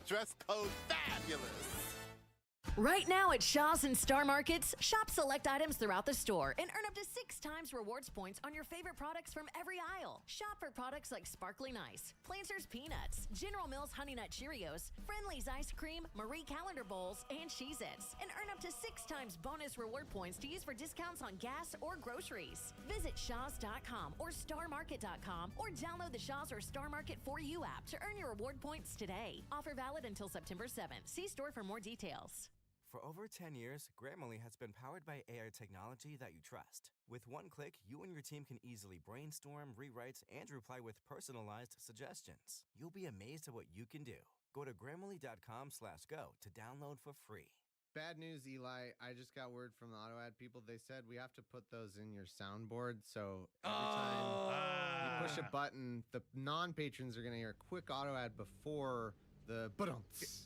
Dress code fabulous. Right now at Shaw's and Star Markets, shop select items throughout the store and earn up to 6 times rewards points on your favorite products from every aisle. Shop for products like Sparkling Ice, Planters Peanuts, General Mills Honey Nut Cheerios, Friendly's Ice Cream, Marie Calendar Bowls, and Cheez-Its, and earn up to 6 times bonus reward points to use for discounts on gas or groceries. Visit shaws.com or starmarket.com or download the Shaw's or Star Market For You app to earn your reward points today. Offer valid until September 7th. See store for more details. For over 10 years, Grammarly has been powered by AI technology that you trust. With one click, you and your team can easily brainstorm, rewrite, and reply with personalized suggestions. You'll be amazed at what you can do. Go to Grammarly.com/go to download for free. Bad news, Eli. I just got word from the auto ad people. They said we have to put those in your soundboard. So every time you push a button, the non-patrons are going to hear a quick auto ad before the ba-dumps.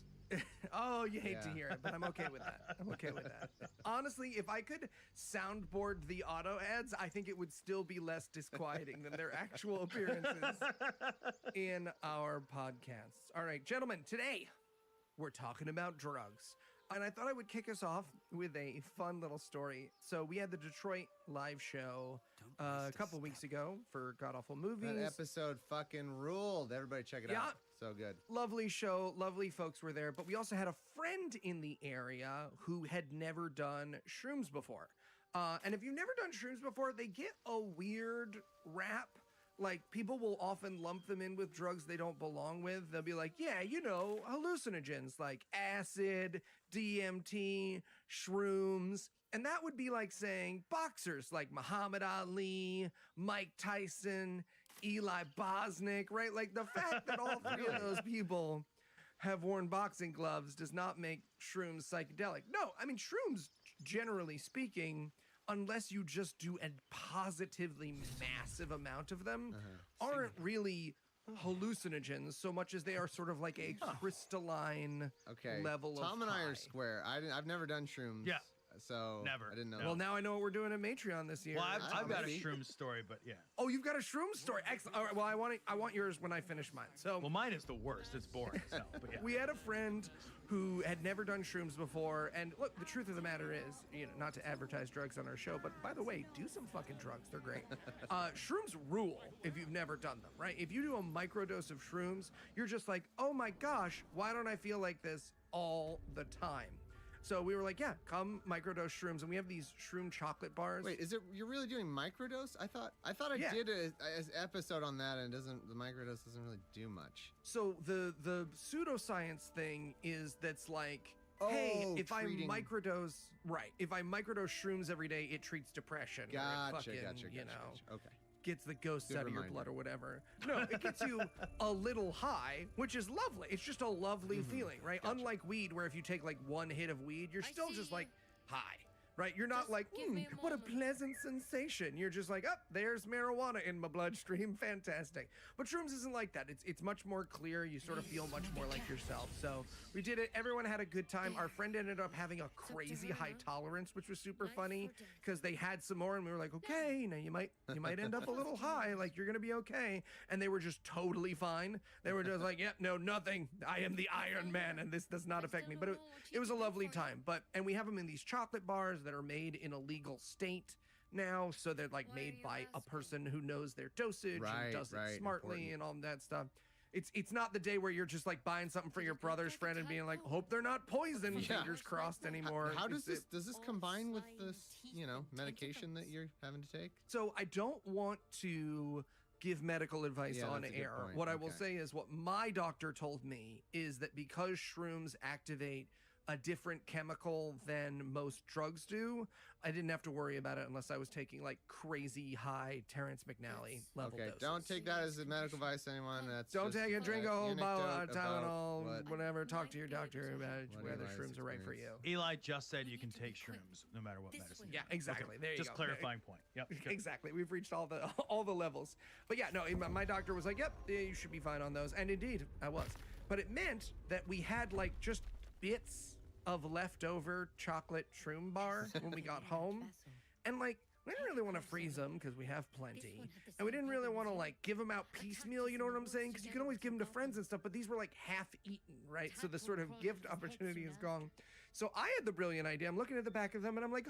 Oh, you hate to hear it, but I'm okay with that. Honestly, if I could soundboard the auto ads, I think it would still be less disquieting than their actual appearances in our podcasts. All right, gentlemen, today we're talking about drugs. And I thought I would kick us off with a fun little story. So we had the Detroit live show a couple weeks ago for God Awful Movies. That episode fucking ruled. Everybody check it out. So good. Lovely show. Lovely folks were there. But we also had a friend in the area who had never done shrooms before. And if you've never done shrooms before, they get a weird rap. Like, people will often lump them in with drugs they don't belong with. They'll be like, yeah, you know, hallucinogens like acid, DMT, shrooms. And that would be like saying boxers like Muhammad Ali, Mike Tyson, Eli Bosnick, right? Like, the fact that all three of those people have worn boxing gloves does not make shrooms psychedelic. No, I mean, shrooms, generally speaking, unless you just do a positively massive amount of them, aren't really hallucinogens so much as they are sort of like a crystalline level of Tom and I high. are square. I've never done shrooms. Yeah. So Never. I didn't know. Well, now I know what we're doing at Matreon this year. Well, I've got a shroom story, but yeah. Oh, you've got a shroom story. Excellent. All right, well, I want yours when I finish mine. So, Well, mine is the worst. It's boring. So, but yeah. we had a friend who had never done shrooms before, and look, the truth of the matter is, you know, not to advertise drugs on our show, but by the way, do some fucking drugs. They're great. Shrooms rule if you've never done them, right? If you do a microdose of shrooms, you're just like, oh my gosh, why don't I feel like this all the time? So we were like, yeah, come microdose shrooms, and we have these shroom chocolate bars. Wait, you're really doing microdose? I thought I did an episode on that, and the microdose doesn't really do much. So the pseudoscience thing is that's like, hey, if I microdose shrooms every day, it treats depression. Gotcha. Okay. Gets the ghosts out of your blood or whatever. No, it gets you a little high, which is lovely. It's just a lovely feeling, right? Gotcha. Unlike weed, where if you take like one hit of weed, you're still just like high. Right? You're not like, what a pleasant sensation. You're just like, oh, there's marijuana in my bloodstream. Fantastic. But shrooms isn't like that. It's much more clear. You sort of feel much more like yourself. So we did it. Everyone had a good time. Our friend ended up having a crazy high tolerance, which was super funny because they had some more and we were like, okay, now you might end up a little high. Like, you're going to be okay. And they were just totally fine. They were just like, no, nothing. I am the Iron Man and this does not affect me. But it was a lovely time. And we have them in these chocolate bars that are made in a legal state now, so they're like made by a person who knows their dosage and does it smartly and all that stuff. It's not the day where you're just like buying something for your brother's friend and being like, hope they're not poison, fingers crossed anymore. How does this combine with this, medication that you're having to take? So I don't want to give medical advice on air. What I will say is what my doctor told me is that because shrooms activate a different chemical than most drugs do, I didn't have to worry about it unless I was taking like crazy high Terrence McNally level doses. Don't take that as a medical advice, anyone. Don't take a drink a whole bottle of Tylenol, whatever. Talk to your doctor about whether shrooms are right for you. Eli just said you can take shrooms no matter what medicine. Yeah, exactly. Okay. There you go. Just clarifying point. Yep. Exactly. We've reached all the levels. But yeah, no, my doctor was like, yep, you should be fine on those. And indeed, I was. But it meant that we had like just bits of leftover chocolate shroom bar when we got home. And like we didn't really want to freeze them because we have plenty. And we didn't really want to like give them out piecemeal, you know what I'm saying? Because you can always give them to friends and stuff, but these were like half eaten, right? So the sort of gift opportunity is gone. So I had the brilliant idea. I'm looking at the back of them and I'm like,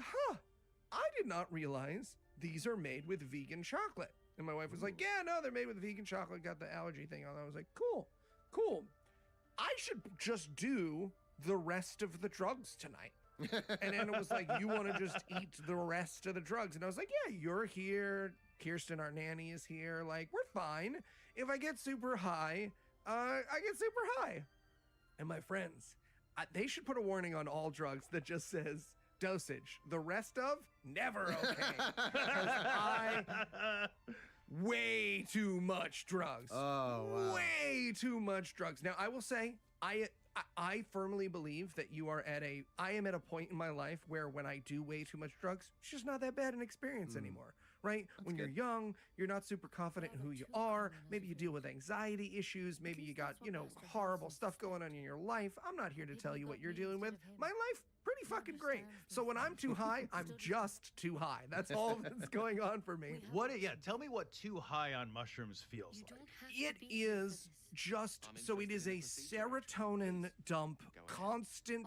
I did not realize these are made with vegan chocolate. And my wife was like, yeah, no, they're made with vegan chocolate. Got the allergy thing on. I was like, cool. I should just do the rest of the drugs tonight. And Anna was like, you want to just eat the rest of the drugs? And I was like, yeah, you're here. Kirsten, our nanny, is here. Like, we're fine. If I get super high, I get super high. And my friends, they should put a warning on all drugs that just says dosage. The rest of, never okay. Because way too much drugs. Oh, wow. Way too much drugs. Now, I will say, I firmly believe that I am at a point in my life where when I do way too much drugs, it's just not that bad an experience anymore, right? When you're young, you're not super confident in who you are. Maybe you deal with anxiety issues. Maybe you got, horrible stuff going on in your life. I'm not here to tell you what you're dealing with. My life, pretty fucking great. So when I'm too high, I'm just too high. That's all that's going on for me. Tell me what too high on mushrooms feels like. It is just, so it is a serotonin dump, constant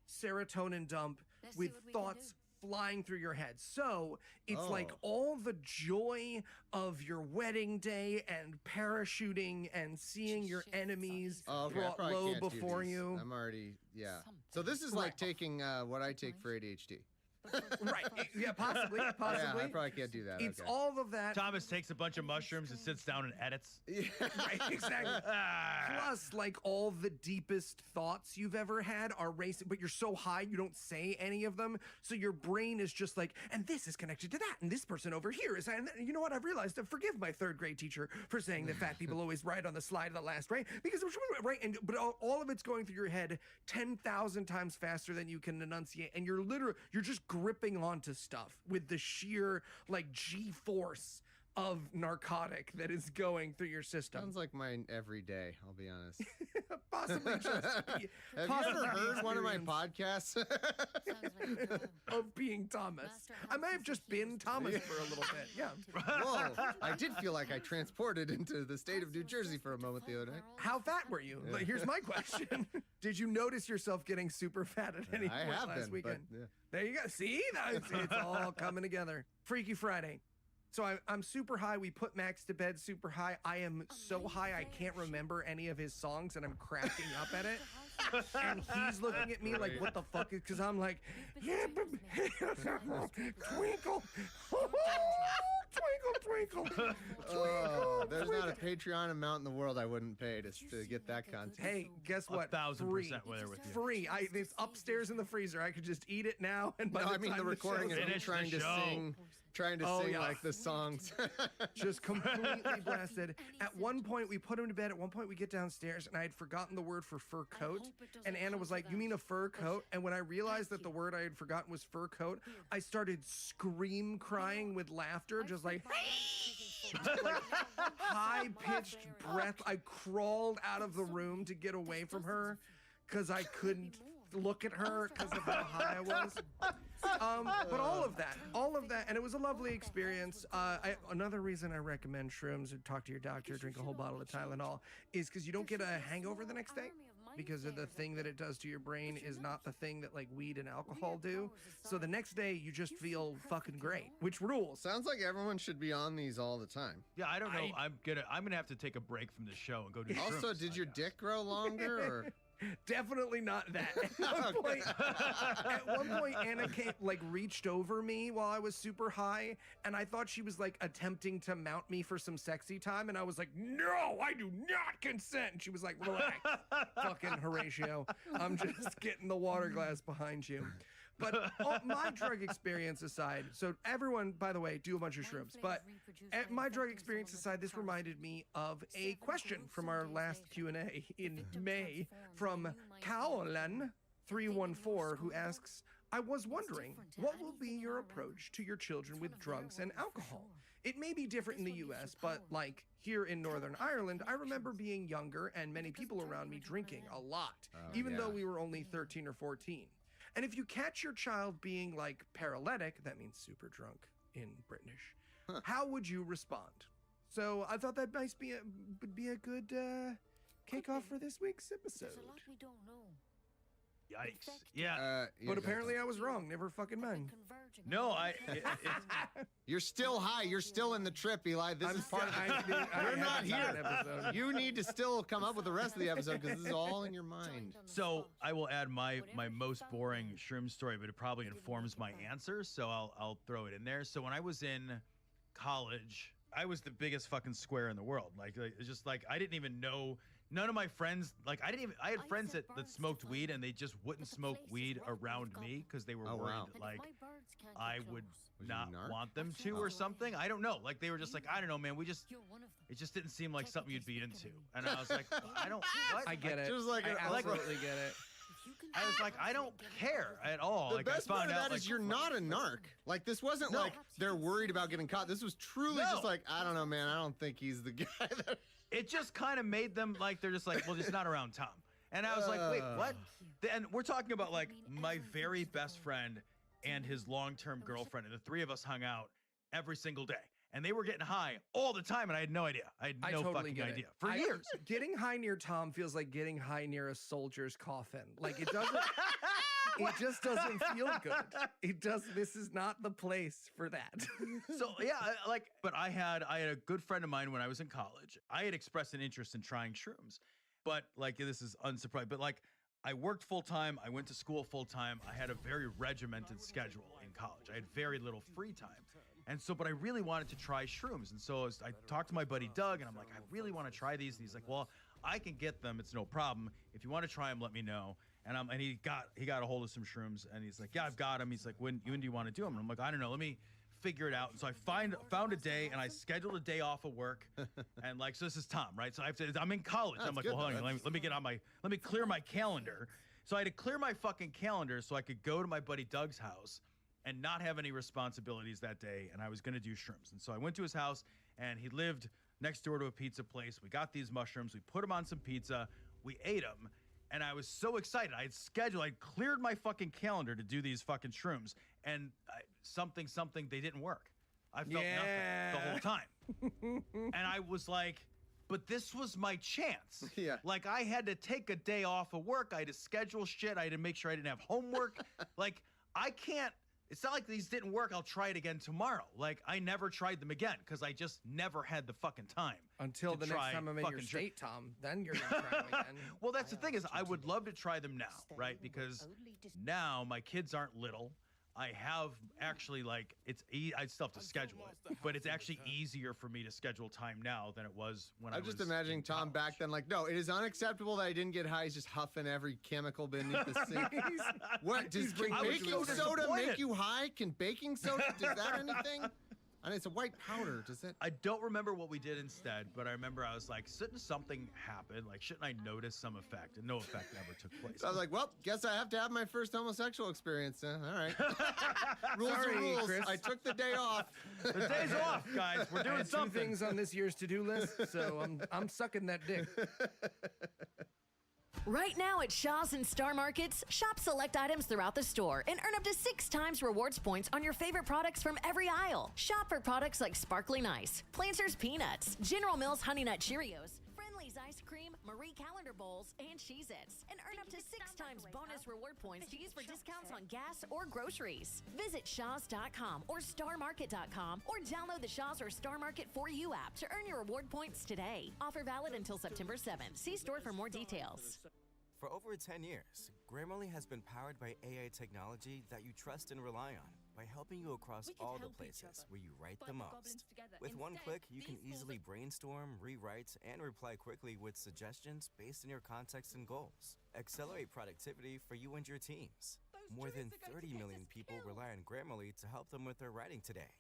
serotonin dump with thoughts flying through your head. So it's like all the joy of your wedding day and parachuting and seeing your enemies brought low before you. I'm already, So this is like taking what I take for ADHD. Right. Yeah, possibly. Yeah, I probably can't do that. It's all of that. Thomas takes a bunch of mushrooms and sits down and edits. Right, exactly. Plus, like, all the deepest thoughts you've ever had are racing, but you're so high you don't say any of them. So your brain is just like, and this is connected to that, and this person over here is, and you know what? I've realized to forgive my third grade teacher for saying that fat people always ride on the slide of the last train, because it was right, but all of it's going through your head 10,000 times faster than you can enunciate, and you're just gripping onto stuff with the sheer like G-force of narcotic that is going through your system. Sounds like mine every day, I'll be honest. Possibly just Have you ever heard one of my podcasts? Of being Thomas. I may have just been Thomas for a little bit, yeah. Whoa, I did feel like I transported into the state of New Jersey for a moment the other day. How fat were you? Like, here's my question. Did you notice yourself getting super fat at any point last weekend? But, There you go. See? It's all coming together. Freaky Friday. So I'm super high. We put Max to bed super high. I am so high I can't remember any of his songs, and I'm cracking up at it. And he's looking at me like, what the fuck is, because I'm like, yeah, twinkle, twinkle, twinkle. Oh, there's not a Patreon amount in the world I wouldn't pay to get that content. Hey, guess what? 1,000% Free. there with you. Free. It's upstairs in the freezer. I could just eat it now. And by No, the I mean time the recording show's of me Finish the trying to show. sing like the songs. just completely blasted. At one point, we put him to bed. At one point, we get downstairs, and I had forgotten the word for fur coat. And Anna was like, you mean a fur coat? And when I realized that the word I had forgotten was fur coat, I started scream crying with laughter, just like, like high-pitched breath. I crawled out of the room to get away from her because I couldn't look at her because of how high I was. But all of that, and it was a lovely experience. Another reason I recommend shrooms, or talk to your doctor, drink a whole bottle of Tylenol, is because you don't get a hangover the next day. Because of the thing that it does to your brain is not the thing that like weed and alcohol do. So the next day you just feel fucking great, which rules. Sounds like everyone should be on these all the time. Yeah, I don't know. I'm gonna have to take a break from the show and go do Also, shrooms, did your dick grow longer? Or? Definitely not that. At one point, Anna reached over me while I was super high, and I thought she was like attempting to mount me for some sexy time, and I was like, no, I do not consent. And she was like, relax, fucking Horatio. I'm just getting the water glass behind you. But my drug experience aside, so everyone, by the way, do a bunch of shrooms, but my drug experience aside, this reminded me of a question from our last Q&A in May from Kaolan314, who asks, I was wondering, what will be your approach to your children with drugs and alcohol? It may be different in the US, but like here in Northern Ireland, I remember being younger and many people around me drinking a lot, even though we were only 13 or 14. And if you catch your child being like paralytic, that means super drunk, in British. How would you respond? So I thought that might would be a good kickoff for this week's episode. There's a lot we don't know. Yikes. Yeah. But apparently I was wrong. Never fucking mind. No, You're still high. You're still in the trip, Eli. This is part of You're not here. You need to still come up with the rest of the episode because this is all in your mind. So I will add my most boring shroom story, but it probably informs my answer. So I'll throw it in there. So when I was in college, I was the biggest fucking square in the world. Like it's just like I didn't even know. None of my friends, like I had friends that smoked weed and they just wouldn't smoke weed around me because they were worried that like I would not want them to or something. I don't know. Like they were just like, I don't know, man. It just didn't seem like something you'd be into. And I was like, what? I get it. Just like I absolutely get it. I was like, I don't care at all. The like best I part found of out, that is you're not a narc. Like this wasn't like they're worried about getting caught. This was truly just like, I don't know, man. I don't think he's the guy that. It just kind of made them like, they're just like, well, just not around Tom. And I was like, wait, what? And we're talking about like my very best friend and his long-term girlfriend. And the three of us hung out every single day. And they were getting high all the time. And I had no idea. I had no fucking idea. For years. Getting high near Tom feels like getting high near a soldier's coffin. Like it doesn't... It just doesn't feel good. It does. This is not the place for that. So yeah, like, but I had a good friend of mine when I was in college. I had expressed an interest in trying shrooms, but like this is unsurprising. But like, I worked full time. I went to school full time. I had a very regimented schedule in college. I had very little free time, and so, but I really wanted to try shrooms. And so I talked to my buddy Doug, and I'm like, I really want to try these. And he's like, well, I can get them. It's no problem. If you want to try them, let me know. And he got a hold of some shrooms, and he's like, yeah, I've got them. He's like, when do you want to do them? And I'm like, I don't know. Let me figure it out. And so I found a day, and I scheduled a day off of work, and like, so this is Tom, right? So I'm in college. I'm like, well, hold on, let me clear my calendar. So I had to clear my fucking calendar so I could go to my buddy Doug's house and not have any responsibilities that day. And I was gonna do shrooms. And so I went to his house, and he lived next door to a pizza place. We got these mushrooms. We put them on some pizza. We ate them. And I was so excited. I'd cleared my fucking calendar to do these fucking shrooms, and something, they didn't work. I felt nothing the whole time. And I was like, but this was my chance. Yeah. Like I had to take a day off of work. I had to schedule shit. I had to make sure I didn't have homework. Like I can't, it's not like these didn't work. I'll try it again tomorrow. Like I never tried them again because I just never had the fucking time. Until the next time I'm in your state, Tom, then you're gonna try them again. Well, that's the thing is I would love to try them now, right? Because now my kids aren't little. I have actually like I still have to schedule it, but it's actually easier for me to schedule time now than it was when I was just imagining Tom back then like, no, it is unacceptable that I didn't get high. He's just huffing every chemical beneath the sink. What can baking soda make you high? Can baking soda, does that anything? And it's a white powder. Does it? I don't remember what we did instead, but I remember I was like, shouldn't something happen? Like, shouldn't I notice some effect? And no effect ever took place. So I was like, well, guess I have to have my first homosexual experience. All right. Rules Sorry, are rules. Chris. I took the day off. The day's off, guys. We're doing something. Two things on this year's to-do list, so I'm sucking that dick. Right now at Shaw's and Star Markets, shop select items throughout the store and earn up to 6 times rewards points on your favorite products from every aisle. Shop for products like Sparkling Ice, Planters Peanuts, General Mills Honey Nut Cheerios, Friendly's Ice Cream, Marie Calendar Bowls, and Cheez-Its. And earn up to 6 times bonus reward points to use for discounts on gas or groceries. Visit shaws.com or starmarket.com or download the Shaws or Star Market For You app to earn your reward points today. Offer valid until September 7th. See store for more details. For over 10 years, Grammarly has been powered by AI technology that you trust and rely on by helping you across all the places where you write the most. With one click, you can easily brainstorm, rewrite, and reply quickly with suggestions based on your context and goals. Accelerate productivity for you and your teams. More than 30 million people rely on Grammarly to help them with their writing today.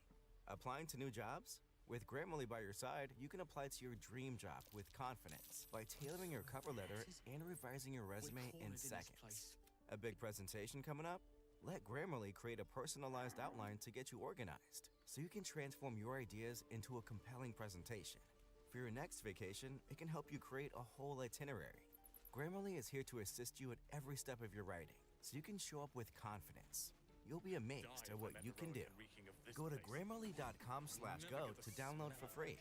Applying to new jobs? With Grammarly by your side, you can apply to your dream job with confidence by tailoring your cover letter and revising your resume in seconds. A big presentation coming up? Let Grammarly create a personalized outline to get you organized, so you can transform your ideas into a compelling presentation. For your next vacation, it can help you create a whole itinerary. Grammarly is here to assist you at every step of your writing, so you can show up with confidence. You'll be amazed at what you can do. Go to Grammarly.com/go to download for free.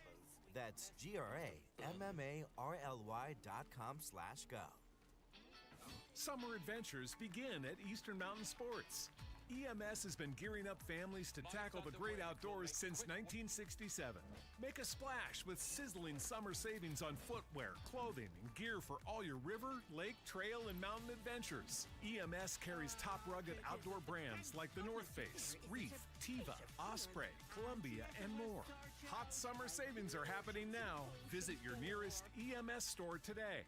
That's GRAMMARLY.com/go. Summer adventures begin at Eastern Mountain Sports. EMS has been gearing up families to tackle the great outdoors since 1967. Make a splash with sizzling summer savings on footwear, clothing, and gear for all your river, lake, trail, and mountain adventures. EMS carries top rugged outdoor brands like the North Face, Reef, Teva, Osprey, Columbia, and more. Hot summer savings are happening now. Visit your nearest EMS store today.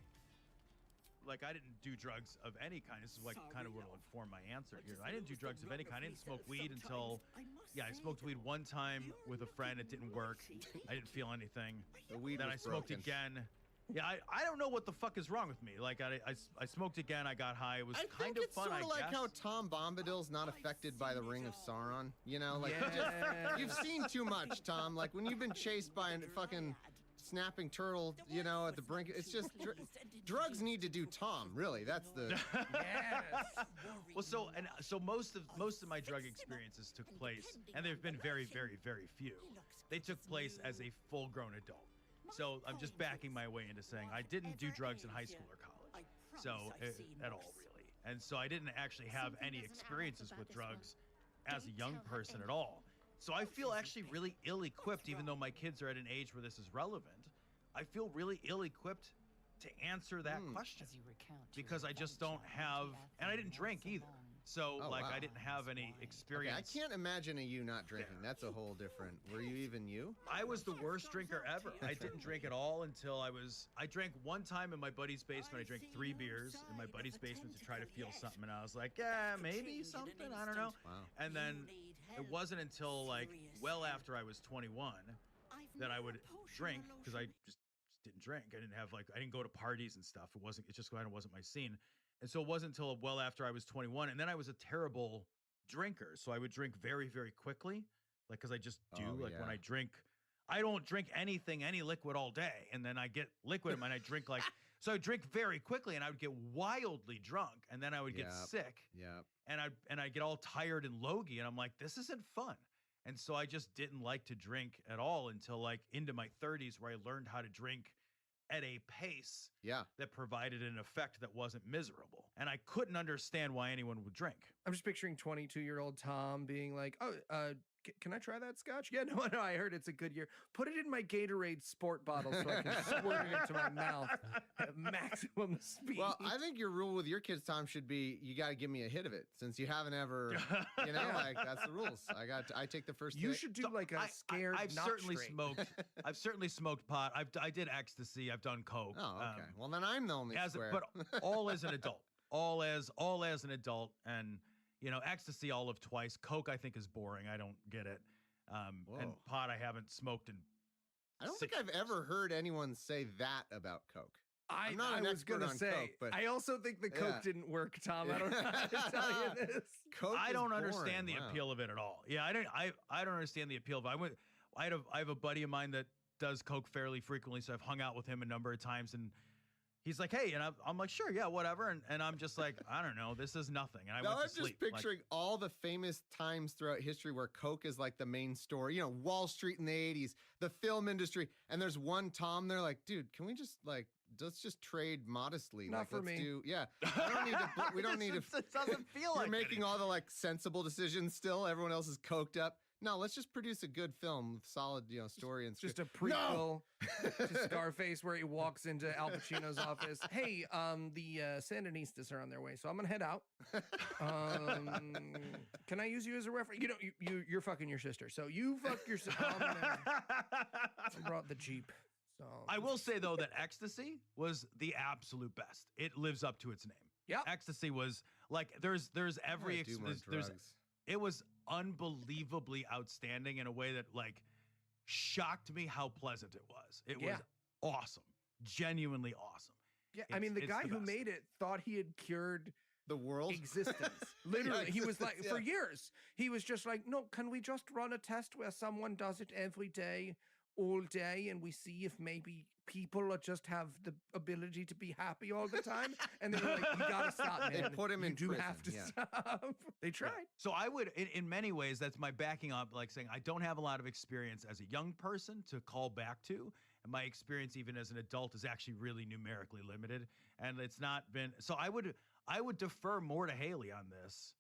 Like, I didn't do drugs of any kind. This is like kind of what will inform my answer here. I didn't do drugs of any kind. I didn't smoke weed until, I smoked weed one time with a friend. It didn't work. I didn't feel anything. The weed Then was I smoked broken. again. Yeah, I don't know what the fuck is wrong with me. Like, I smoked again. I got high. It was kind of fun, I I think it's sort of like guess. how Tom Bombadil's not affected by the Ring of Sauron. You know, like you've seen too much, Tom. Like when you've been chased by a fucking snapping turtle, you know, at the brink. It's just drugs need to do Tom. Really, that's the. Well, so most of my drug experiences took place, and they've been very, very, very few. They took place as a full-grown adult. So I'm just backing my way into saying I didn't do drugs in high school or college, at all really. And so I didn't actually have any experiences with drugs as a young person at all. So I feel actually really ill-equipped, even though my kids are at an age where this is relevant. I feel really ill-equipped to answer that question because I just don't have, and I didn't drink either. So Oh, I wow. didn't have any Okay, experience. I can't imagine you not drinking. That's a whole different. Were you even you? I was the worst drinker ever. I didn't drink at all until I drank one time in my buddy's basement. I drank 3 beers in my buddy's basement to try to feel something. And I was like, yeah, maybe something. I don't know. Wow. And then it wasn't until like well after I was 21 that I would drink because I just didn't drink. I didn't go to parties and stuff. It just kind of wasn't my scene. And so it wasn't until well after I was 21. And then I was a terrible drinker. So I would drink very, very quickly. Like, cause I just do when I drink, I don't drink any liquid all day. And then I get liquid and I drink so I drink very quickly and I would get wildly drunk and then I would get sick. Yeah. And I'd get all tired and logy. And I'm like, this isn't fun. And so I just didn't like to drink at all until like into my 30s where I learned how to drink at a pace that provided an effect that wasn't miserable. And I couldn't understand why anyone would drink. I'm just picturing 22-year-old Tom being like, oh, can I try that scotch? Yeah, no, I heard it's a good year. Put it in my Gatorade sport bottle so I can squirt it into my mouth at maximum speed. Well, I think your rule with your kids, Tom, should be you got to give me a hit of it since you haven't ever, like that's the rules. I take the first. You hit. should do like a scared. I've not certainly straight. smoked. I've certainly smoked pot. I did ecstasy. I've done coke. Oh, okay. Well, then I'm the only square. But all as an adult. All as an adult, and ecstasy all of twice. Coke I think is boring. I don't get it. And pot I haven't smoked in. I don't think I've ever heard anyone say that about Coke. I'm not an was expert gonna on say, Coke, but I also think the Coke didn't work, Tom. I don't know how to tell you this. Coke I is don't boring. understand the Wow. appeal of it at all. Yeah, I don't understand the appeal. But I have a buddy of mine that does Coke fairly frequently, so I've hung out with him a number of times, and he's like, hey, and I'm like, sure, yeah, whatever. And I'm just like, I don't know, this is nothing. And I Now went I'm to sleep. just picturing all the famous times throughout history where Coke is like the main story. Wall Street in the 80s, the film industry, and there's one Tom there like, dude, can we just let's just trade modestly. Not for let's me. I don't need to. We don't need to. It doesn't feel You're like making all the sensible decisions still. Everyone else is coked up. No, let's just produce a good film with solid, story and Just script. a prequel to Scarface where he walks into Al Pacino's office. Hey, the Sandinistas are on their way, so I'm gonna head out. Can I use you as a reference? You're fucking your sister, so you fuck your sister. I brought the Jeep. So I will say though that ecstasy was the absolute best. It lives up to its name. Yeah, ecstasy was like there's every do more there's drugs. it was unbelievably outstanding in a way that shocked me how pleasant it was. It was awesome, genuinely awesome. Yeah, I mean the it's guy the who best. made it thought he had cured The world existence. Literally, he was existence, like for years. He was just like, no, can we just run a test where someone does it every day, all day, and we see if maybe people just have the ability to be happy all the time, and they were like, "You gotta stop, man. They put him you in do prison, have to yeah. stop." They tried. So I would, in many ways, that's my backing up, like saying I don't have a lot of experience as a young person to call back to. And my experience even as an adult is actually really numerically limited. And it's not been, so I would defer more to Haley on this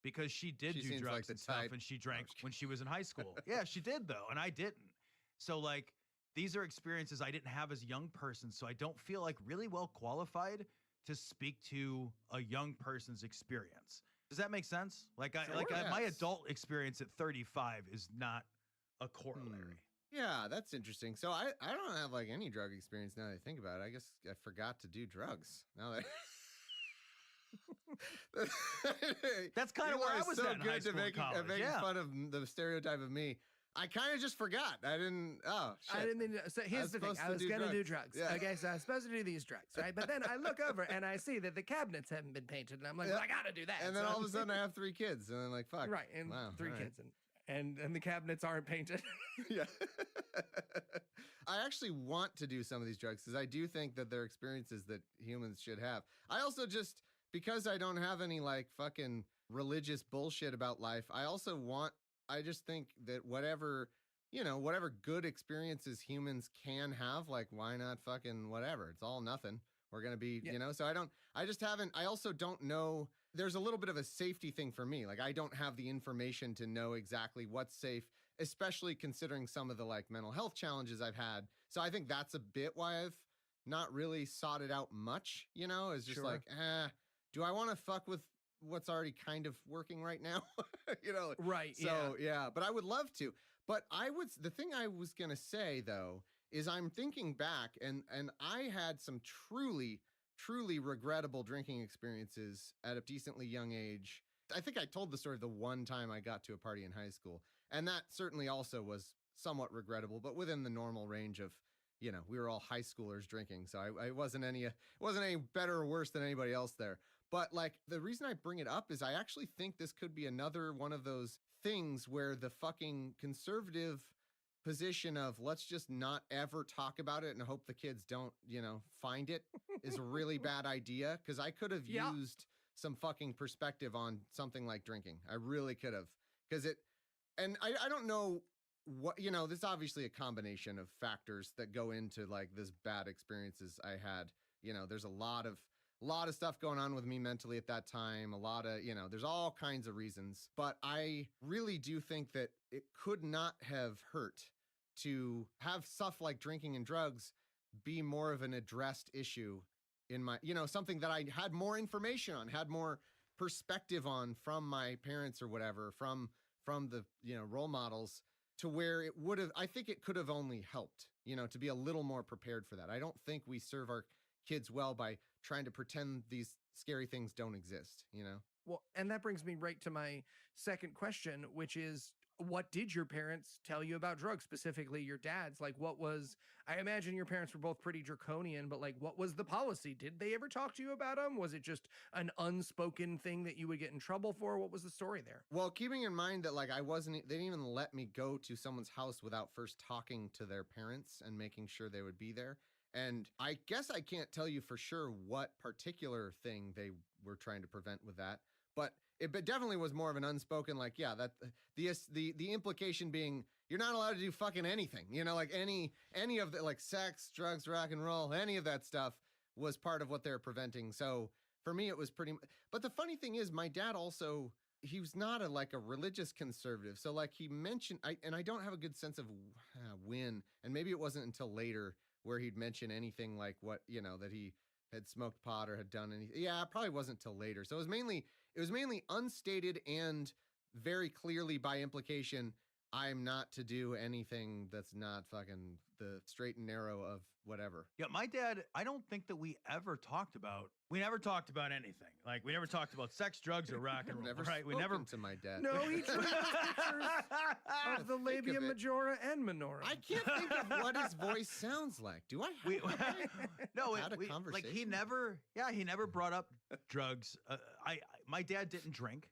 because she did do seems drugs like the and stuff type. and she drank I'm just when she was in high school. Yeah, she did though. And I didn't. So like, these are experiences I didn't have as a young person. So I don't feel like really well qualified to speak to a young person's experience. Does that make sense? Like, my Yes. adult experience at 35 is not a corollary. Yeah, that's interesting. So I don't have like any drug experience now that I think about it. I guess I forgot to do drugs. Now that That's kind of where I Eli's was so at in high good school to and making, college. making Yeah. fun of the stereotype of me. I kind of just forgot. I didn't. Oh shit! I didn't mean to, so here's the thing. supposed I to was do going to do drugs. drugs. Yeah. Okay, so I was supposed to do these drugs, right? But then I look over and I see that the cabinets haven't been painted. And I'm like, Yeah. well, I got to do that. And then So all I'm- of a sudden I have 3 kids, and I'm like, fuck. Right, and Wow, 3 all right. kids. And the cabinets aren't painted. Yeah. I actually want to do some of these drugs because I do think that they're experiences that humans should have. I also just, because I don't have any like fucking religious bullshit about life, I just think that whatever good experiences humans can have, like, why not fucking whatever? It's all nothing. We're going to be, Yeah. so I also don't know. There's a little bit of a safety thing for me. Like, I don't have the information to know exactly what's safe, especially considering some of the like mental health challenges I've had. So I think that's a bit why I've not really sought it out much, is just Sure. like, do I want to fuck with what's already kind of working right now? Right, So yeah, but I would love to. But the thing I was going to say though, is I'm thinking back and I had some truly regrettable drinking experiences at a decently young age. I think I told the story of the one time I got to a party in high school, and that certainly also was somewhat regrettable, but within the normal range of, we were all high schoolers drinking, so I wasn't any better or worse than anybody else there. But like, the reason I bring it up is I actually think this could be another one of those things where the fucking conservative position of let's just not ever talk about it and hope the kids don't, find it is a really bad idea. Cause I could have Yeah. used some fucking perspective on something like drinking. I really could have. Cause I don't know what, this is obviously a combination of factors that go into like this bad experiences I had. There's a lot of stuff going on with me mentally at that time. A lot of, there's all kinds of reasons, but I really do think that it could not have hurt to have stuff like drinking and drugs be more of an addressed issue in my, something that I had more information on, had more perspective on from my parents or whatever, from the, role models, to where I think it could have only helped, to be a little more prepared for that. I don't think we serve our kids well by trying to pretend these scary things don't exist, Well, and that brings me right to my second question, which is, what did your parents tell you about drugs, specifically your dad's? Like, I imagine your parents were both pretty draconian, but like, what was the policy? Did they ever talk to you about them? Was it just an unspoken thing that you would get in trouble for? What was the story there? Well, keeping in mind that like they didn't even let me go to someone's house without first talking to their parents and making sure they would be there. And I guess I can't tell you for sure what particular thing they were trying to prevent with that, but it definitely was more of an unspoken, like, yeah, that the implication being you're not allowed to do fucking anything, like any of the like sex, drugs, rock and roll, any of that stuff was part of what they're preventing. So for me, it was but the funny thing is my dad also, he was not a religious conservative. So like he mentioned, I don't have a good sense of when, and maybe it wasn't until later where he'd mention anything like what, that he had smoked pot or had done anything. Yeah, it probably wasn't till later. So it was mainly unstated and very clearly by implication, I'm not to do anything that's not fucking the straight and narrow of whatever. Yeah, my dad, I don't think that we never talked about anything. Like, we never talked about sex, drugs, or rock and roll, Never right? We never. spoken to my dad. No, he drew pictures of the Think labia of it. majora and minora. I can't think of what his voice sounds like. Do I have No, had a like conversation? he never brought up drugs. My dad didn't drink.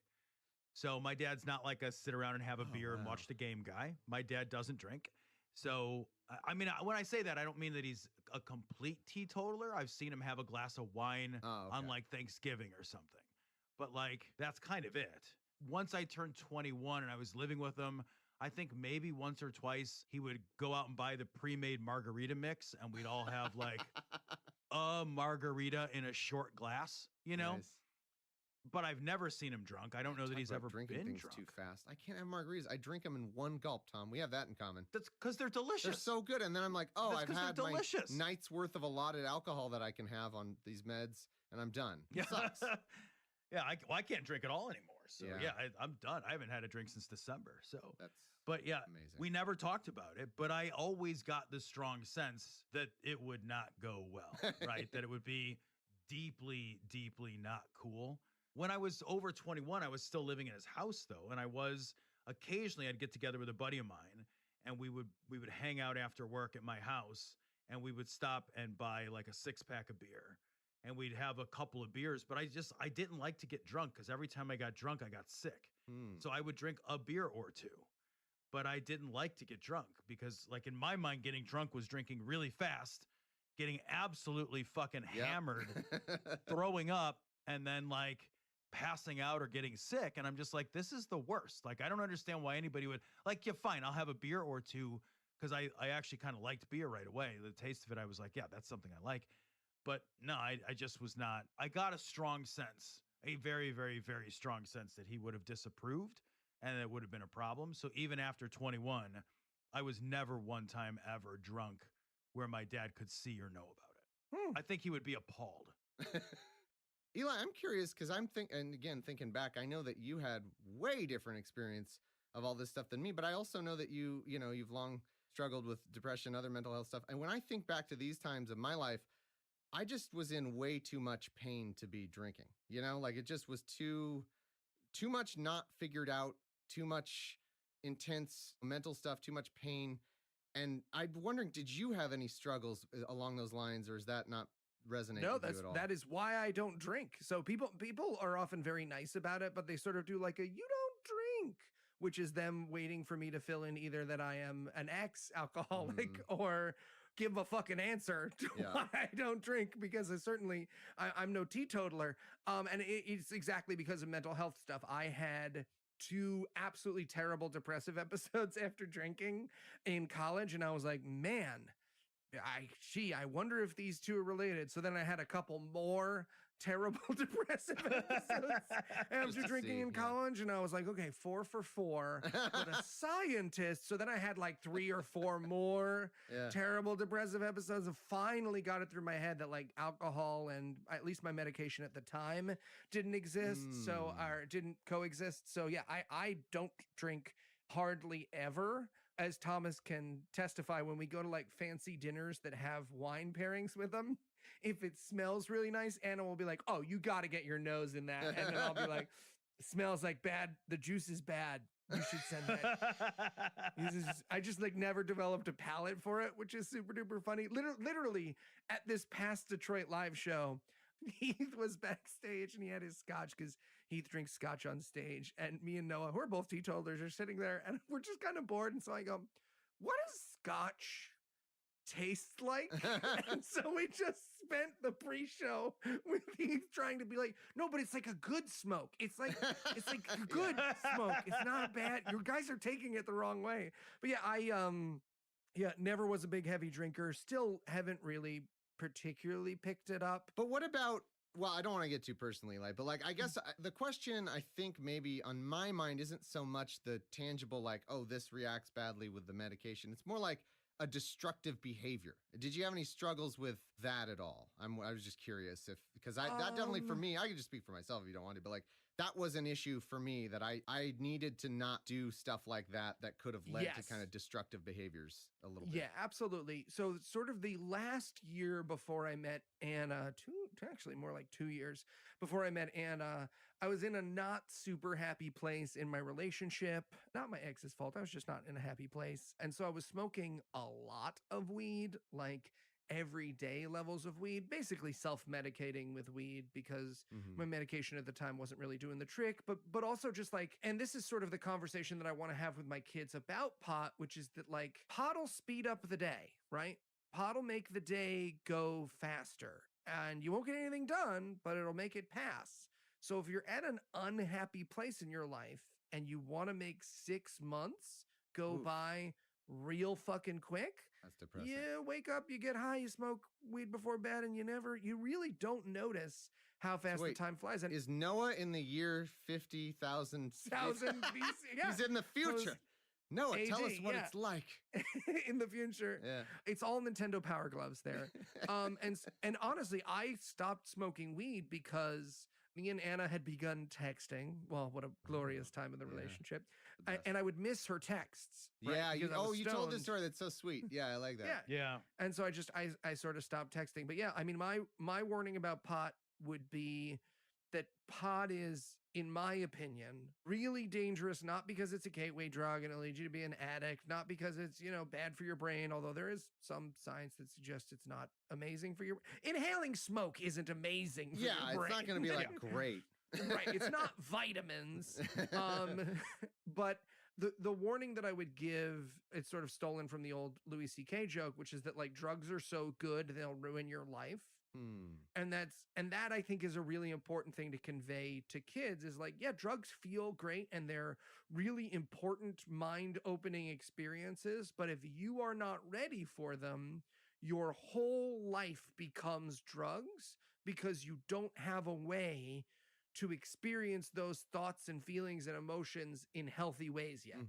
So my dad's not like a sit around and have a beer and wow. watch the game guy. My dad doesn't drink. So I mean, when I say that, I don't mean that he's a complete teetotaler. I've seen him have a glass of wine on like Thanksgiving or something. But like, that's kind of it. Once I turned 21 and I was living with him, I think maybe once or twice he would go out and buy the pre-made margarita mix and we'd all have like a margarita in a short glass, you know? Nice. But I've never seen him drunk. I don't know that he's ever drinking been things drunk. too fast. I can't have margaritas. I drink them in one gulp, Tom. We have that in common. That's because they're delicious. They're so good. And then I'm like, oh, That's I've had my delicious. night's worth of allotted alcohol that I can have on these meds, and I'm done. It sucks. Yeah, I can't drink at all anymore. So Yeah. I'm done. I haven't had a drink since December. So, That's but yeah, amazing. we never talked about it. But I always got the strong sense that it would not go well, right? That it would be deeply, deeply not cool. When I was over 21, I was still living in his house though, and I was occasionally I'd get together with a buddy of mine, and we would hang out after work at my house, and we would stop and buy like a 6-pack of beer. And we'd have a couple of beers, but I didn't like to get drunk because every time I got drunk, I got sick. So I would drink a beer or two, but I didn't like to get drunk because like in my mind, getting drunk was drinking really fast, getting absolutely fucking hammered, throwing up, and then like passing out or getting sick. And I'm just like, this is the worst. Like, I don't understand why anybody would like, yeah, fine, I'll have a beer or two. Cause I actually kind of liked beer right away. The taste of it, I was like, yeah, that's something I like. But no, I just was not. I got a strong sense, a very, very, very strong sense that he would have disapproved and it would have been a problem. So even after 21, I was never one time ever drunk where my dad could see or know about it. I think he would be appalled. Eli, I'm curious because thinking back, I know that you had way different experience of all this stuff than me, but I also know that you've long struggled with depression, other mental health stuff. And when I think back to these times of my life, I just was in way too much pain to be drinking, like it just was too much not figured out, too much intense mental stuff, too much pain. And I'm wondering, did you have any struggles along those lines, or is that not resonate with you at all? That is why I don't drink. So people are often very nice about it, but they sort of do like you don't drink, which is them waiting for me to fill in either that I am an ex-alcoholic or give a fucking answer to why I don't drink, because I'm no teetotaler. And it's exactly because of mental health stuff. I had 2 absolutely terrible depressive episodes after drinking in college. And I was like, man, I wonder if these 2 are related. So then I had a couple more terrible depressive episodes after drinking in college. And I was like, okay, 4 for 4, but a scientist. So then I had like 3 or 4 more terrible depressive episodes, and finally got it through my head that like alcohol and at least my medication at the time didn't exist. Or didn't coexist. So yeah, I don't drink hardly ever. As Thomas can testify, when we go to like fancy dinners that have wine pairings with them, if it smells really nice, Anna will be like, oh, you got to get your nose in that. And then I'll be like, it smells like bad. The juice is bad. You should send that. I just like never developed a palate for it, which is super duper funny. Literally at this past Detroit live show, Heath was backstage and he had his scotch because Heath drinks scotch on stage. And me and Noah, who are both teetotalers, are sitting there and we're just kind of bored. And so I go, what does scotch taste like? And so we just spent the pre-show with Heath trying to be like, no, but it's like a good smoke. It's like good smoke. It's not bad. You guys are taking it the wrong way. But yeah, I never was a big heavy drinker. Still haven't really particularly picked it up. But what about, well, I don't want to get too personally, but like, I guess the question I think maybe on my mind isn't so much the tangible, like, oh, this reacts badly with the medication. It's more like a destructive behavior. Did you have any struggles with that at all? I was just curious because that definitely for me, I can just speak for myself if you don't want to, but like that was an issue for me that I needed to not do stuff like that could have led to kind of destructive behaviors a little bit. Yeah, absolutely. So sort of the last year before I met Anna, actually more like 2 years before I met Anna, I was in a not super happy place in my relationship. Not my ex's fault. I was just not in a happy place. And so I was smoking a lot of weed, like everyday levels of weed, basically self-medicating with weed because my medication at the time wasn't really doing the trick, but also just like, and this is sort of the conversation that I want to have with my kids about pot, which is that like pot'll speed up the day, right? Pot'll make the day go faster and you won't get anything done, but it'll make it pass. So if you're at an unhappy place in your life and you want to make 6 months go by real fucking quick, That's depressing. you wake up, you get high, you smoke weed before bed, and you really don't notice how fast the time flies. And is Noah in the year 50,000 BC? Yeah. He's in the future. Noah, tell us what it's like. In the future. Yeah. It's all Nintendo Power Gloves there. And honestly, I stopped smoking weed because me and Anna had begun texting. Well, what a glorious time in the relationship. And I would miss her texts. Right? Yeah. You told this stoned. story that's so sweet. Yeah, I like that. Yeah. And so I sort of stopped texting. But yeah, I mean, my warning about pot would be that pot is, in my opinion, really dangerous, not because it's a gateway drug and it'll lead you to be an addict, not because it's, bad for your brain, although there is some science that suggests it's not amazing for your inhaling smoke isn't amazing for your brain. It's not going to be like great. Right. It's not vitamins. But the warning that I would give, it's sort of stolen from the old Louis C.K. joke, which is that like drugs are so good, they'll ruin your life. And that I think is a really important thing to convey to kids is like, yeah, drugs feel great and they're really important mind-opening experiences. But if you are not ready for them, your whole life becomes drugs because you don't have a way to experience those thoughts and feelings and emotions in healthy ways yet.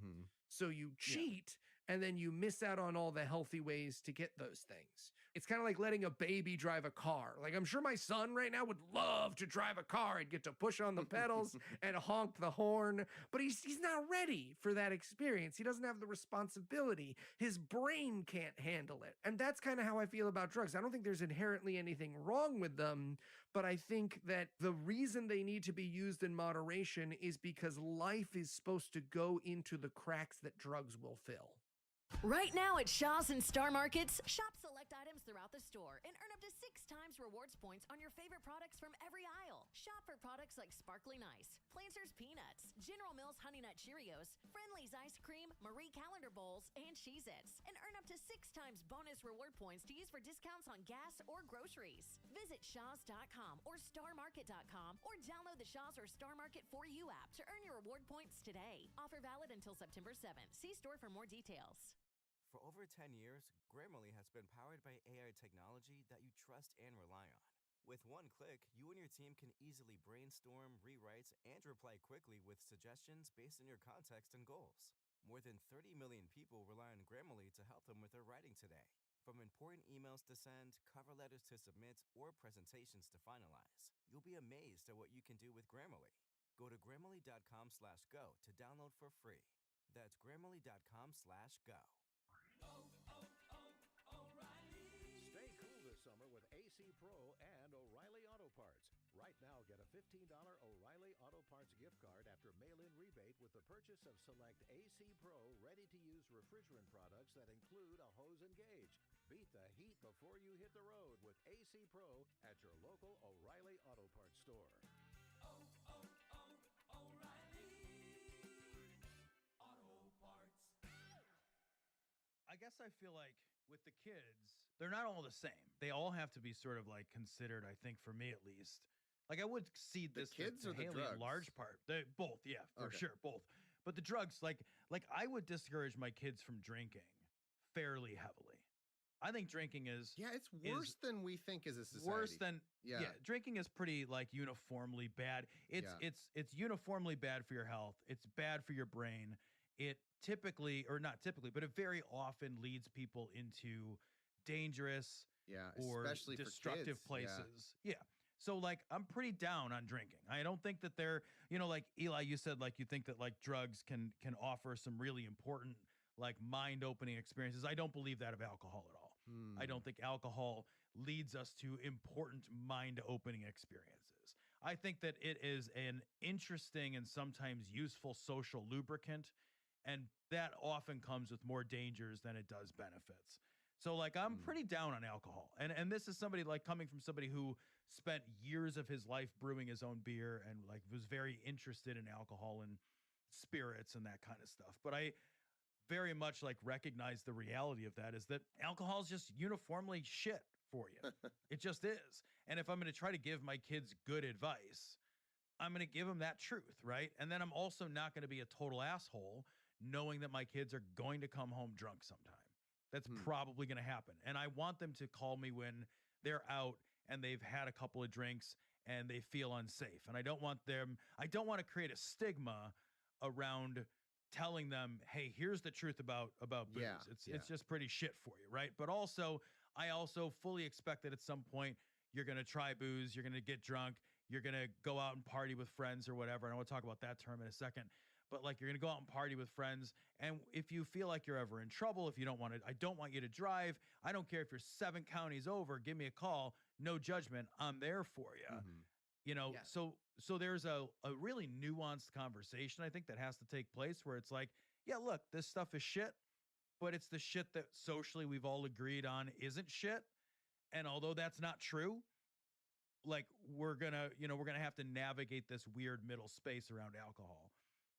So you cheat and then you miss out on all the healthy ways to get those things. It's kind of like letting a baby drive a car. Like, I'm sure my son right now would love to drive a car and get to push on the pedals and honk the horn, but he's not ready for that experience. He doesn't have the responsibility. His brain can't handle it. And that's kind of how I feel about drugs. I don't think there's inherently anything wrong with them, but I think that the reason they need to be used in moderation is because life is supposed to go into the cracks that drugs will fill. Right now at Shaw's and Star Markets, shop select items throughout the store and earn up to 6 times rewards points on your favorite products from every aisle. Shop for products like Sparkly Nice, Planters Peanuts, General Mills Honey Nut Cheerios, Friendly's Ice Cream, Marie Calendar Bowls, and Cheez-Its, and earn up to 6 times bonus reward points to use for discounts on gas or groceries. Visit shaws.com or starmarket.com or download the Shaw's or Star Market For You app to earn your reward points today. Offer valid until September 7th. See store for more details. For over 10 years, Grammarly has been powered by AI technology that you trust and rely on. With one click, you and your team can easily brainstorm, rewrite, and reply quickly with suggestions based on your context and goals. More than 30 million people rely on Grammarly to help them with their writing today. From important emails to send, cover letters to submit, or presentations to finalize, you'll be amazed at what you can do with Grammarly. Go to Grammarly.com/go to download for free. That's Grammarly.com/go. Stay cool this summer with AC Pro and O'Reilly Auto Parts. Right now, get a $15 O'Reilly Auto Parts gift card after mail-in rebate with the purchase of select AC Pro ready-to-use refrigerant products that include a hose and gauge. Beat the heat before you hit the road with AC Pro at your local O'Reilly Auto Parts store. I guess I feel like with the kids, they're not all the same. They all have to be sort of like considered, I think, for me at least. Like I would see The this kids to or the Haley in drugs? large part. Both, yeah, for Okay. sure, both. But the drugs, like I would discourage my kids from drinking fairly heavily. I think drinking is Yeah, it's worse than we think as a society. worse than Yeah. drinking is pretty like uniformly bad. It's uniformly bad for your health. It's bad for your brain. It typically, or not typically, but it very often leads people into dangerous or especially for destructive kids. places. Yeah. So like I'm pretty down on drinking. I don't think that they're, like Eli, you said like you think that like drugs can offer some really important like mind-opening experiences. I don't believe that of alcohol at all. I don't think alcohol leads us to important mind-opening experiences. I think that it is an interesting and sometimes useful social lubricant, and that often comes with more dangers than it does benefits. So like I'm pretty down on alcohol. And this is somebody like coming from somebody who spent years of his life brewing his own beer and like was very interested in alcohol and spirits and that kind of stuff. But I very much like recognize the reality of that is that alcohol is just uniformly shit for you. It just is. And if I'm going to try to give my kids good advice, I'm going to give them that truth, right? And then I'm also not going to be a total asshole knowing that my kids are going to come home drunk sometime. That's probably going to happen. And I want them to call me when they're out and they've had a couple of drinks and they feel unsafe. And I don't want to create a stigma around telling them, hey, here's the truth about booze. It's just pretty shit for you, right? But also, I also fully expect that at some point you're going to try booze, you're going to get drunk, you're going to go out and party with friends or whatever. And I want to talk about that term in a second. But like you're going to go out and party with friends. And if you feel like you're ever in trouble, if you don't want to, I don't want you to drive. I don't care if you're 7 counties over, give me a call. No judgment. I'm there for you. You know, so there's a really nuanced conversation, I think, that has to take place where it's like, yeah, look, this stuff is shit, but it's the shit that socially we've all agreed on isn't shit. And although that's not true, like we're gonna have to navigate this weird middle space around alcohol.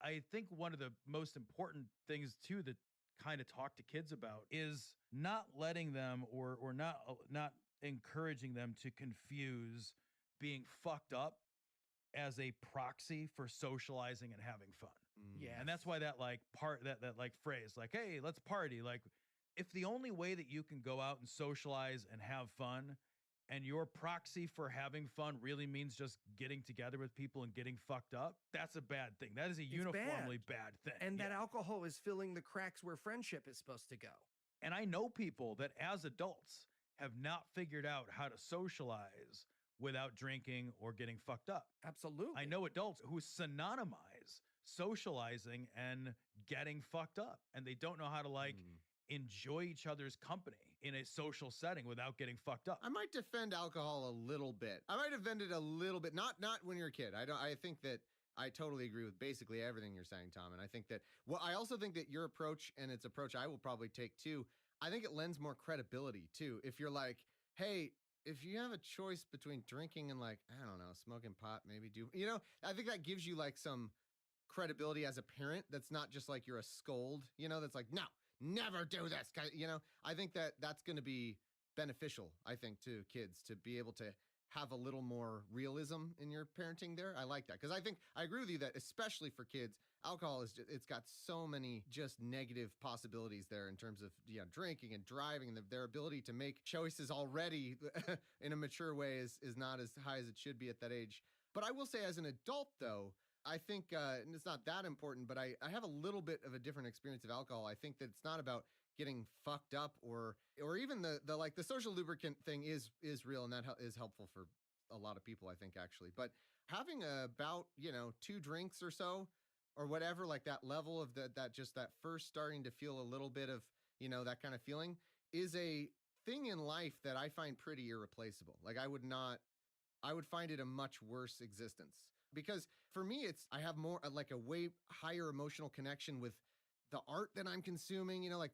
I think one of the most important things too to kind of talk to kids about is not letting them or not encouraging them to confuse being fucked up as a proxy for socializing and having fun. Yeah. And that's why that like that like phrase, like, hey, let's party. Like if the only way that you can go out and socialize and have fun and your proxy for having fun really means just getting together with people and getting fucked up, that's a bad thing. That is a uniformly bad thing. And that alcohol is filling the cracks where friendship is supposed to go. And I know people that as adults have not figured out how to socialize without drinking or getting fucked up. Absolutely. I know adults who synonymize socializing and getting fucked up, and they don't know how to like enjoy each other's company in a social setting without getting fucked up. I might defend alcohol a little bit. I might defend it a little bit. Not when you're a kid. I think that I totally agree with basically everything you're saying, Tom. And I think that, well, I also think that your approach and its approach I will probably take too, I think it lends more credibility too. If you're like, hey, if you have a choice between drinking and like, I don't know, smoking pot, maybe I think that gives you like some credibility as a parent. That's not just like you're a scold, that's like, no, never do this. I think that that's going to be beneficial, I think, to kids to be able to have a little more realism in your parenting there. I like that because I agree with you that especially for kids, alcohol it's got so many just negative possibilities there in terms of drinking and driving and their ability to make choices already in a mature way is not as high as it should be at that age. But I will say as an adult though, I think, and it's not that important, but I have a little bit of a different experience of alcohol. I think that it's not about getting fucked up or even the like the social lubricant thing is real, and that is helpful for a lot of people, I think, actually. But having about 2 drinks or so or whatever, like that level of that first starting to feel a little bit of that kind of feeling is a thing in life that I find pretty irreplaceable. Like I would find it a much worse existence. Because for me, I have more like a way higher emotional connection with the art that I'm consuming, like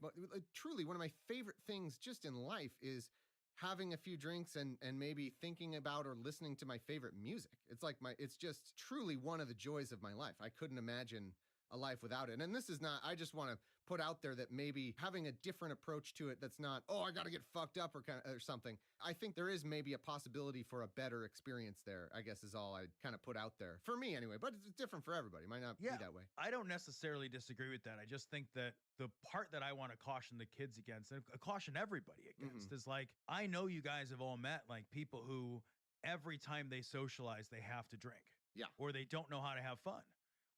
truly one of my favorite things just in life is having a few drinks and maybe thinking about or listening to my favorite music. It's just truly one of the joys of my life. I couldn't imagine a life without it. And this is not, I just want to put out there that maybe having a different approach to it that's not, oh, I got to get fucked up or something. I think there is maybe a possibility for a better experience there, I guess is all I kind of put out there. For me anyway, but it's different for everybody. It might not be that way. I don't necessarily disagree with that. I just think that the part that I want to caution the kids against and caution everybody against is like, I know you guys have all met like people who every time they socialize, they have to drink. Yeah. Or they don't know how to have fun.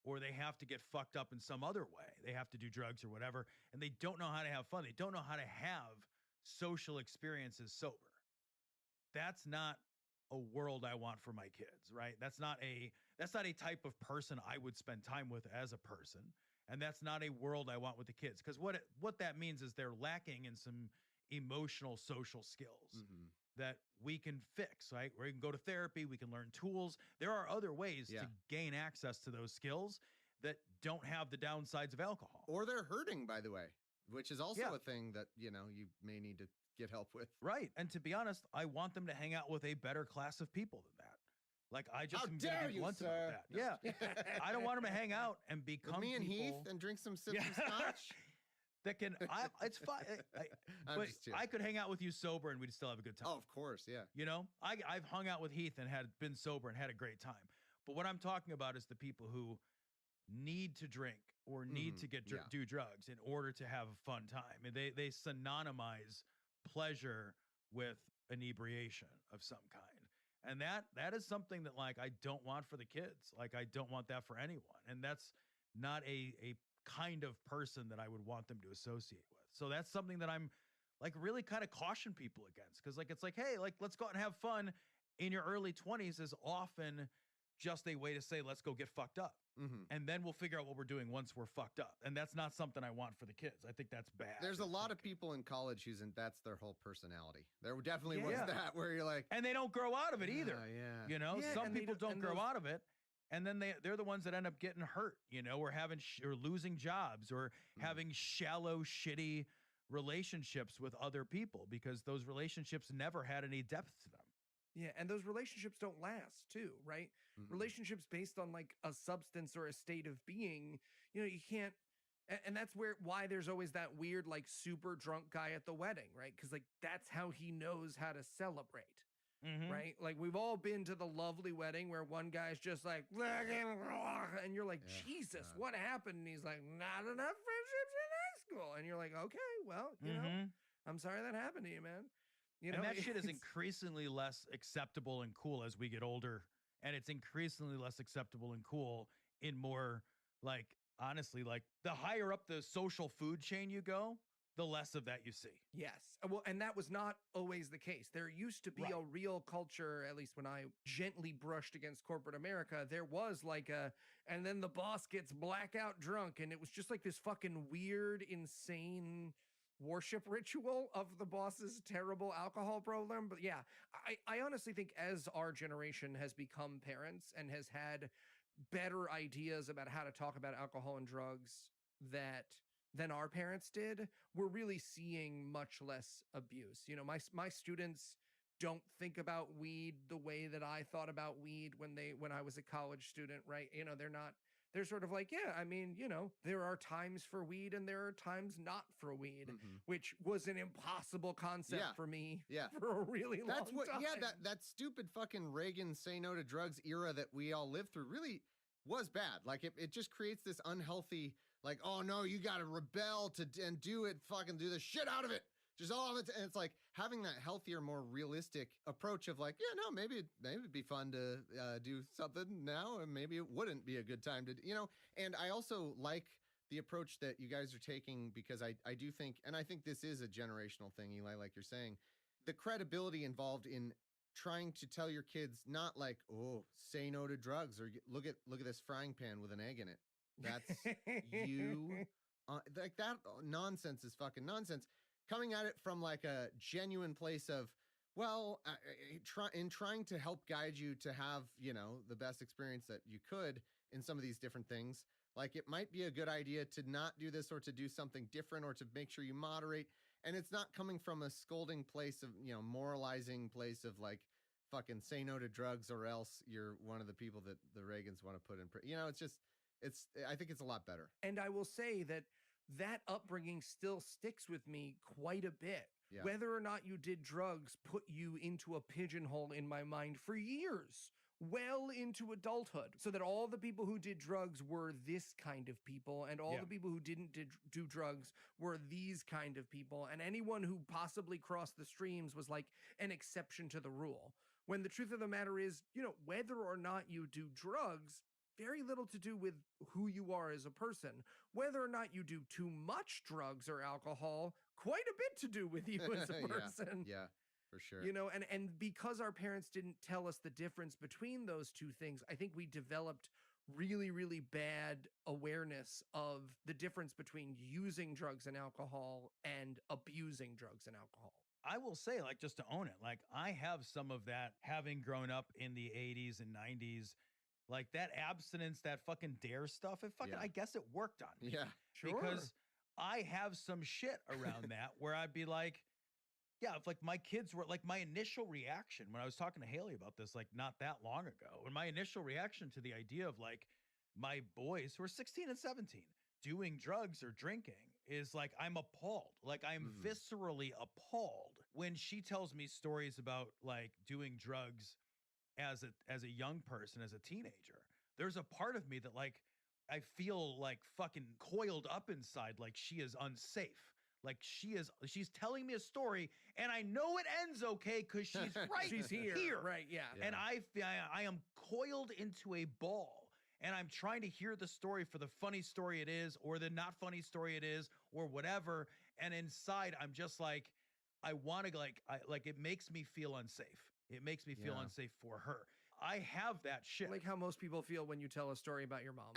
Or they have to get fucked up in some other way. They have to do drugs or whatever, and they don't know how to have fun. They don't know how to have social experiences sober. That's not a world I want for my kids, right? That's not a type of person I would spend time with as a person, and that's not a world I want with the kids. Because what that means is they're lacking in some emotional social skills that we can fix, right? We can go to therapy, we can learn tools. There are other ways to gain access to those skills that don't have the downsides of alcohol. Or they're hurting, by the way, which is also a thing that, you may need to get help with. Right. And to be honest, I want them to hang out with a better class of people than that. Like, I just How am dare gonna be you, blunt sir? about that. Yeah. I don't want them to hang out and With become me and people Heath and drink some sips of scotch. that can, it's fine. I'm But just kidding. I could hang out with you sober and we'd still have a good time. Oh, of course, yeah. You know, I've hung out with Heath and been sober and had a great time. But what I'm talking about is the people who need to drink or need to get do drugs in order to have a fun time. And they synonymize pleasure with inebriation of some kind. And that is something that, like, I don't want for the kids. Like, I don't want that for anyone. And that's not a kind of person that I would want them to associate with. So that's something that I'm like really kind of caution people against. Cause like, it's like, hey, like, let's go out and have fun in your early 20s is often just a way to say, let's go get fucked up. And then we'll figure out what we're doing once we're fucked up. And that's not something I want for the kids. I think that's bad. There's a lot of people in college who's that's their whole personality. There definitely was that where you're like, and they don't grow out of it either. Yeah. You know, some people don't grow those- out of it. And then they're the ones that end up getting hurt, you know, or having or losing jobs or having shallow, shitty relationships with other people because those relationships never had any depth to them. Yeah, and those relationships don't last too, right? Relationships based on like a substance or a state of being, you know, you can't, and that's why there's always that weird like super drunk guy at the wedding, right? Because like that's how he knows how to celebrate. Right? Like we've all been to the lovely wedding where one guy's just like, and you're like, Jesus, what happened? And he's like, not enough friendships in high school. And you're like, okay, well, you know, I'm sorry that happened to you, man. You know, and that shit is increasingly less acceptable and cool as we get older. And it's increasingly less acceptable and cool in more like, honestly, like the higher up the social food chain you go, the less of that you see. Yes. Well, and that was not always the case. There used to be a real culture, at least when I gently brushed against corporate America, there was like and then the boss gets blackout drunk. And it was just like this fucking weird, insane worship ritual of the boss's terrible alcohol problem. But yeah, I honestly think as our generation has become parents and has had better ideas about how to talk about alcohol and drugs than our parents did, we're really seeing much less abuse. You know, my students don't think about weed the way that I thought about weed when I was a college student, right? You know, they're sort of like, yeah, I mean, you know, there are times for weed and there are times not for weed, which was an impossible concept for me for a really long time. Yeah, that stupid fucking Reagan say no to drugs era that we all lived through really was bad. Like it just creates this unhealthy, like, oh no, you got to rebel and do it, fucking do the shit out of it. Just all of it. And it's like having that healthier, more realistic approach of like, yeah, no, maybe it'd be fun to do something now. And maybe it wouldn't be a good time to, you know, and I also like the approach that you guys are taking because I do think, and I think this is a generational thing, Eli, like you're saying, the credibility involved in trying to tell your kids not like, oh, say no to drugs or look at this frying pan with an egg in it. That's you. Like that nonsense is fucking nonsense. Coming at it from like a genuine place of, well, in trying to help guide you to have, you know, the best experience that you could in some of these different things. Like it might be a good idea to not do this or to do something different or to make sure you moderate. And it's not coming from a scolding place of, you know, moralizing place of like fucking say no to drugs or else you're one of the people that the Reagans want to put in. You know, I think it's a lot better. And I will say that upbringing still sticks with me quite a bit. Yeah. Whether or not you did drugs put you into a pigeonhole in my mind for years, well into adulthood, so that all the people who did drugs were this kind of people, and all the people who didn't do drugs were these kind of people, and anyone who possibly crossed the streams was like an exception to the rule. When the truth of the matter is, you know, whether or not you do drugs, very little to do with who you are as a person. Whether or not you do too much drugs or alcohol, quite a bit to do with you as a person. Yeah, for sure. You know, and because our parents didn't tell us the difference between those two things, I think we developed really, really bad awareness of the difference between using drugs and alcohol and abusing drugs and alcohol. I will say, like, just to own it, like, I have some of that having grown up in the 80s and 90s. Like that abstinence, that fucking dare stuff, I guess it worked on me. Yeah, sure. Because I have some shit around that where I'd be like, Yeah, if like my kids were like my initial reaction when I was talking to Haley about this, like not that long ago, and my initial reaction to the idea of like my boys who are 16 and 17 doing drugs or drinking is like I'm appalled. Like I'm viscerally appalled when she tells me stories about like doing drugs as a young person, as a teenager. There's a part of me that like I feel like fucking coiled up inside, like she is unsafe. Like she's telling me a story and I know it ends okay because she's right. She's here. Right, yeah. And I am coiled into a ball and I'm trying to hear the story for the funny story it is or the not funny story it is or whatever. And inside I'm just like, I want to like it makes me feel unsafe. It makes me feel unsafe for her. I have that shit. Like how most people feel when you tell a story about your mom.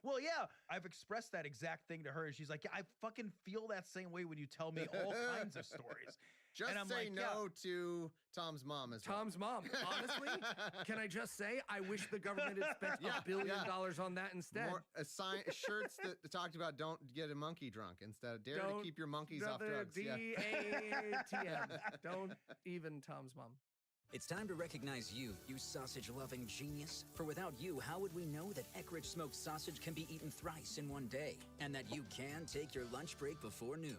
Well, yeah, I've expressed that exact thing to her. And she's like, yeah, I fucking feel that same way when you tell me all kinds of stories. Just and I'm say like, no to Tom's mom as well. Tom's mom. Honestly, can I just say, I wish the government had spent $1 billion on that instead. More shirts that talked about don't get a monkey drunk instead. Dare to keep your monkeys off drugs. DATM. Don't even Tom's mom. It's time to recognize you sausage-loving genius. For without you, how would we know that Eckrich smoked sausage can be eaten thrice in one day? And that you can take your lunch break before noon?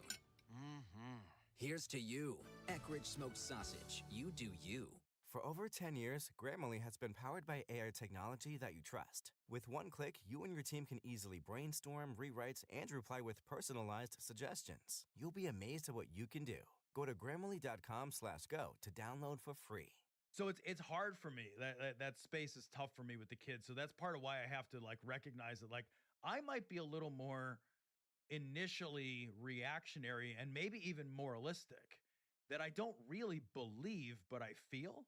Here's to you, Eckrich smoked sausage. You do you. For over 10 years, Grammarly has been powered by AI technology that you trust. With one click, you and your team can easily brainstorm, rewrite, and reply with personalized suggestions. You'll be amazed at what you can do. Go to Grammarly.com/go to download for free. So it's hard for me. That space is tough for me with the kids. So that's part of why I have to like recognize that like I might be a little more initially reactionary and maybe even moralistic that I don't really believe, but I feel.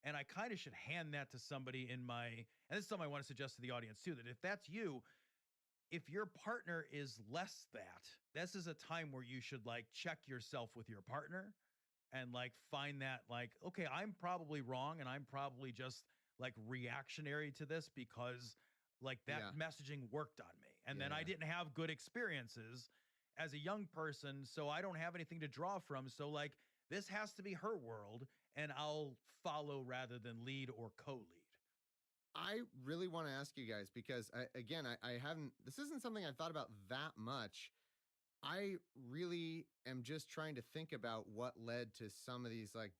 And I kind of should hand that to somebody in my, and this is something I want to suggest to the audience too, that if that's you, if your partner is less that, this is a time where you should like check yourself with your partner and like find that like, okay, I'm probably wrong and I'm probably just like reactionary to this because like that messaging worked on me. And then I didn't have good experiences as a young person, so I don't have anything to draw from. So like this has to be her world and I'll follow rather than lead or co-lead. I really want to ask you guys because I haven't, this isn't something I've thought about that much. I really am just trying to think about what led to some of these like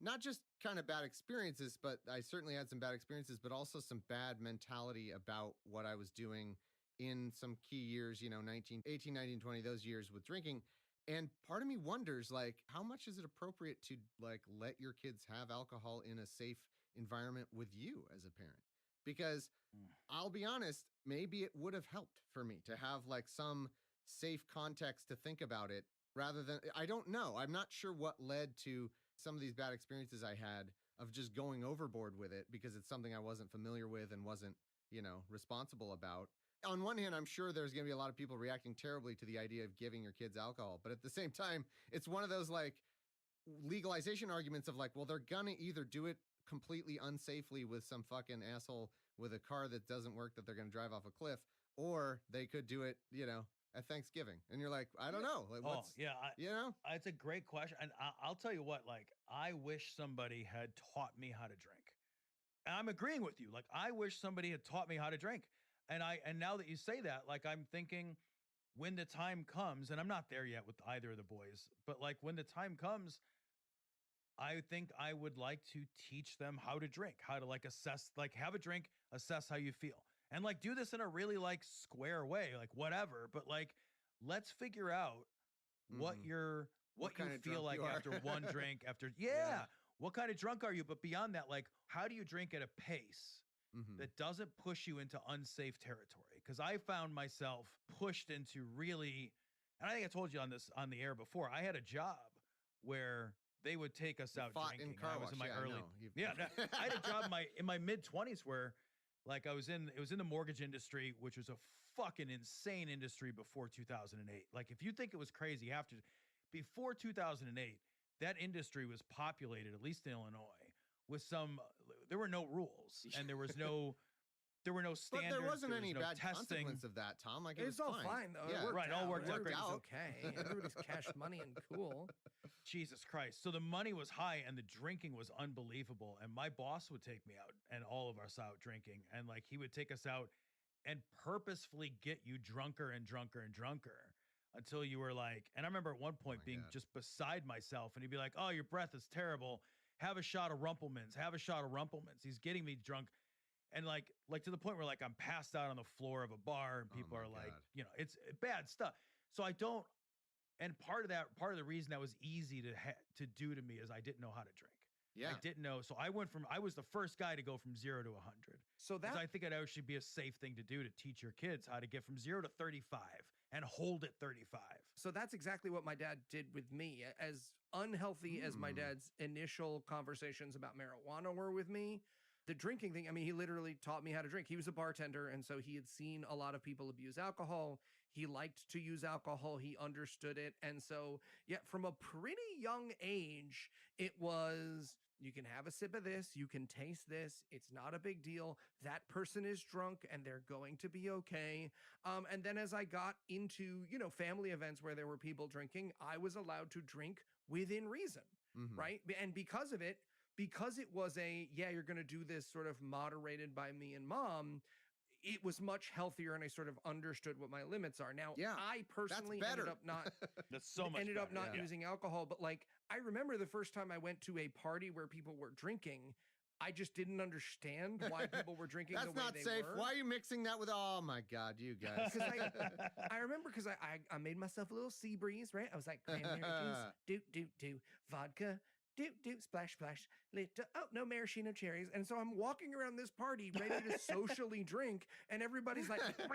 not just kind of bad experiences, but I certainly had some bad experiences, but also some bad mentality about what I was doing in some key years, 18, 19, 20, those years with drinking. And part of me wonders, like, how much is it appropriate to like let your kids have alcohol in a safe environment with you as a parent? Because I'll be honest, maybe it would have helped for me to have like some safe context to think about it rather than, I don't know. I'm not sure what led to some of these bad experiences I had of just going overboard with it because it's something I wasn't familiar with and wasn't, responsible about. On one hand, I'm sure there's going to be a lot of people reacting terribly to the idea of giving your kids alcohol. But at the same time, it's one of those like legalization arguments of like, well, they're going to either do it completely unsafely with some fucking asshole with a car that doesn't work that they're going to drive off a cliff, or they could do it, at Thanksgiving. And you're like, I don't know. Like, it's a great question. And I'll tell you what, like, I wish somebody had taught me how to drink. And I'm agreeing with you. Like, I wish somebody had taught me how to drink. And now that you say that, like, I'm thinking when the time comes, and I'm not there yet with either of the boys, but like when the time comes, I think I would like to teach them how to drink, how to like assess, like have a drink, assess how you feel. And like do this in a really like square way, like whatever, but like let's figure out what you feel like after one drink, what kind of drunk are you? But beyond that, like how do you drink at a pace that doesn't push you into unsafe territory? Because I found myself pushed into really, and I think I told you on the air before, I had a job where they would take us out drinking. I was in my early, I had a job in my mid-20s where like it was in the mortgage industry, which was a fucking insane industry before 2008. Like if you think it was crazy before 2008, that industry was populated, at least in Illinois, with there were no rules and there was no there were no But standards. there wasn't any no bad testing. consequence of that, Tom. Like, it was It's all fine, though. Yeah. It worked Right, all out. worked out. Everybody's Out. okay. Everybody's cash money and cool. Jesus Christ. So the money was high and the drinking was unbelievable. And my boss would take me out and all of us out drinking. And like he would take us out and purposefully get you drunker and drunker and drunker until you were like, and I remember at one point being God. just beside myself and he'd be like, oh, your breath is terrible. Have a shot of Rumpelmans. Have a shot of Rumpelmans. He's getting me drunk. And like to the point where like I'm passed out on the floor of a bar and people my are like, God. you know, it's bad stuff. So I don't, and part of the reason that was easy to do to me is I didn't know how to drink. Yeah. I didn't know. So I was the first guy to go from 0 to 100. So that I think it actually be a safe thing to do to teach your kids how to get from 0 to 35 and hold at 35. So that's exactly what my dad did with me. As unhealthy as my dad's initial conversations about marijuana were with me, the drinking thing, I mean, he literally taught me how to drink. He was a bartender, and so he had seen a lot of people abuse alcohol. He liked to use alcohol. He understood it. And so, yeah, from a pretty young age, it was, you can have a sip of this, you can taste this, it's not a big deal. That person is drunk and they're going to be okay. And then as I got into, you know, family events where there were people drinking, I was allowed to drink within reason, right? And because of it, because it was you're going to do this sort of moderated by me and mom, it was much healthier and I sort of understood what my limits are. Now, Yeah, I personally ended up not That's so much ended up better, not yeah. using alcohol, but like I remember the first time I went to a party where people were drinking, I just didn't understand why people were drinking the That's way not they safe. were. Why are you mixing that with? Oh my God, you guys. Because I remember because I made myself a little sea breeze, right? I was like, cranberry juice, do, vodka, do, splash, splash, little, oh, no maraschino cherries. And so I'm walking around this party ready to socially drink, and everybody's like, and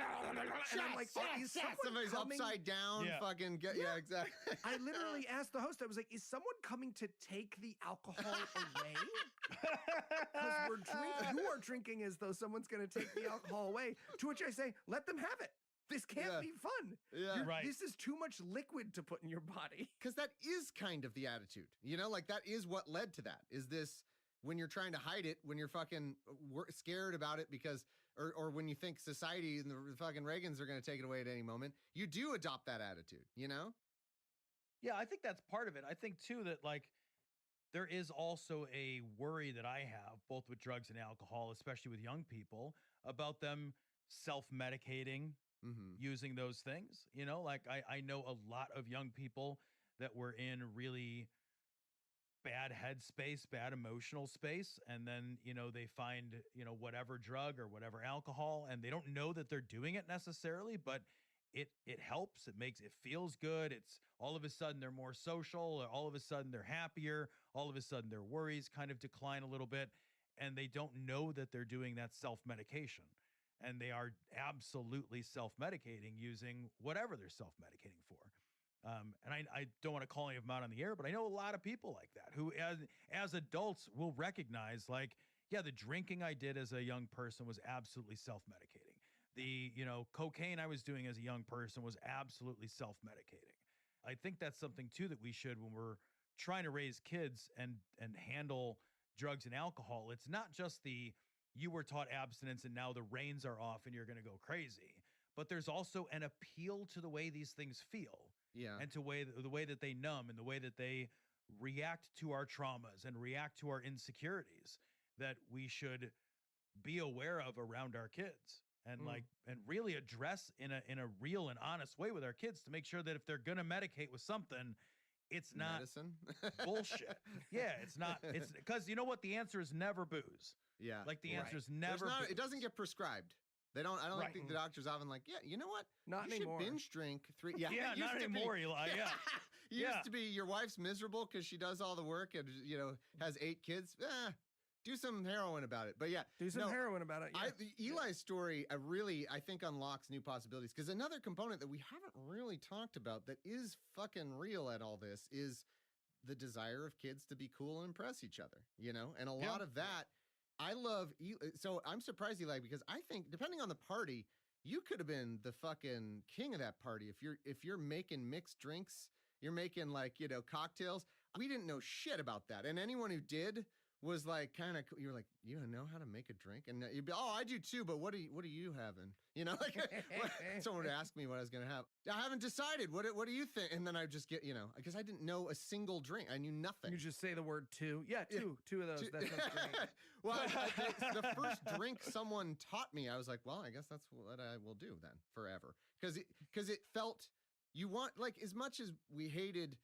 I'm like, is someone Somebody's coming? upside down. Yeah. Fucking get. Yeah, exactly. I literally asked the host, I was like, is someone coming to take the alcohol away? Because we're drinking, you are drinking as though someone's going to take the alcohol away. To which I say, let them have it. This can't Yeah. be fun. Yeah. Right. This is too much liquid to put in your body. Because that is kind of the attitude, you know, like that is what led to that. Is this when you're trying to hide it, when you're fucking scared about it because, or when you think society and the fucking Reagans are going to take it away at any moment, you do adopt that attitude, you know? Yeah, I think that's part of it. I think too that like there is also a worry that I have both with drugs and alcohol, especially with young people, about them self-medicating, using those things. You know, like I know a lot of young people that were in really bad headspace, bad emotional space, and then, you know, they find, you know, whatever drug or whatever alcohol, and they don't know that they're doing it necessarily, but it helps. It makes it feels good. It's all of a sudden they're more social, or all of a sudden they're happier, all of a sudden their worries kind of decline a little bit, and they don't know that they're doing that self-medication. And they are absolutely self-medicating using whatever they're self-medicating for. And I don't want to call any of them out on the air, but I know a lot of people like that who as adults will recognize, like, yeah, the drinking I did as a young person was absolutely self-medicating. The, you know, cocaine I was doing as a young person was absolutely self-medicating. I think that's something too that we should, when we're trying to raise kids and handle drugs and alcohol, it's not just the, you were taught abstinence and now the reins are off and you're going to go crazy. But there's also an appeal to the way these things feel. Yeah. And to the way that they numb and the way that they react to our traumas and react to our insecurities that we should be aware of around our kids and and really address in a real and honest way with our kids to make sure that if they're going to medicate with something, it's not medicine. bullshit. Yeah, it's not. It's because you know what? The answer is never booze. Yeah. Like the answer is There's never not, booze. it doesn't get prescribed. They don't. I don't Right. think the doctor's often like, yeah, you know what? Not you anymore. should binge drink 3. Yeah, Yeah, it used not to be- anymore, Eli. Yeah. It Yeah. used to be your wife's miserable because she does all the work and, you know, has 8 kids. Do some heroin about it. But yeah, Do some no, heroin about it. Yeah. Eli's story really, I think, unlocks new possibilities, because another component that we haven't really talked about that is fucking real at all this is the desire of kids to be cool and impress each other, you know? And a lot of that, I love. So I'm surprised, Eli, because I think depending on the party, you could have been the fucking king of that party. If you're making mixed drinks, you're making, like, you know, cocktails. We didn't know shit about that. And anyone who did was like kind of, you were like, you know how to make a drink? And you'd be, oh, I do too, but what are you having? You know, like someone would ask me what I was going to have. I haven't decided. What do you think? And then I just get, because I didn't know a single drink. I knew nothing. You just say the word two. Yeah, two of those. That sounds great. Well, the first drink someone taught me, I was like, well, I guess that's what I will do then forever. Because it felt, you want, like, as much as we hated,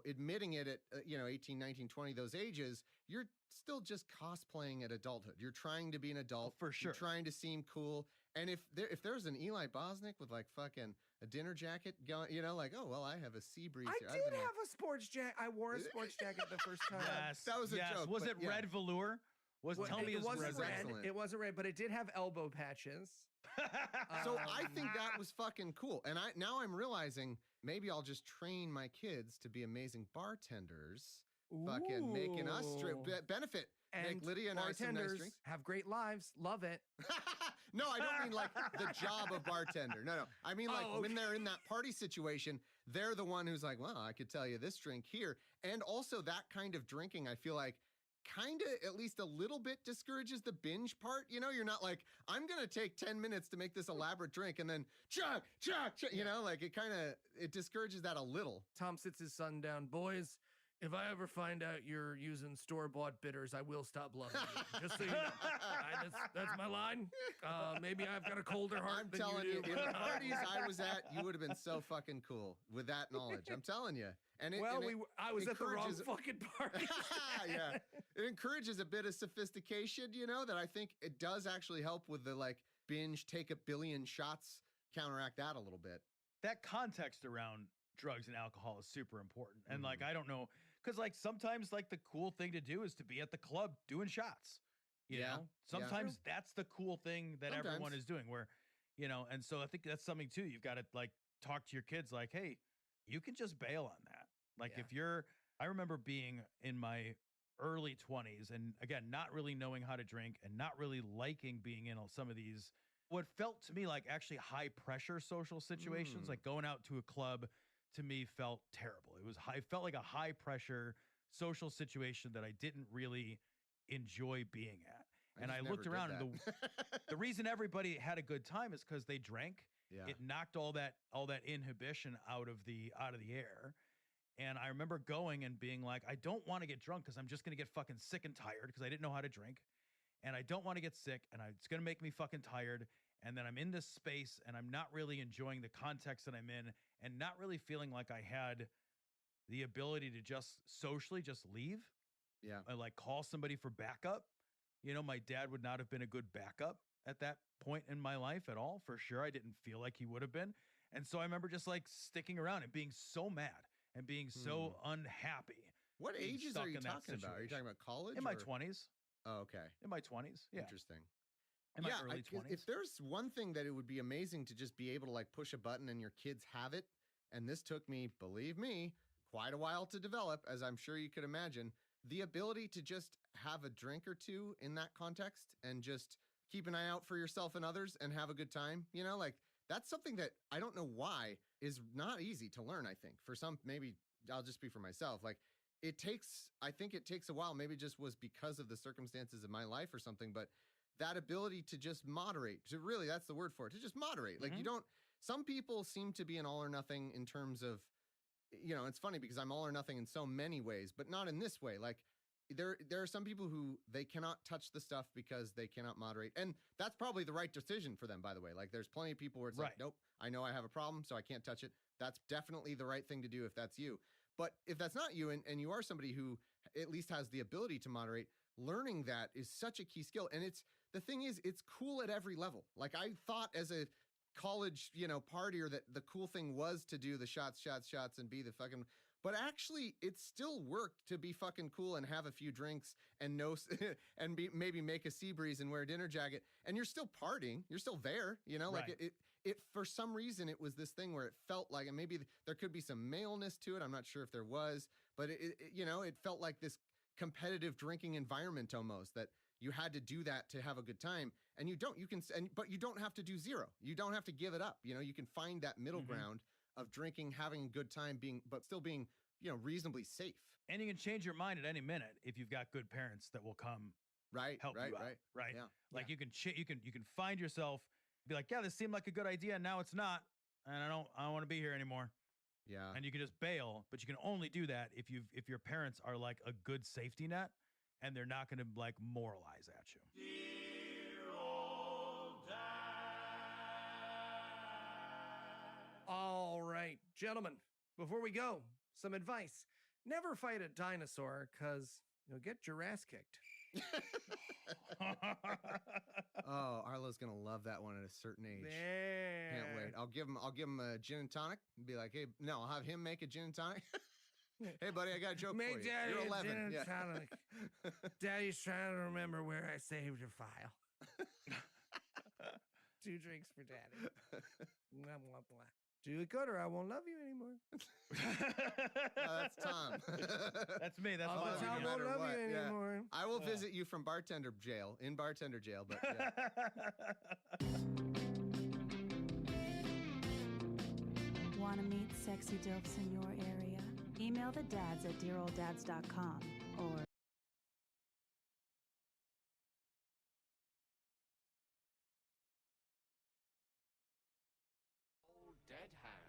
admitting it at, 18, 19, 20, those ages, you're still just cosplaying at adulthood. You're trying to be an adult. For sure. You're trying to seem cool. And if there's an Eli Bosnick with like fucking a dinner jacket going, like, oh, well, I have a sea breeze here. I did have a sports jacket. I wore a sports jacket the first time. Yes. That was a joke. Was it red velour? Tell me it wasn't red. Excellent. It wasn't red, but it did have elbow patches. So I think that was fucking cool. And now I'm realizing maybe I'll just train my kids to be amazing bartenders. Fucking making us benefit. And make Lydia and I some nice drinks. Have great lives. Love it. No, I don't mean like the job of bartender. No. I mean like when they're in that party situation, they're the one who's like, well, I could tell you this drink here. And also that kind of drinking, I feel like kind of at least a little bit discourages the binge part. You're not like, I'm going to take 10 minutes to make this elaborate drink and then chug, like it discourages that a little. Tom sits his son down. Boys, if I ever find out you're using store-bought bitters, I will stop loving you. Just so you know. That's my line. Maybe I've got a colder heart I'm telling you, do. in the parties I was at, you would have been so fucking cool with that knowledge. I'm telling you. And I was at the wrong fucking party. Yeah. It encourages a bit of sophistication, that I think it does actually help with the like binge, take a billion shots, counteract that a little bit. That context around drugs and alcohol is super important. And like, I don't know, because like sometimes like the cool thing to do is to be at the club doing shots. You know, sometimes that's the cool thing that everyone is doing where, and so I think that's something too. You've got to like talk to your kids like, hey, you can just bail on that. Like I remember being in my early 20s and again, not really knowing how to drink and not really liking being in some of these, what felt to me like actually high pressure social situations, like going out to a club to me felt terrible. It felt like a high pressure social situation that I didn't really enjoy being at. And I looked around and the reason everybody had a good time is because they drank. Yeah. It knocked all that inhibition out of the air. And I remember going and being like, I don't want to get drunk because I'm just going to get fucking sick and tired because I didn't know how to drink. And I don't want to get sick and it's going to make me fucking tired. And then I'm in this space and I'm not really enjoying the context that I'm in and not really feeling like I had the ability to just socially just leave. Yeah. And like call somebody for backup. My dad would not have been a good backup at that point in my life at all. For sure. I didn't feel like he would have been. And so I remember just like sticking around and being so mad and being so unhappy. What ages are you talking about? Are you talking about college? In my 20s. Oh, okay. In my 20s. Yeah. Interesting. In my early 20s. If there's one thing that it would be amazing to just be able to like push a button and your kids have it, and this took me, believe me, quite a while to develop, as I'm sure you could imagine, the ability to just have a drink or two in that context and just keep an eye out for yourself and others and have a good time, like that's something that I don't know why is not easy to learn. I think for some, maybe I'll just speak for myself. Like I think it takes a while, maybe it just was because of the circumstances of my life or something, but that ability to just moderate, that's the word for it, to just moderate. Like some people seem to be an all or nothing in terms of, it's funny because I'm all or nothing in so many ways, but not in this way. Like there are some people who they cannot touch the stuff because they cannot moderate. And that's probably the right decision for them, by the way. Like there's plenty of people where it's like, nope, I know I have a problem, so I can't touch it. That's definitely the right thing to do if that's you. But if that's not you and you are somebody who at least has the ability to moderate, learning that is such a key skill. And the thing is, it's cool at every level. Like I thought as a college, partier that the cool thing was to do the shots and be the fucking, but actually it still worked to be fucking cool and have a few drinks and maybe make a sea breeze and wear a dinner jacket and you're still partying, you're still there, like it for some reason it was this thing where it felt like, and maybe there could be some maleness to it. I'm not sure if there was, but it felt like this competitive drinking environment almost that you had to do that to have a good time. And but you don't have to do zero. You don't have to give it up. You can find that middle ground of drinking, having a good time, but still being, reasonably safe. And you can change your mind at any minute if you've got good parents that will come help you out, right? Yeah. Like you can find yourself, be like, yeah, this seemed like a good idea, and now it's not, and I don't want to be here anymore. Yeah. And you can just bail, but you can only do that if your parents are like a good safety net, and they're not going to like moralize at you. Dear old dad. All right, gentlemen, before we go, some advice. Never fight a dinosaur, because you'll get your ass kicked. Oh, Arlo's gonna love that one at a certain age. Yeah. Can't wait. I'll give him a gin and tonic and be like, hey, no, I'll have him make a gin and tonic. Hey, buddy, I got a joke Make for you. Daddy You're a 11. gin and Yeah. tonic. Daddy's trying to remember where I saved a file. 2 drinks for Daddy. Blah, blah, blah. Do it good or I won't love you anymore. No, that's Tom. That's me. That's I'll my love you Tom no won't matter love what. you Yeah. anymore. I will visit you from bartender jail, but yeah. Want to meet sexy dilfs in your area? Email the dads at dearoldads.com or Old dead hands.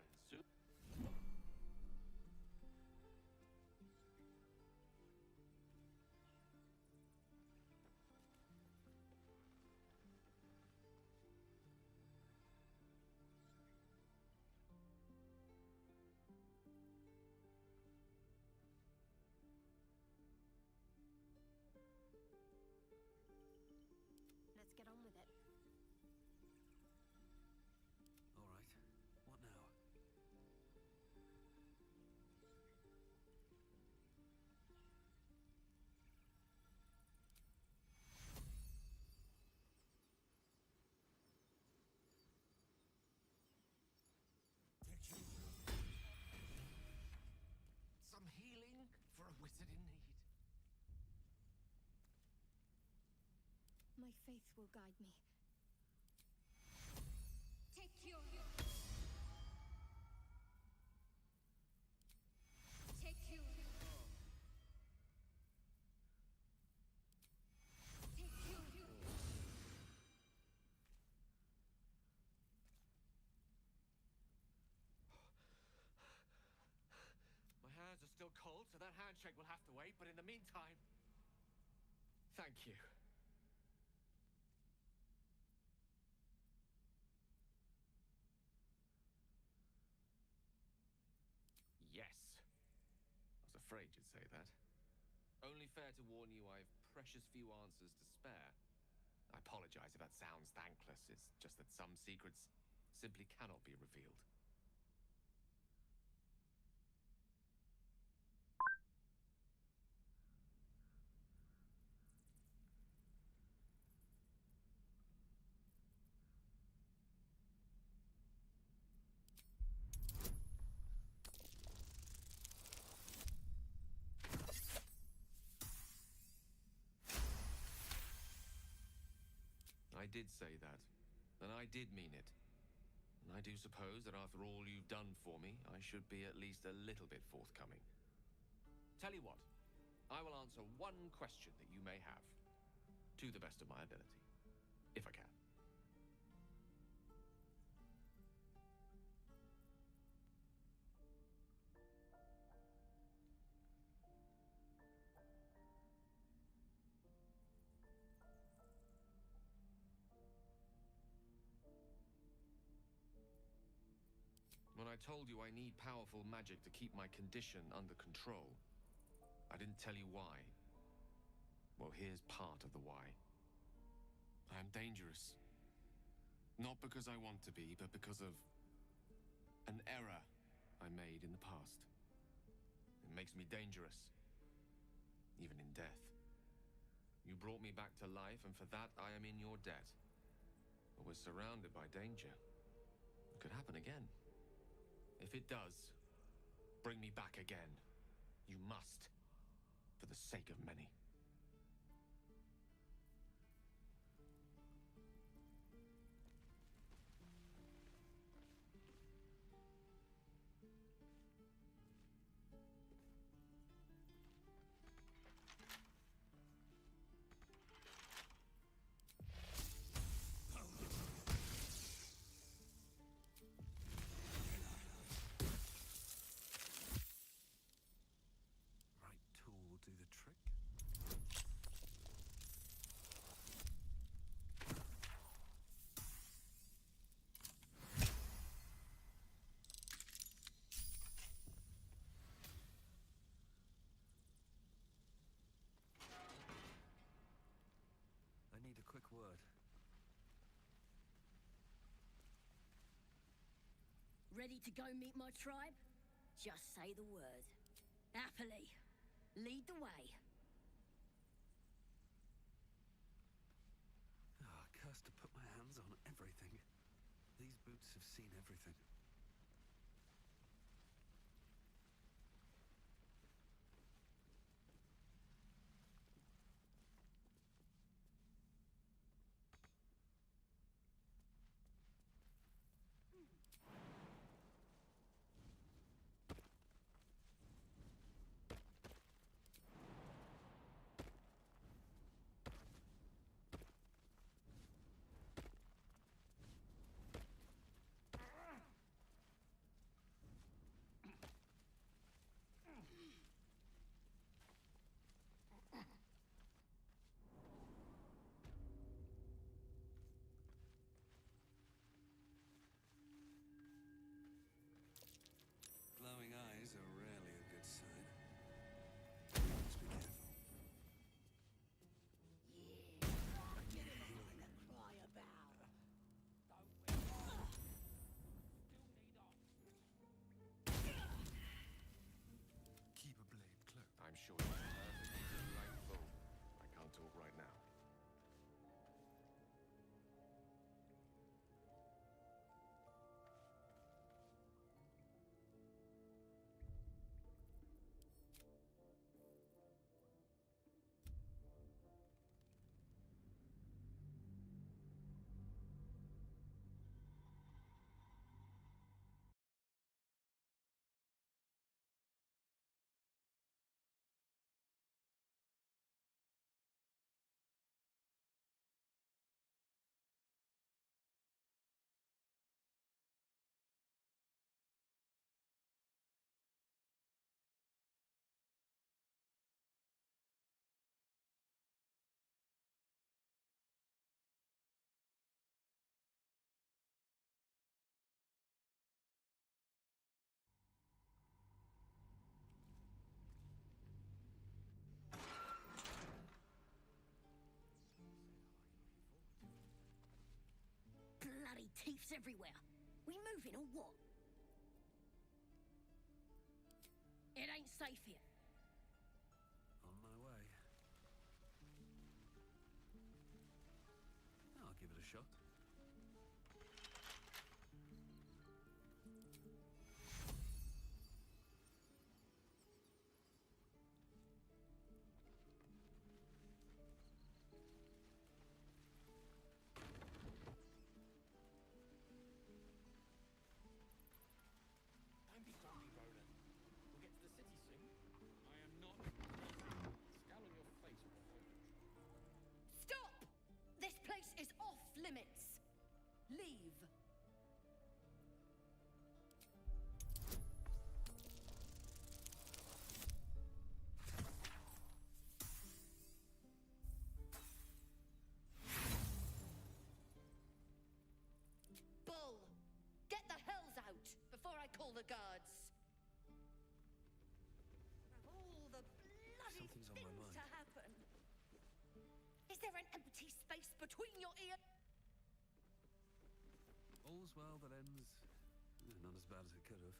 Let's get on with it. All right. What now? Some healing for a wizard in need. My faith will guide me. Take your... Take your... Take your... My hands are still cold, so that handshake will have to wait, but in the meantime, thank you. Yes. I was afraid you'd say that. Only fair to warn you I've precious few answers to spare. I apologize if that sounds thankless. It's just that some secrets simply cannot be revealed. I did say that, and I did mean it. And I do suppose that after all you've done for me, I should be at least a little bit forthcoming. Tell you what, I will answer one question that you may have, to the best of my ability, if I can. When I told you I need powerful magic to keep my condition under control, I didn't tell you why. Well, here's part of the why. I am dangerous. Not because I want to be, but because of an error I made in the past. It makes me dangerous, even in death. You brought me back to life, and for that I am in your debt. But we're surrounded by danger. It could happen again. If it does, bring me back again. You must, for the sake of many. Ready to go meet my tribe? Just say the word. Happily. Lead the way. Ah, cursed to put my hands on everything. These boots have seen everything. Glowing eyes are rarely a good sign. Must be careful. Keep a blade close. I'm sure you're perfectly delightful. I can't talk right now. Bloody thieves everywhere. We moving or what? It ain't safe here. On my way. I'll give it a shot. Don't be grumpy, Roland. We'll get to the city soon. I am not scowl on your face with Stop! This place is off limits. Leave. Bull! Get the hells out before I call the guards. All the bloody Something's on my things mind. to happen. Is there an empty space between your ears? All's well that ends not as bad as it could have.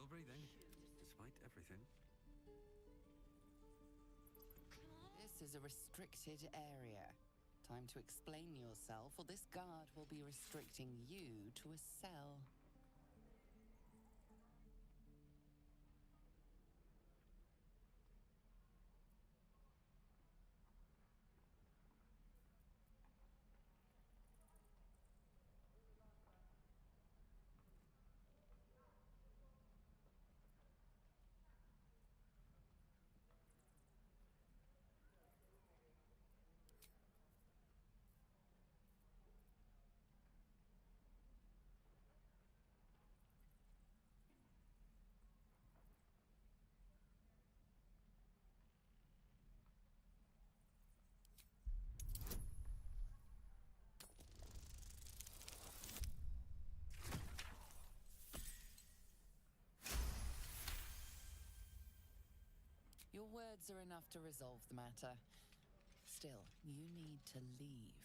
breathing, despite everything. This is a restricted area. Time to explain yourself, or this guard will be restricting you to a cell. Your words are enough to resolve the matter. Still, you need to leave.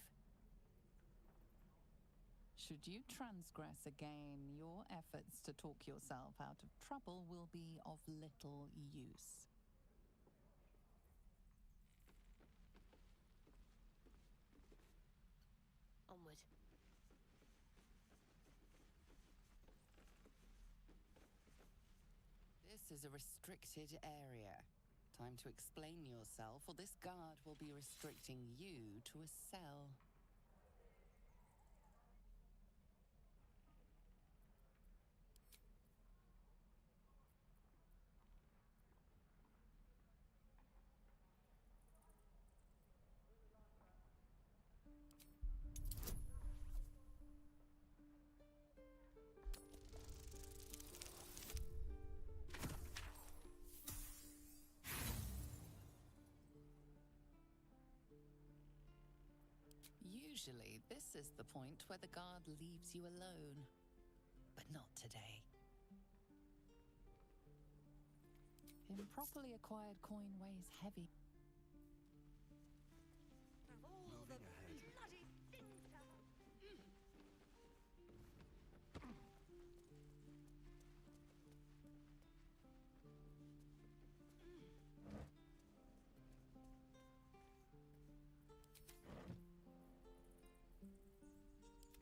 Should you transgress again, your efforts to talk yourself out of trouble will be of little use. Onward. This is a restricted area. Time to explain yourself, or this guard will be restricting you to a cell. Usually, this is the point where the guard leaves you alone. But not today. Improperly acquired coin weighs heavy. Moving ahead. Bloody thinker!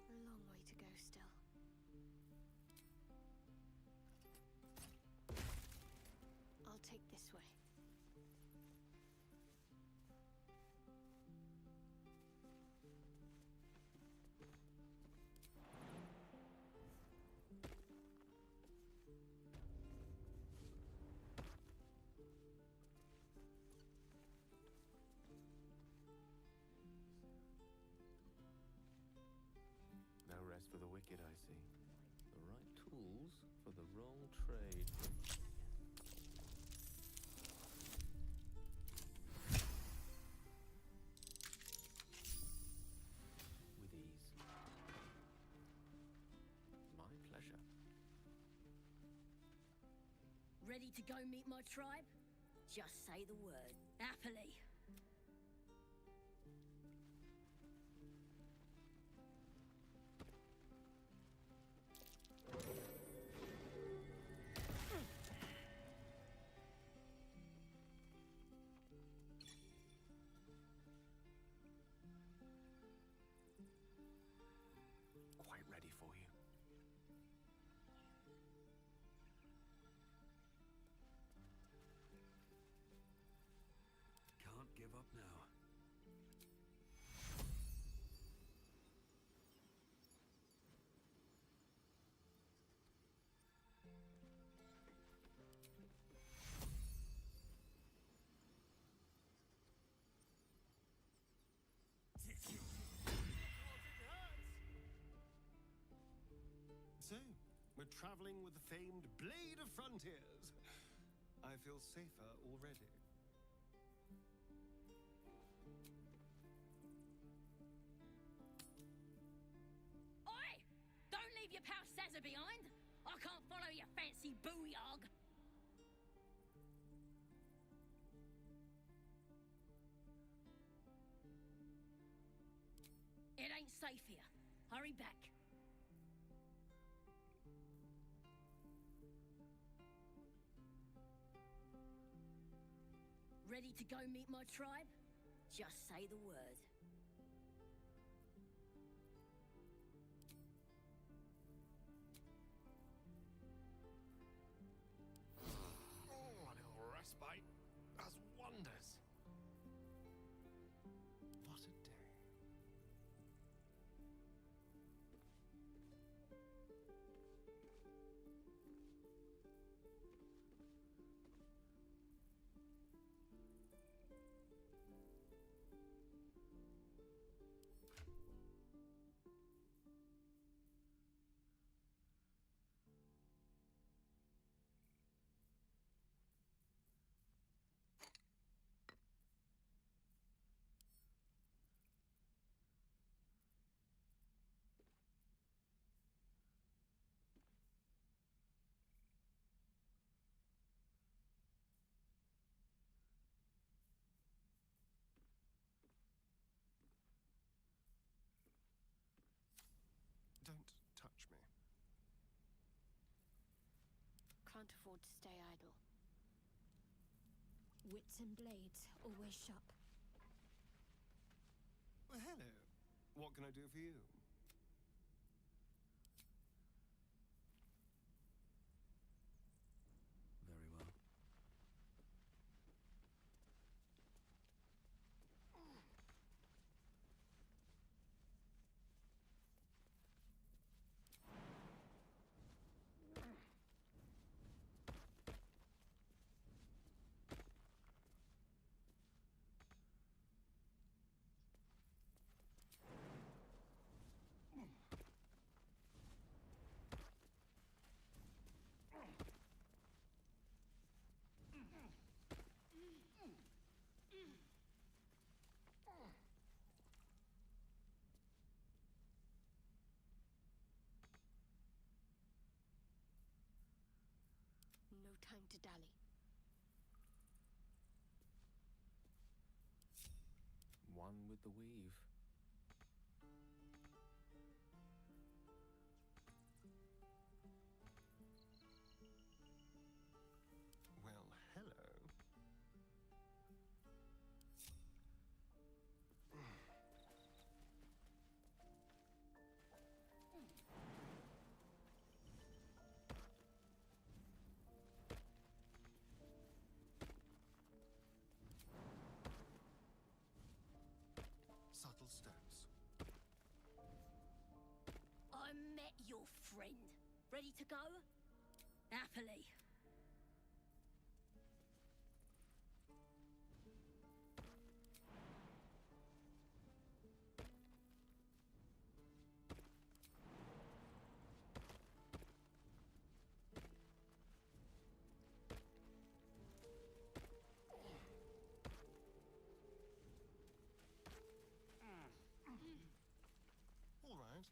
A long way to go still. I'll take this way. No rest for the wicked, I see. The right tools for the wrong trade. With ease. My pleasure. Ready to go meet my tribe? Just say the word. Happily. Quite ready for you. Can't give up now. So, we're traveling with the famed Blade of Frontiers. I feel safer already. Oi! Don't leave your pal Sazza behind! I can't follow your fancy booyog! It ain't safe here. Hurry back. Ready to go meet my tribe? Just say the word. Oh, a little respite does wonders. What a day. Don't touch me. Can't afford to stay idle. Wits and blades, always sharp. Well, hello. What can I do for you? Very well. No time to dally. One with the weave. Well, hello. Subtle steps. I met your friend. Ready to go? Happily. All right.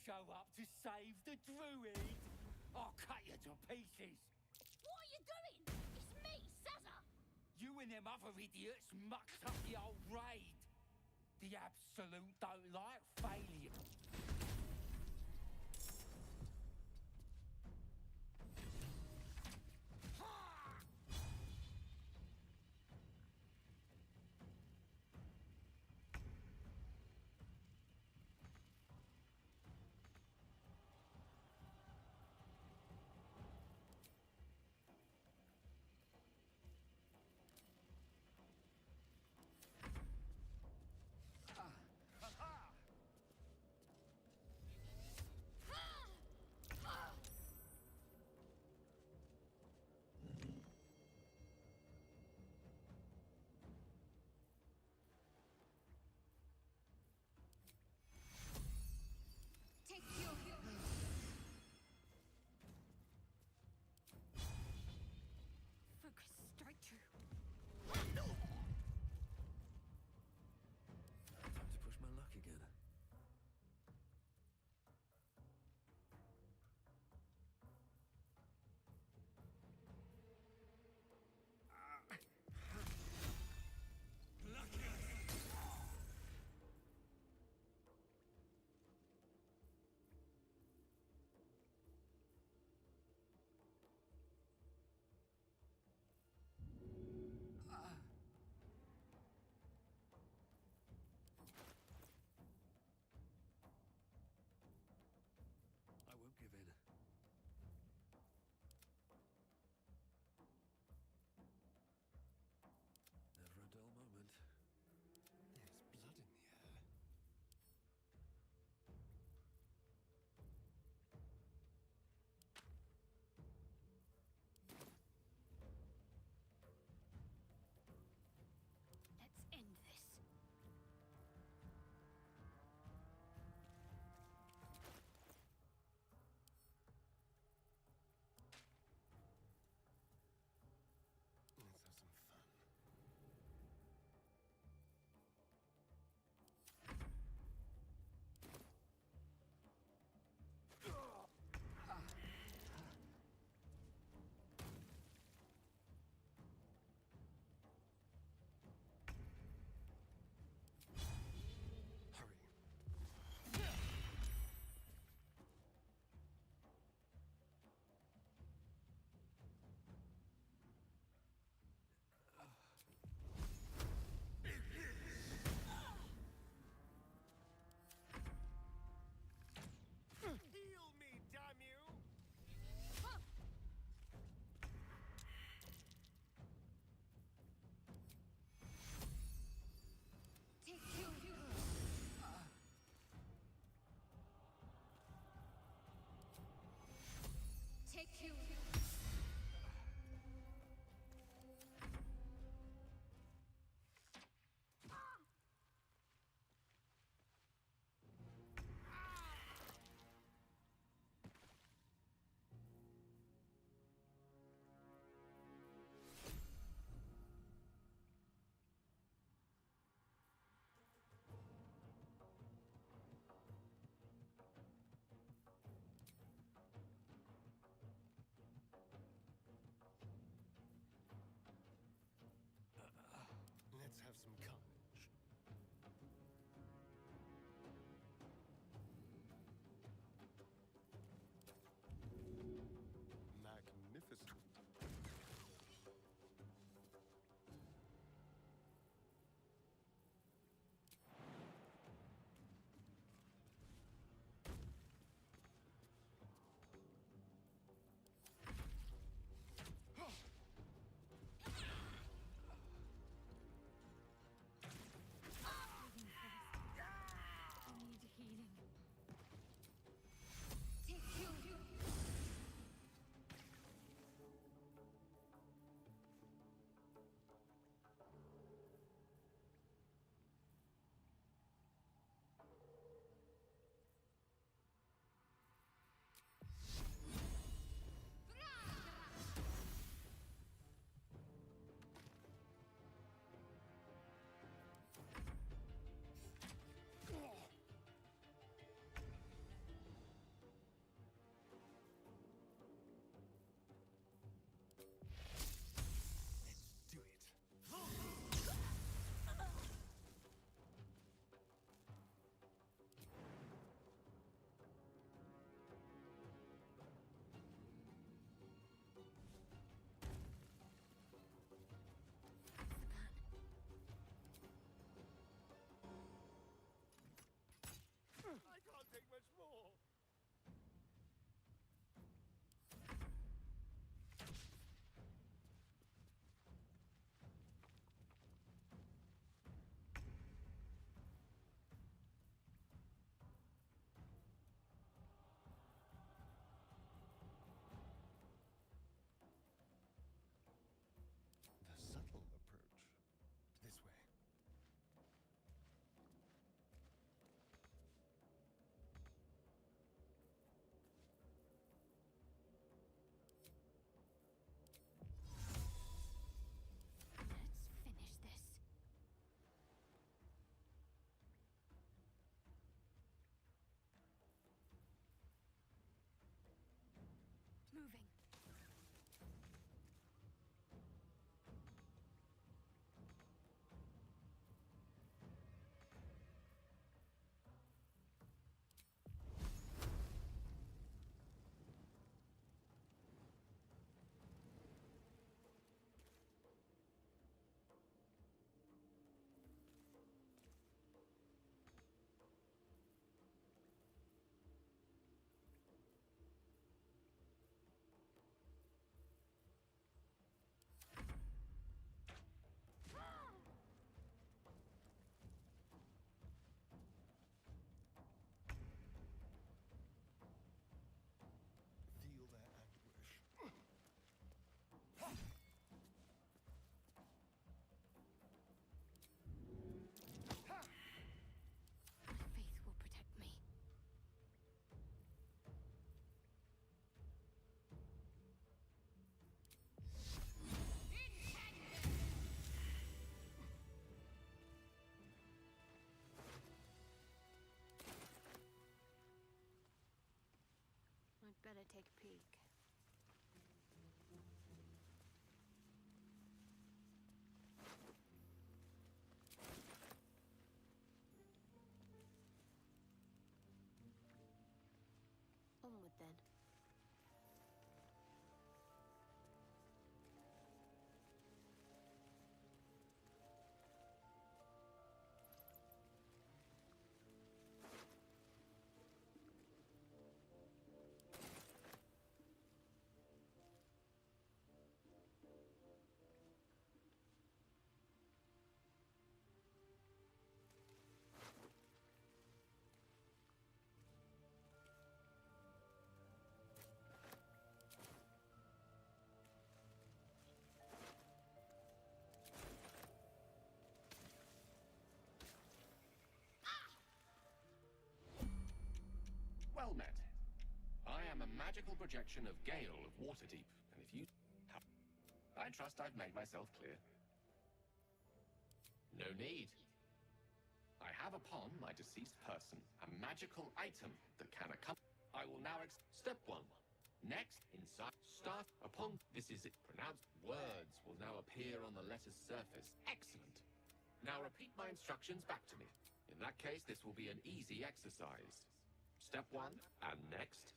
show up to save the druid, I'll cut you to pieces. What are you doing? It's me, Sazza. You and them other idiots mucked up the old raid. The Absolute don't like failure. magical projection of Gale of Waterdeep. And if you... I trust I've made myself clear. No need. I have upon my deceased person a magical item that can accompany... I will now... Step 1. Next, inside... Start upon... This is it. Pronounced words will now appear on the letter's surface. Excellent. Now repeat my instructions back to me. In that case, this will be an easy exercise. Step 1, and next.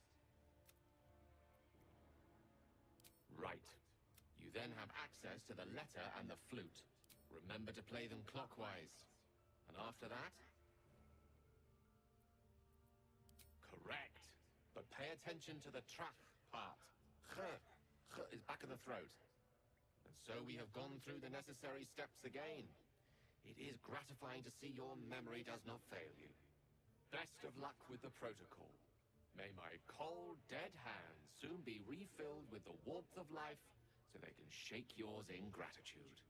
Right. You then have access to the letter and the flute. Remember to play them clockwise. And after that? Correct. But pay attention to the trap part. Ch is back of the throat. And so we have gone through the necessary steps again. It is gratifying to see your memory does not fail you. Best of luck with the protocol. May my cold, dead hands soon be refilled with the warmth of life so they can shake yours in gratitude.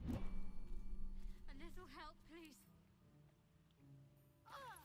A little help, please. Ah!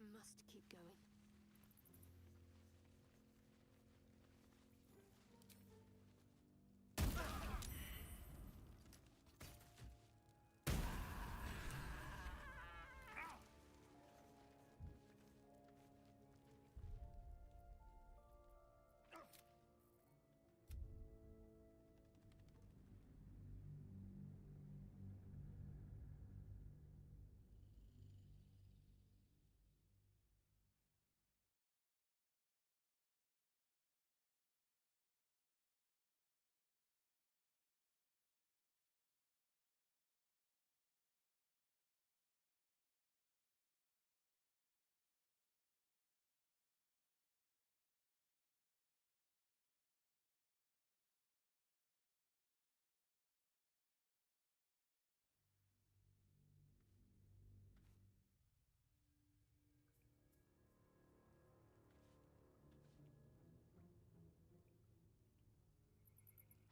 I must keep going.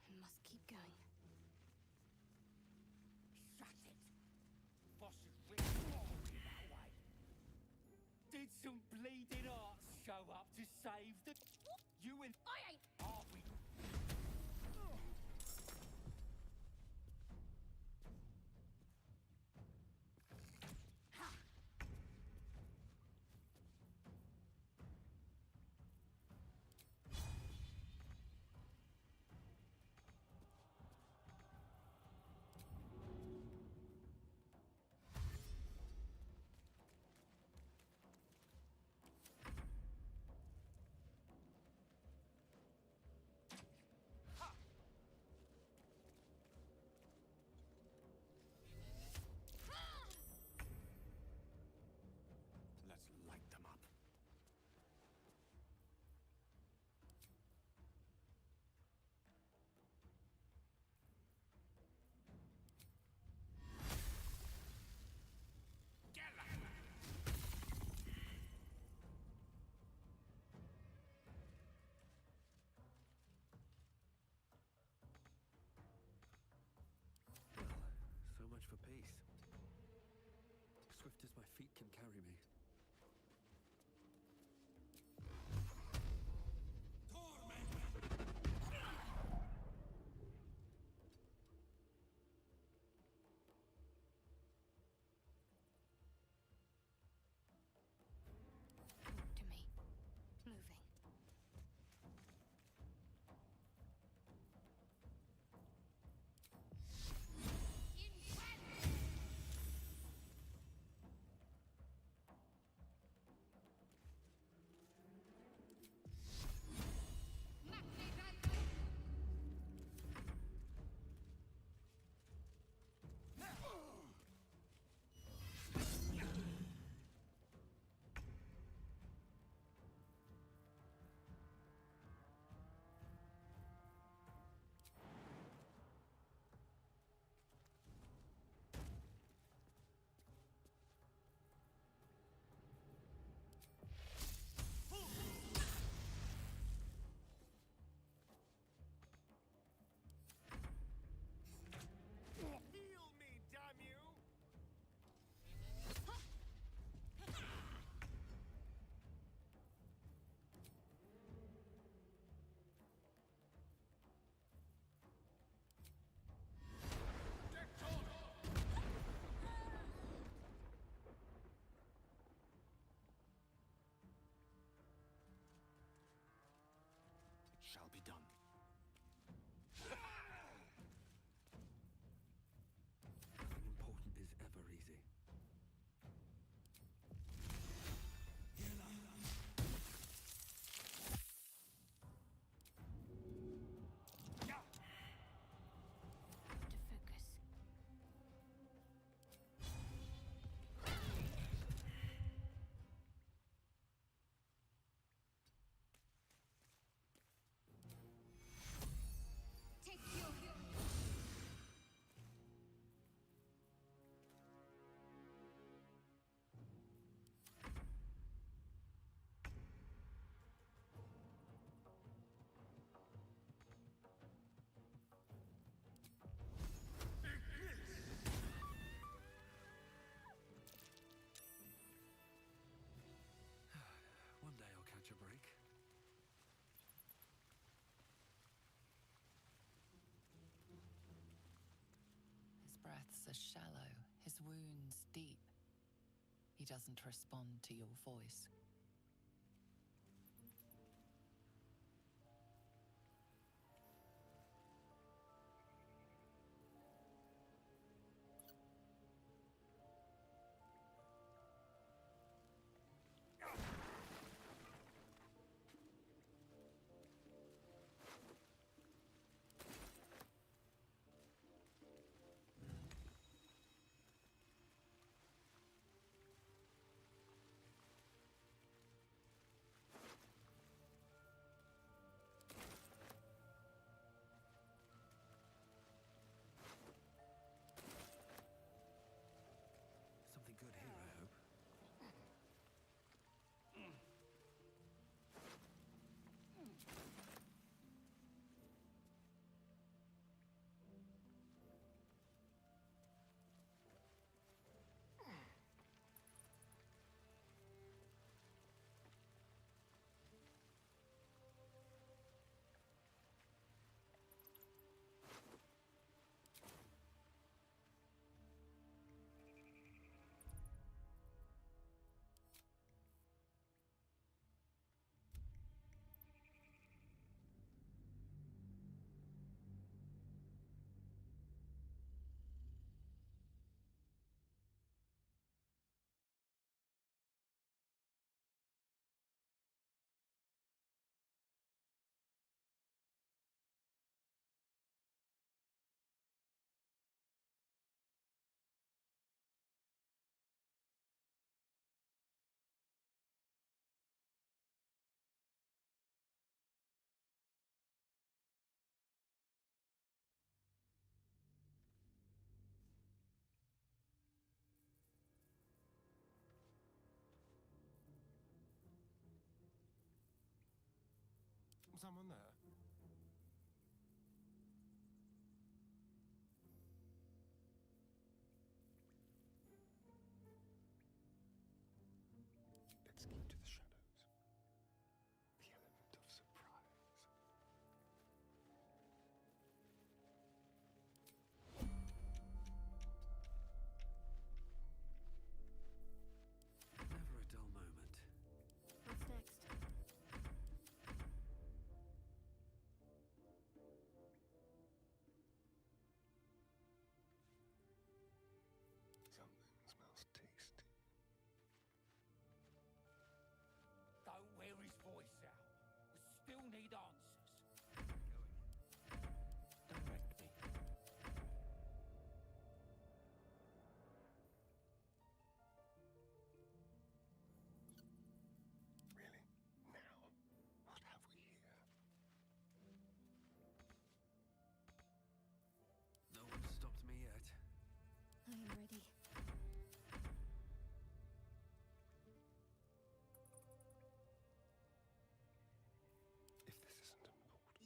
I must keep going. Shut it! Boss is really walking that way. Did some bleeding hearts show up to save the... You and... I ain't... Are we... Let's light them up. So much for peace. Swift as my feet can carry me. shall be done. Nothing important is ever easy. One day I'll catch a break. His breaths are shallow, his wounds deep. He doesn't respond to your voice. Something good here, I hope. Someone there? Let's keep to the shadows. The element of surprise. Never a dull moment. What's next? Something smells tasty. Don't wear his voice out. We still need answers. Direct me. Really? Now? What have we here? No one's stopped me yet. I am ready. If this isn't important.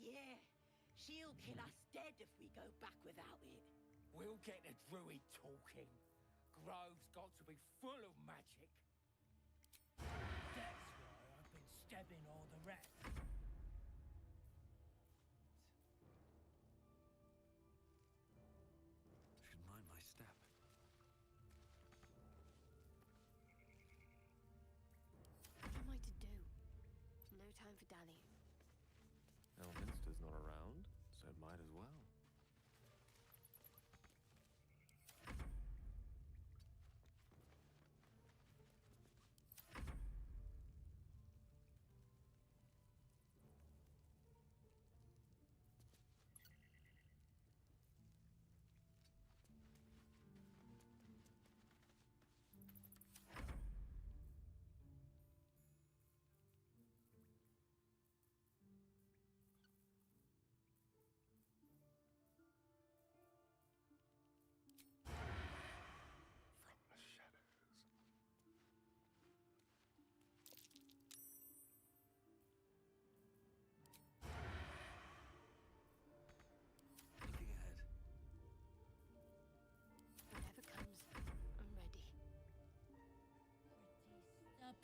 Yeah, she'll kill us dead if we go back without it. We'll get the druid talking. Grove's got to be full of magic. That's why I've been stabbing all the rats. Should mind my step. What am I to do? No time for dallying. Elvin,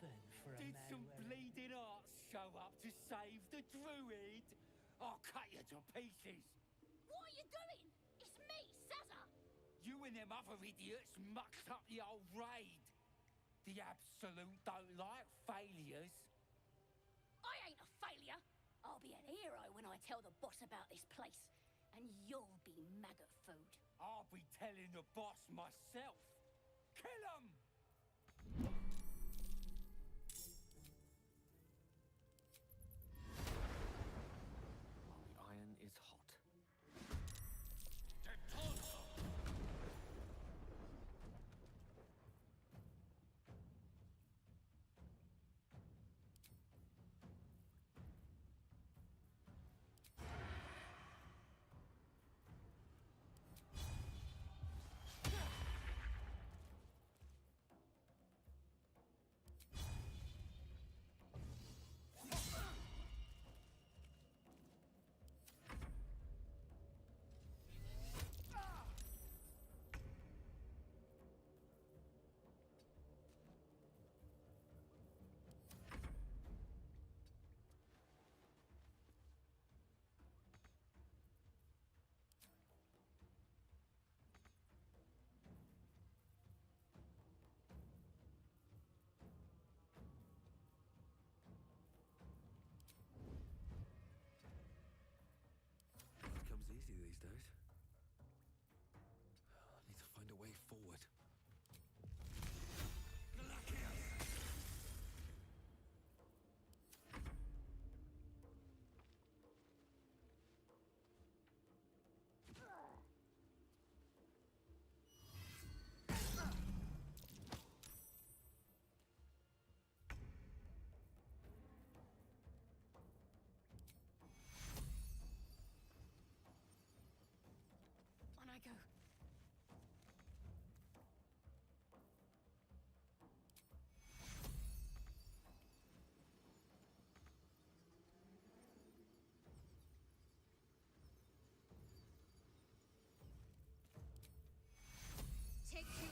happen for a Did man some wearing- bleeding arts show up to save the druid? I'll cut you to pieces. What are you doing? It's me, Sazza. You and them other idiots mucked up the old raid. The Absolute don't like failures. I ain't a failure. I'll be an hero when I tell the boss about this place. And you'll be maggot food. I'll be telling the boss myself. Kill 'em! While the iron is hot. Life comes easy these days. I need to find a way forward. On I go. Take two.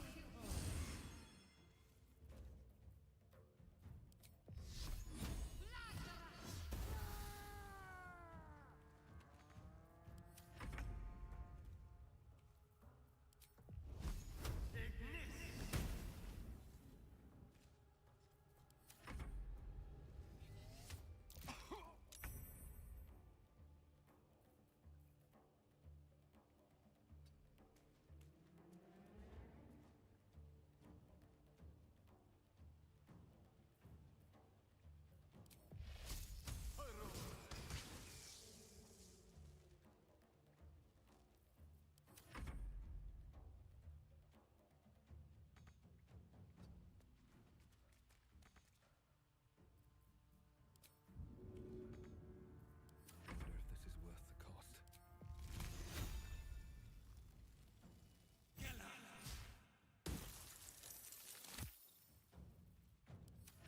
I wonder if this is worth the cost.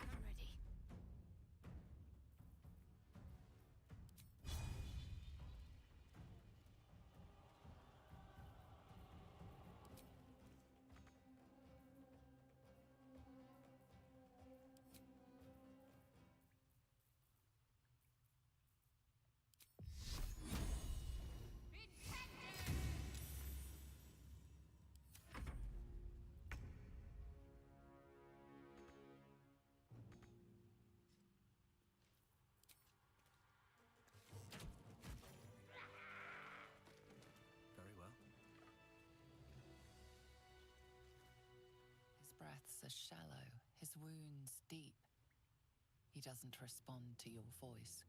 I'm ready. Very well. His breaths are shallow, his wounds deep. He doesn't respond to your voice.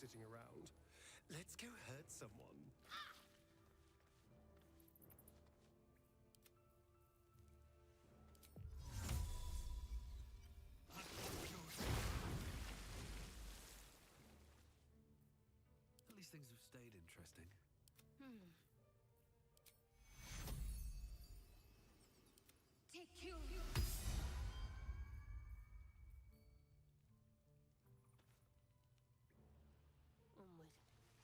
sitting around. Let's go hurt someone. At least things have stayed interesting. Take you. Onward,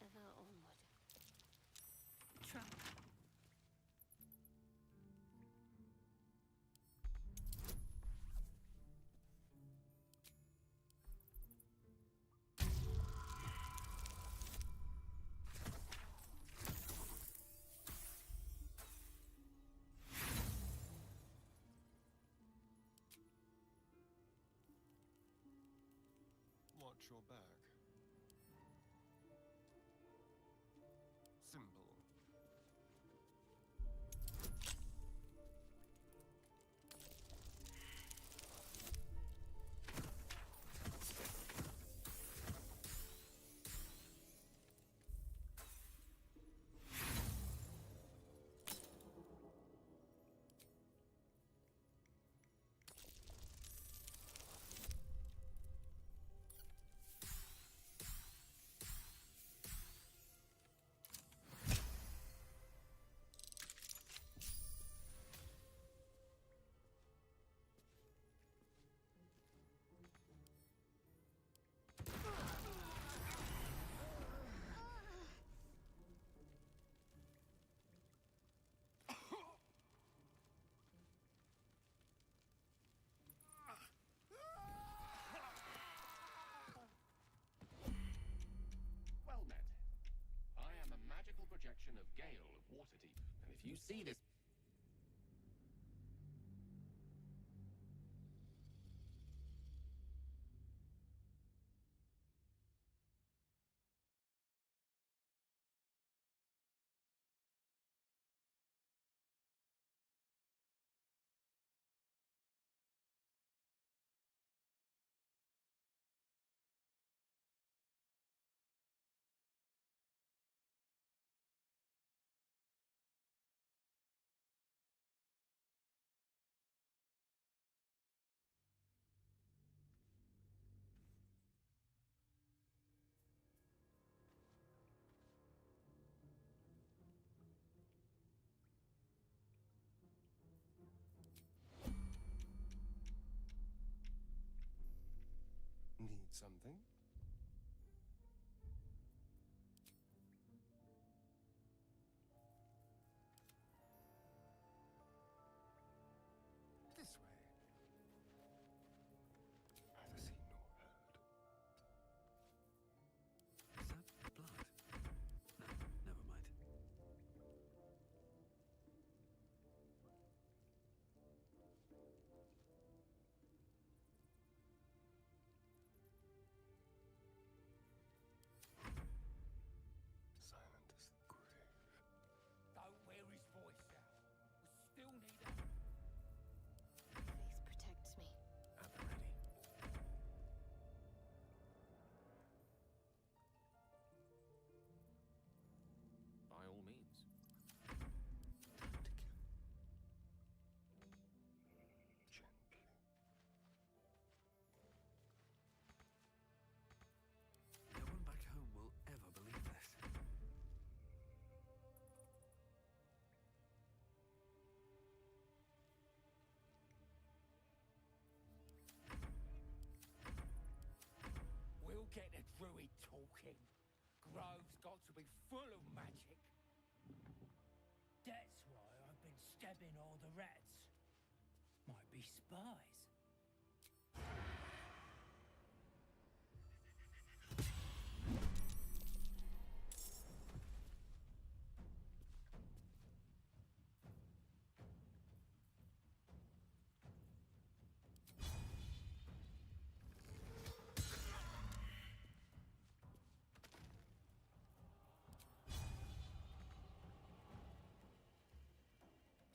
ever onward. Try. Watch your back. Simple. Well met. I am a magical projection of Gale of Waterdeep, and if you see this... Need something? This way. Neither seen nor heard. Is that blood? No, never mind. Silent as the grave. Don't wear his voice out. We still need a... Face protects me. At the ready. By all means. Gently. No one back home will ever believe this. We'll get the druid talking. Grove's got to be full of magic. That's why I've been stabbing all the rats. Might be spies.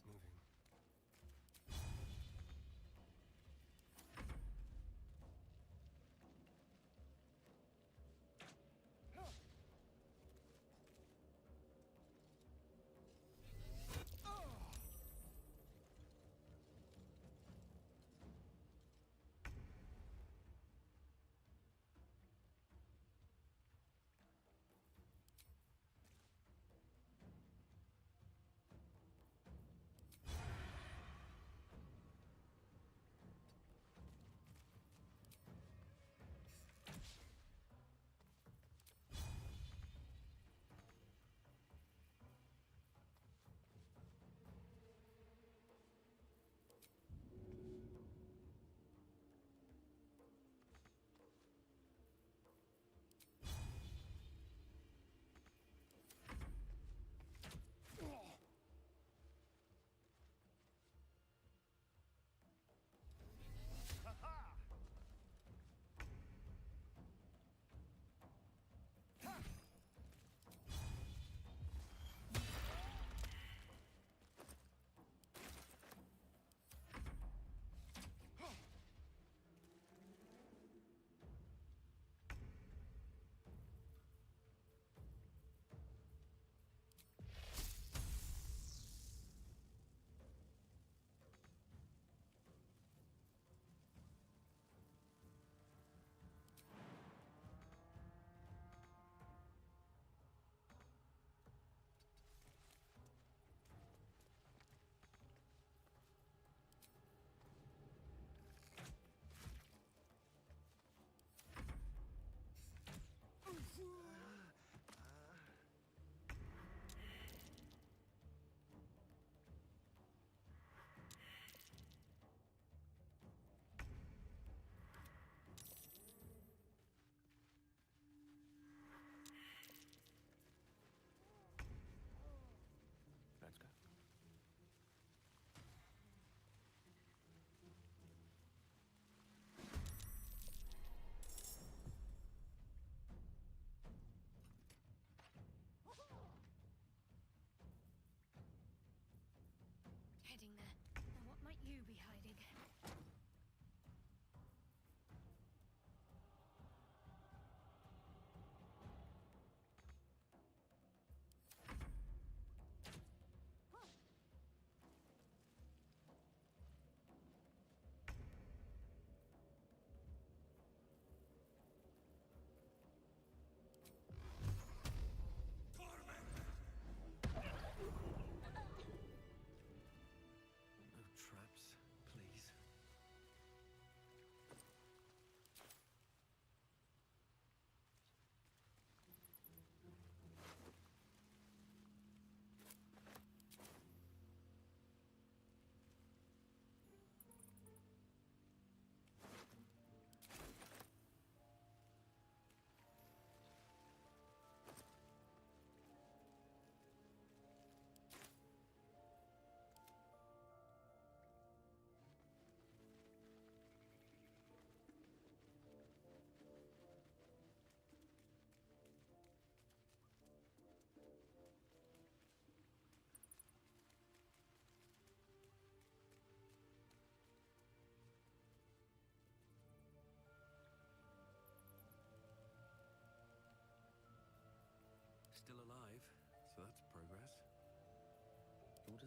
Moving.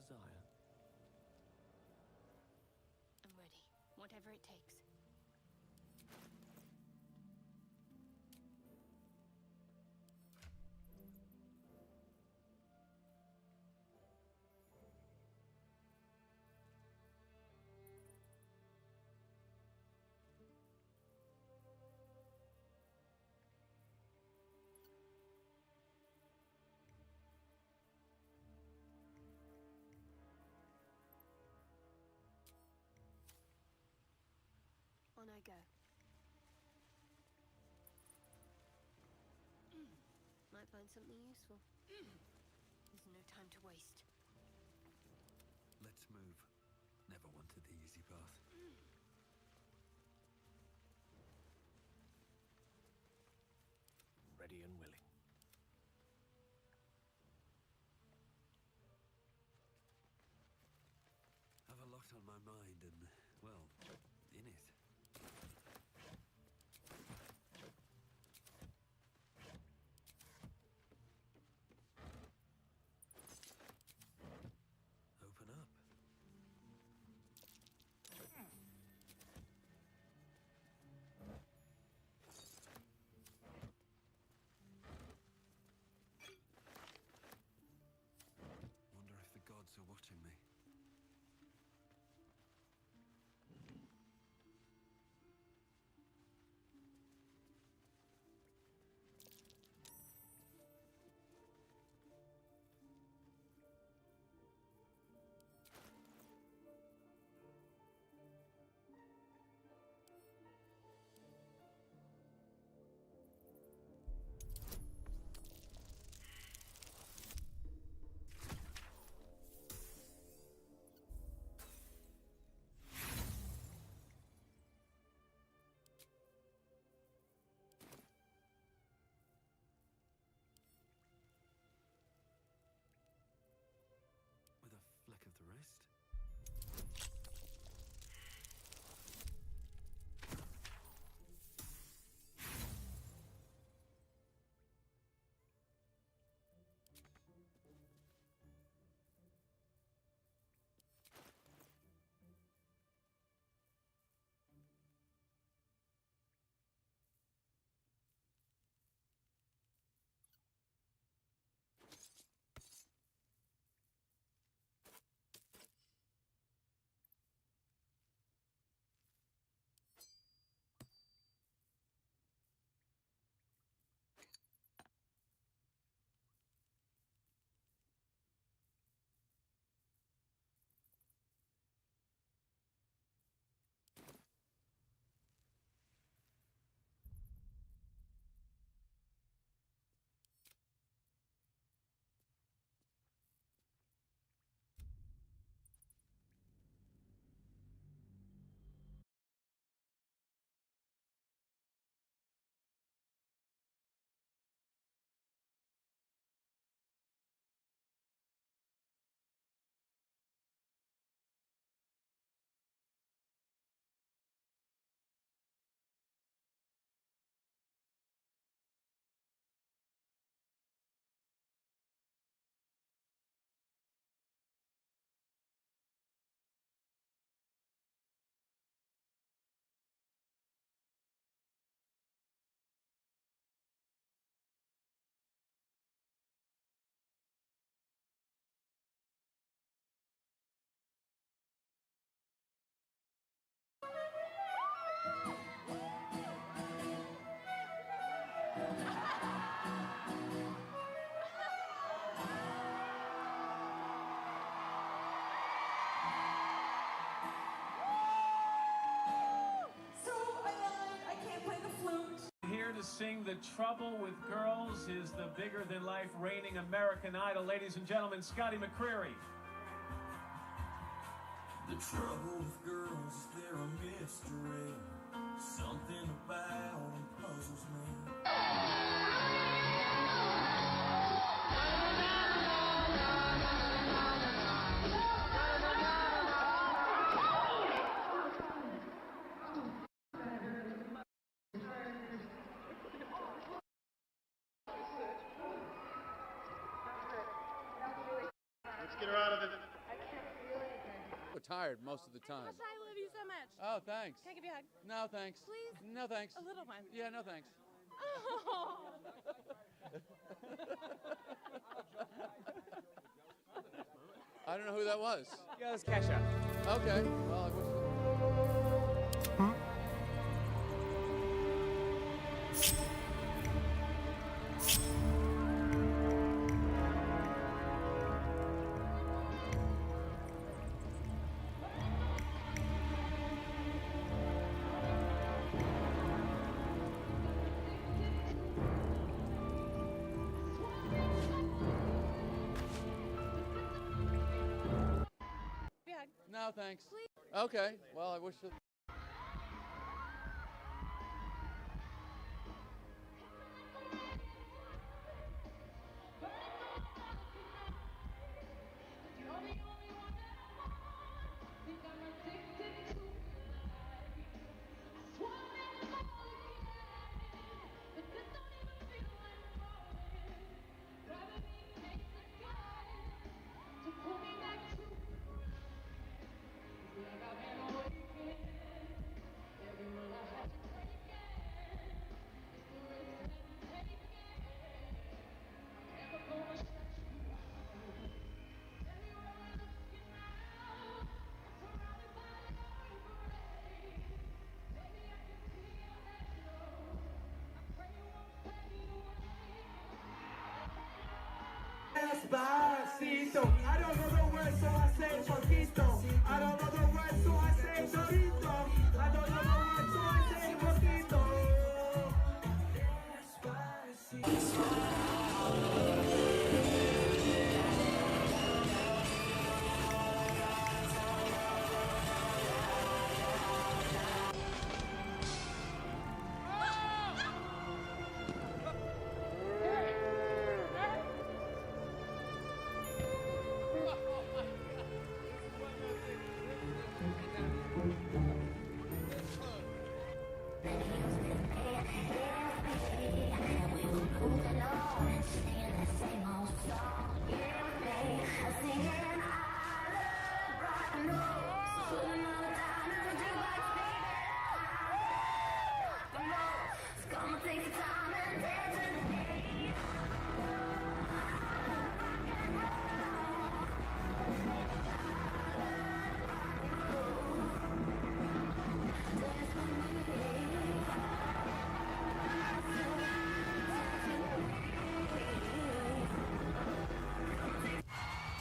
desire. I'm ready. Whatever it takes. On I go. Might find something useful. There's no time to waste. Let's move. Never wanted the easy path. Ready and willing. Have a lot on my mind and, well, in it. Open up. Wonder if the gods are watching me. With a flick of the wrist. Here to sing The Trouble with Girls is the bigger-than-life reigning American Idol. Ladies and gentlemen, Scotty McCreery. The trouble with girls is they're a mystery. Something about them puzzles me. Let's get her out of this. I tired most of the time. Gosh, I love you so much. Oh, thanks. Can I give you a hug? No, thanks. Please? No, thanks. A little one. Yeah, no, thanks. Oh. I don't know who that was. Yeah, that's Kesha. Okay. Well, I wish. No, thanks. Okay. Well, I wish. Despacito. I don't know the words, so I say poquito. I don't know the words, so I say dorito. I don't know the words, so I say poquito.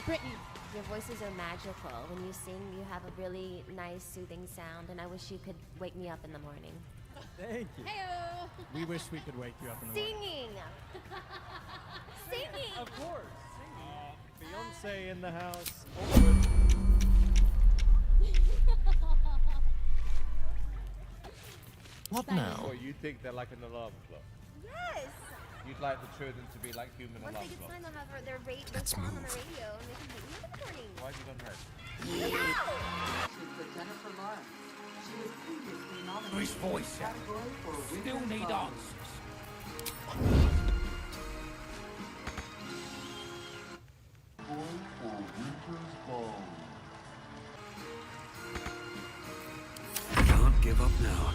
Brittany, your voices are magical. When you sing, you have a really nice, soothing sound, and I wish you could wake me up in the morning. Thank you. Heyo! We wish we could wake you up in the morning. Singing! Singing! Of course. Beyonce in the house. What now? So you think they're like an alarm clock? Yes! You'd like the children to be like human Once alarm they get clocks? signed, they'll have their song on the radio, and they can wake me up in the morning. Why have you gone red? She's the Jennifer Lawrence. She was previously nominated Whose voice? category for Still Women need Song. answers. Can't give up now.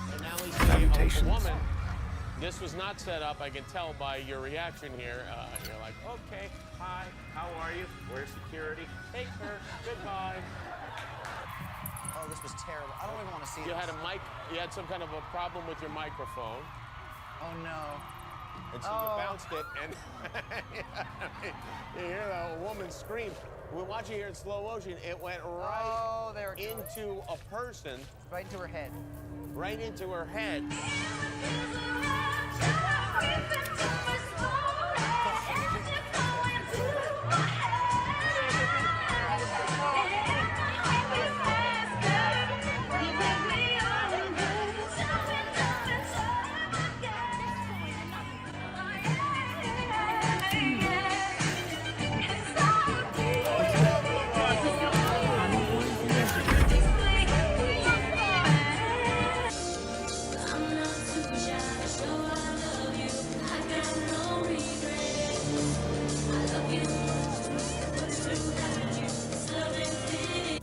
And now we see a woman. This was not set up, I can tell by your reaction here. You're like, okay, hi, how are you? Where's security? Take her, goodbye. Oh, this was terrible. I don't even want to see You this. had a mic, you had some kind of a problem with your microphone. Oh, no. And so you bounced it, and you hear a woman scream. We're watching here in slow motion. It went right into a person. Right into her head. Right into her head.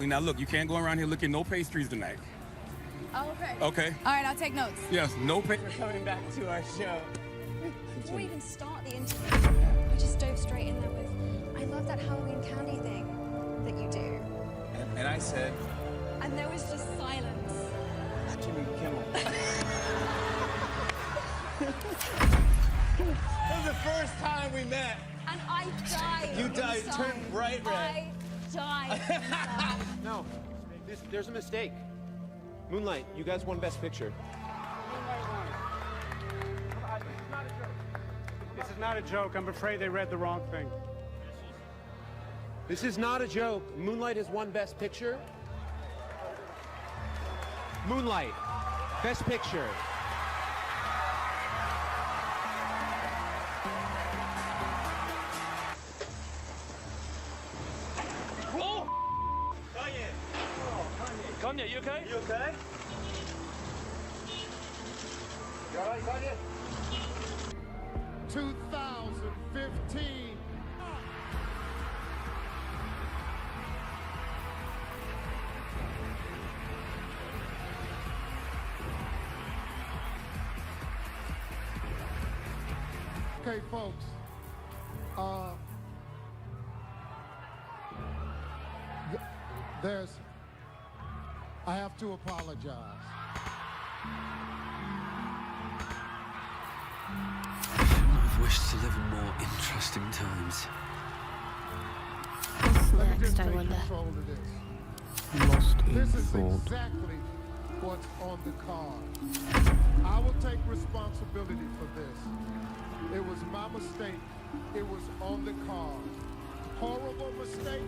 Now look, you can't go around here looking no pastries tonight. Oh, okay. Okay. All right, I'll take notes. Yes, no pastries. We're coming back to our show. Before we even start the interview, I just dove straight in there with, I love that Halloween candy thing that you do. And I said, And there was just silence. Jimmy Kimmel. That was the first time we met. And I died. You died, inside. turned bright red. I died. inside. No, there's a mistake. Moonlight, you guys won Best Picture. This is not a joke. I'm afraid they read the wrong thing. This is not a joke. Moonlight has won Best Picture. Moonlight, Best Picture. Whoa! Kanye! Kanye, you okay? You okay? You all right, Kanye? 2015. Okay, folks. I have to apologize. I've wished to live in more interesting times. What's Let me next, just I take wonder? control of this. Lost in This is thought. exactly what's on the card. I will take responsibility for this. It was my mistake. It was on the card. Horrible mistake.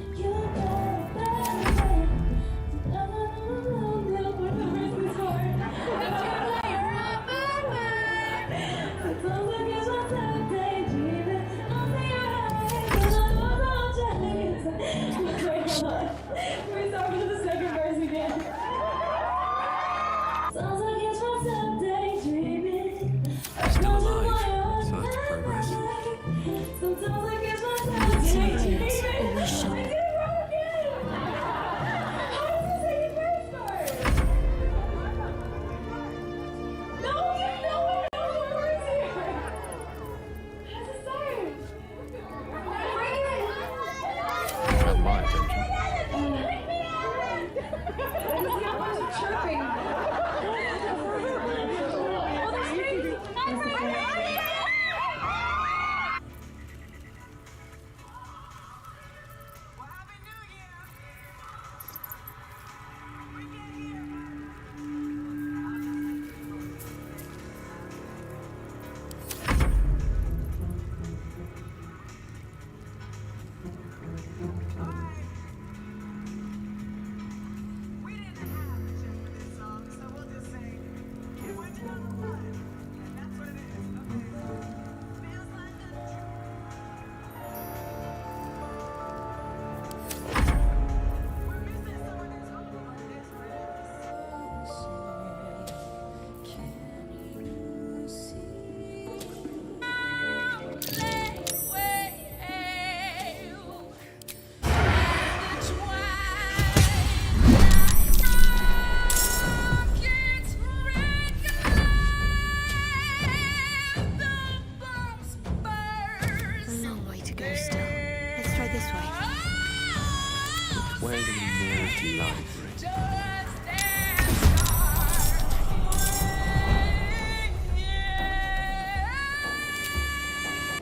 Still alive, so that's progress. Got my attention.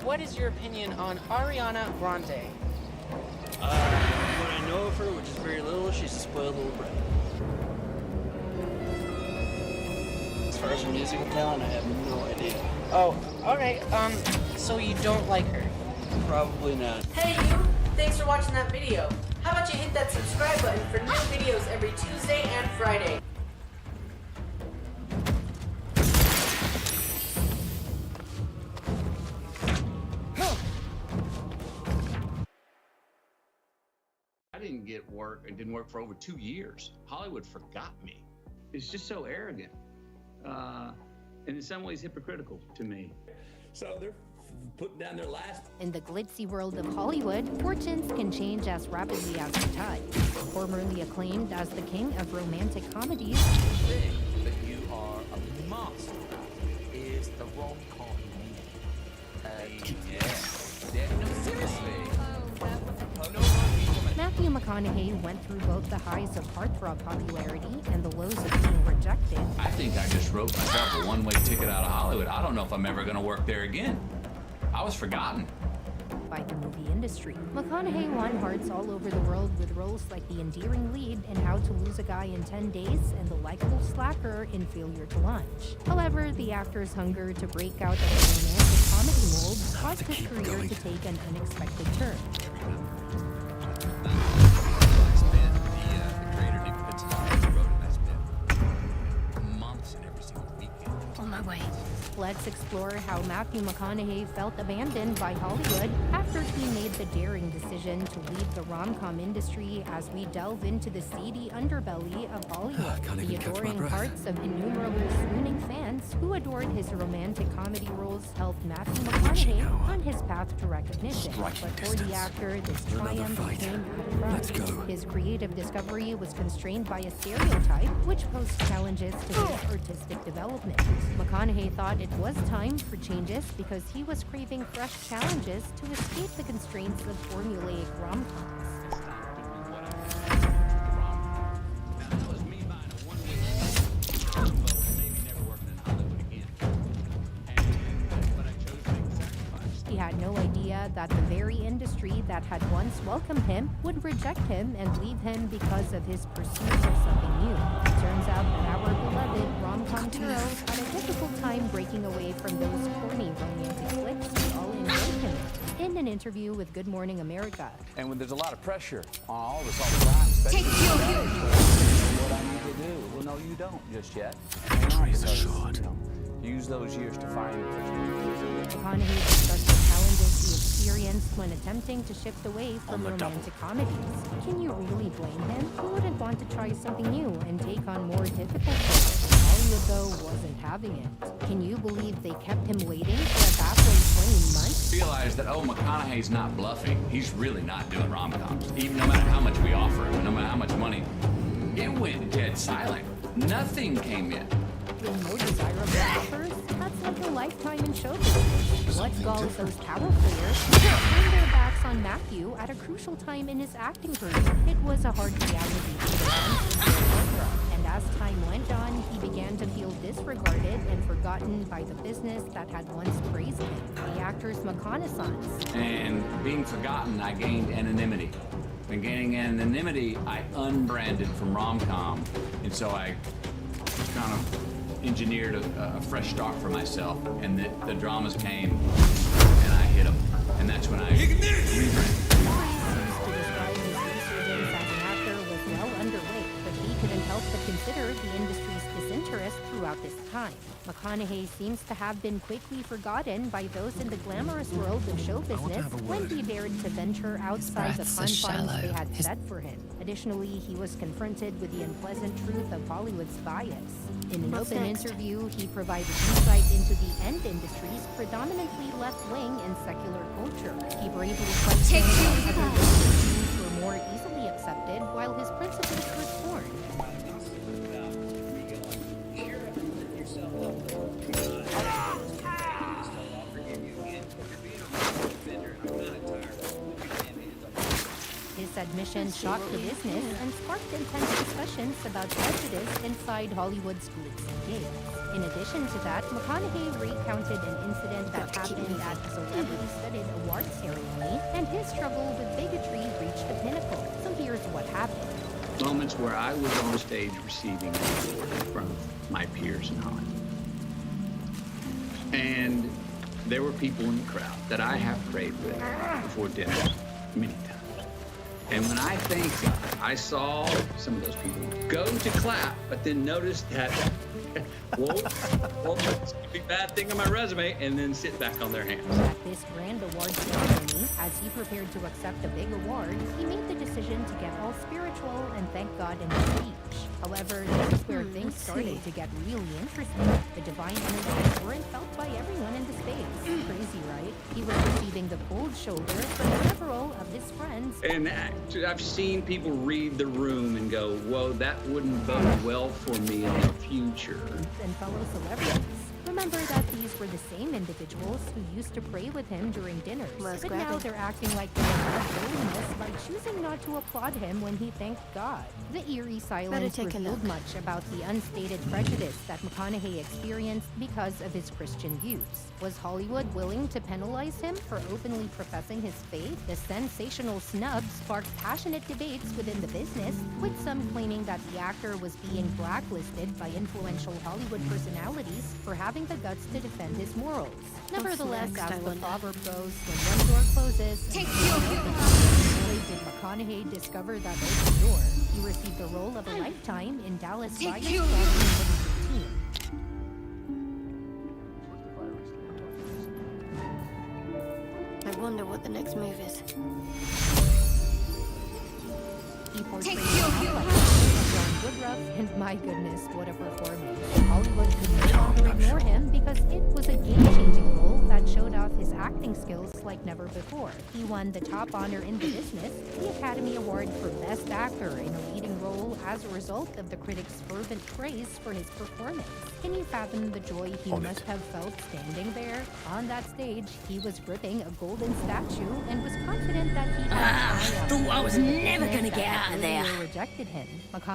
What is your opinion on Ariana Grande? What I know of her, which is very little, she's a spoiled little brat. As far as her musical talent, I have no idea. Oh, alright, so you don't like her? Probably not. Hey you! Thanks for watching that video. How about you hit that subscribe button for new videos every Tuesday and Friday? I didn't get work and didn't work for over 2 years. Hollywood forgot me. It's just so arrogant. And in some ways hypocritical to me. So putting down their last. In the glitzy world of Hollywood, fortunes can change as rapidly as the tide. Formerly acclaimed as the king of romantic comedies, The thing that you are a master at is the rom-com. No, seriously. Matthew McConaughey went through both the highs of heartthrob popularity and the lows of being rejected. I think I just wrote myself a one-way ticket out of Hollywood. I don't know if I'm ever going to work there again. I was forgotten. By the movie industry. McConaughey won hearts all over the world with roles like the endearing lead in How to Lose a Guy in 10 Days and the likable slacker in Failure to Launch. However, the actor's hunger to break out of the romantic comedy mold caused his career to take an unexpected turn. On my way. Let's explore how Matthew McConaughey felt abandoned by Hollywood after he made the daring decision to leave the rom-com industry as we delve into the seedy underbelly of Hollywood. The adoring hearts of innumerable swooning fans who adored his romantic comedy roles helped Matthew McConaughey on his path to recognition. But for the actor, this triumph came at a price. His creative discovery was constrained by a stereotype which posed challenges to his artistic development. McConaughey thought it was time for changes because he was craving fresh challenges to escape the constraints of formulaic rom-coms. He had no idea that the very industry that had once welcomed him would reject him and leave him because of his pursuit of something new. It turns out that our beloved rom-com hero had a difficult time breaking away from those corny romantic flicks we all enjoyed him in an interview with Good Morning America. And when there's a lot of pressure on all of us all the time, especially what I need to do. Well, no, you don't just yet. Use those years to find McConaughey discussed the challenges he experienced when attempting to shift away from romantic comedies. Can you really blame him? Who wouldn't want to try something new and take on more difficult roles? Hollywood, though, wasn't having it. Can you believe they kept him waiting for a baffling 20 months? Realized that, McConaughey's not bluffing. He's really not doing rom-coms. Even no matter how much we offer him, no matter how much money, it went dead silent. Nothing came in. More desirable offers? That's like a lifetime in show business. What galls those power players to turn their backs on Matthew at a crucial time in his acting career? It was a hard reality to and as time went on, he began to feel disregarded and forgotten by the business that had once praised him, the actor's reconnaissance. And being forgotten, I gained anonymity. And gaining anonymity, I unbranded from rom-com, and so I kind of engineered a fresh start for myself, and the dramas came, and I hit them, and that's when I rebranded. As an actor was well underway, but he couldn't help but consider the industry's disinterest throughout this time. McConaughey seems to have been quickly forgotten by those in the glamorous world of show business when he dared to venture outside the confines they had set for him. Additionally, he was confronted with the unpleasant truth of Hollywood's bias. In an open interview, he provided insight into the end industry's predominantly left-wing and secular culture. He bravely questioned how other views were more easily accepted while his principles were scorned. His admission shocked the business and sparked intense discussions about prejudice inside Hollywood's glitzy gates. In addition to that, McConaughey recounted an incident that happened at a celebrity-studded award ceremony, and his struggle with bigotry reached the pinnacle. So here's what happened. Moments where I was on stage receiving an award in front of my peers in Hollywood. And there were people in the crowd that I have prayed with before dinner many times. And when I thanked God, I saw some of those people go to clap, but then noticed that, whoa, it's a bad thing on my resume, and then sit back on their hands. At this grand award ceremony, as he prepared to accept a big award, he made the decision to get all spiritual and thank God in his speech. However, this is where things started to get really interesting. The divine energies weren't felt by everyone in the space. Crazy, right? receiving the cold shoulder from several of his friends. And I've seen people read the room and go, whoa, that wouldn't bode well for me in the future. And fellow celebrities. Remember that these were the same individuals who used to pray with him during dinners. But now they're acting like they're above holiness by choosing not to applaud him when he thanked God. The eerie silence revealed much about the unstated prejudice that McConaughey experienced because of his Christian views. Was Hollywood willing to penalize him for openly professing his faith? The sensational snub sparked passionate debates within the business, with some claiming that the actor was being blacklisted by influential Hollywood personalities for having the guts to defend his morals. Nevertheless, as the proverb goes, when one door closes, did McConaughey discover that open door. He received the role of a lifetime in Dallas Buyers Club in 2013. I wonder what the next move is. He portrayed John Woodruff, and my goodness, what a performance. Hollywood could no longer ignore him because it was a game-changing role that showed off his acting skills like never before. He won the top honor in the business, the Academy Award for Best Actor in a leading role as a result of the critics' fervent praise for his performance. Can you fathom the joy he must have felt standing there? On that stage, he was gripping a golden statue and was confident that he had thought I was never gonna get out of there. Rejected him.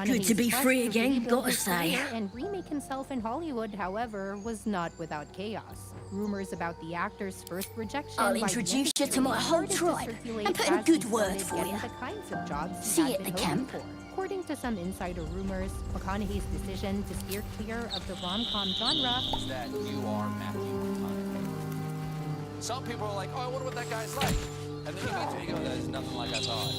Good to be free again, gotta say. And remake himself in Hollywood, however, was not without chaos. Rumors about the actor's first rejection I'll introduce you to my whole tribe and put in a good word for you. The kinds of jobs See he you had at been the hoping camp. for. According to some insider rumors, McConaughey's decision to steer clear of the rom-com genre Is that you are Matthew McConaughey. Some people are like, oh, I wonder what that guy's like. And then you meet him and you go, that is nothing like I thought.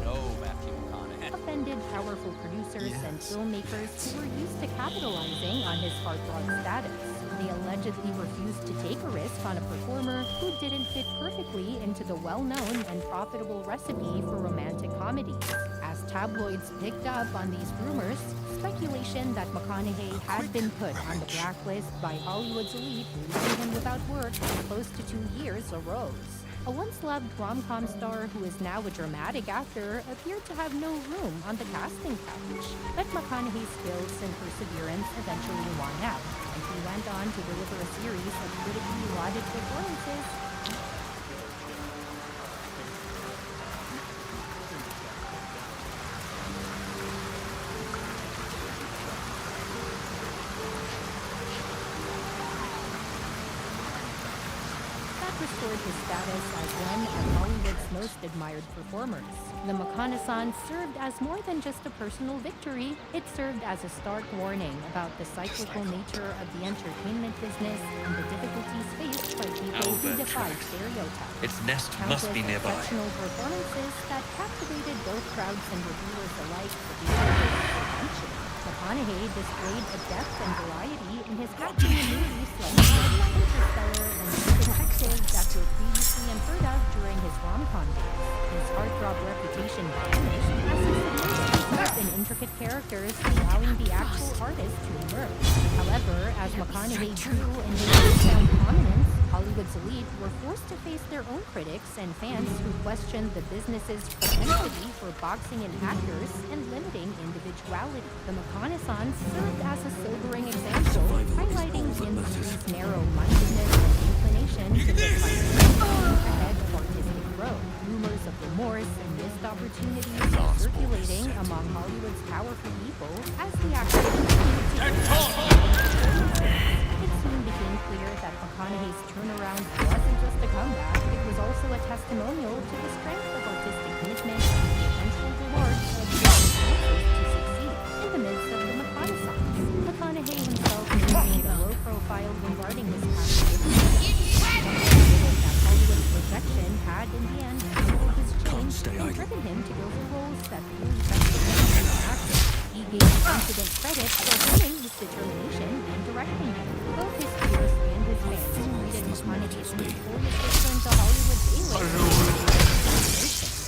No, Matthew McConaughey. offended powerful producers and filmmakers who were used to capitalizing on his heartthrob status. They allegedly refused to take a risk on a performer who didn't fit perfectly into the well-known and profitable recipe for romantic comedies. As tabloids picked up on these rumors, speculation that McConaughey had been put on the blacklist by Hollywood's elite, leaving him without work for close to 2 years, arose. A once-loved rom-com star who is now a dramatic actor appeared to have no room on the casting couch. But McConaughey's skills and perseverance eventually won out, and he went on to deliver a series of critically lauded performances. Restored his status as one of Hollywood's most admired performers. The reconnaissance served as more than just a personal victory. It served as a stark warning about the cyclical nature of the entertainment business and the difficulties faced by people who defy stereotypes. Its nest must be nearby. Exceptional performances that captivated both crowds and reviewers alike for the attention. McConaughey displayed a depth and variety in his acting in movies like Interstellar and Detective that were previously unheard of during his rom-com days. His heartthrob reputation vanished as he submitted in intricate characters, allowing the actual artist to emerge. However, as McConaughey grew in his newfound prominence, Hollywood's elite were forced to face their own critics and fans who questioned the business's propensity for boxing in actors and limiting individuality. The reconnaissance served as a sobering example, highlighting the industry's narrow-mindedness and inclination to define ahead of artistic growth. Rumors of remorse and missed opportunities are circulating among Hollywood's powerful people as the actor continued to It soon became clear that McConaughey's turnaround wasn't just a comeback, it was also a testimonial to the strength of artistic commitment and the eventual rewards of the chances to succeed. In the midst of the reconnaissance, McConaughey himself maintained a low profile regarding his past that Hollywood's rejection had, in the end, fueled his change and driven him to go for roles that really tested him as an actor. He gave confident credit for winning his determination and directing him. Both his peers and his fans greeted McConaughey's notorious return to Hollywood's A-list.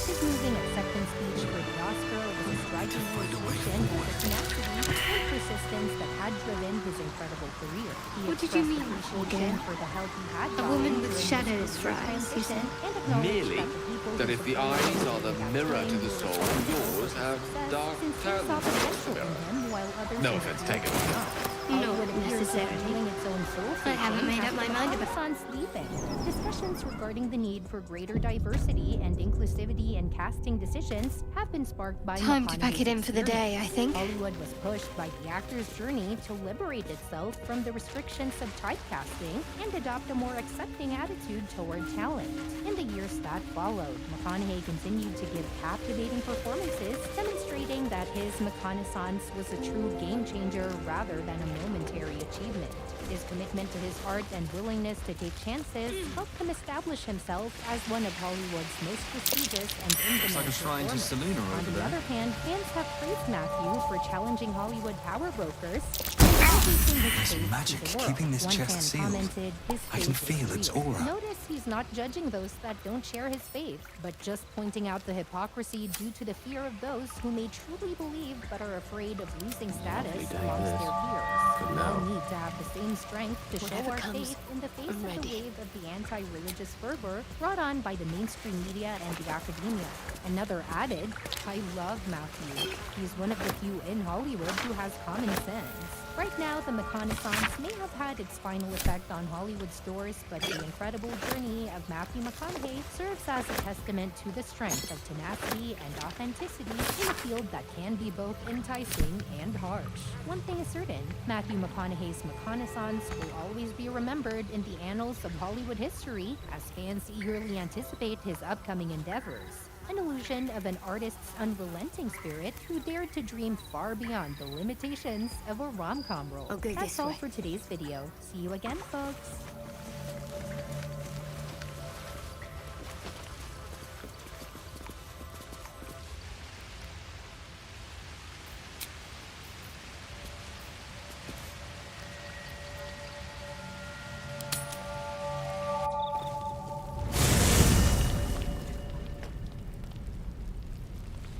His moving acceptance speech for the Oscar was a striking illustration of the tenacity and persistence that had driven his incredible career. He expressed appreciation for the help he had A gotten woman during with this shadows for crucial eyes, you transition, said? and acknowledged Merely that the people that who if the supported eyes him are the were mirror to the success, soul, yours have dark since he turns saw towards the potential in mirror. him, while others No were offense feared taken. did not. Not Hollywood appears to be necessarily. doing its own soul I haven't made up my mind about Renaissance leaving. Discussions regarding the need for greater diversity and inclusivity in casting decisions have been sparked by Time to pack it in McConaughey's for the day, I think. Hollywood was pushed by the actor's journey to liberate itself from the restrictions of typecasting and adopt a more accepting attitude toward talent. In the years that followed, McConaughey continued to give captivating performances, demonstrating that his reconnaissance was a true game changer rather than a momentary achievement. His commitment to his art and willingness to take chances helped him establish himself as one of Hollywood's most prestigious and in-demand like a shrine to performers. Saloon On over the there. other hand, fans have praised Matthew for challenging Hollywood power brokers and introducing his There's faith magic to the world. keeping this One chest fan sealed. commented, his I can faith is feel its real. aura. Notice he's not judging those that don't share his faith, but just pointing out the hypocrisy due to the fear of those who may truly believe but are afraid of losing status amongst their peers. We all need to have the same strength to show Whatever our comes, faith in the face I'm of the ready. wave of the anti-religious fervor brought on by the mainstream media and the academia. Another added, I love Matthew. He's one of the few in Hollywood who has common sense. Right now, the reconnaissance may have had its final effect on Hollywood's doors, but the incredible journey of Matthew McConaughey serves as a testament to the strength of tenacity and authenticity in a field that can be both enticing and harsh. One thing is certain, Matthew McConaughey's reconnaissance will always be remembered in the annals of Hollywood history as fans eagerly anticipate his upcoming endeavors. An illusion of an artist's unrelenting spirit who dared to dream far beyond the limitations of a rom-com role. I'll go That's this all way. for today's video. See you again, folks.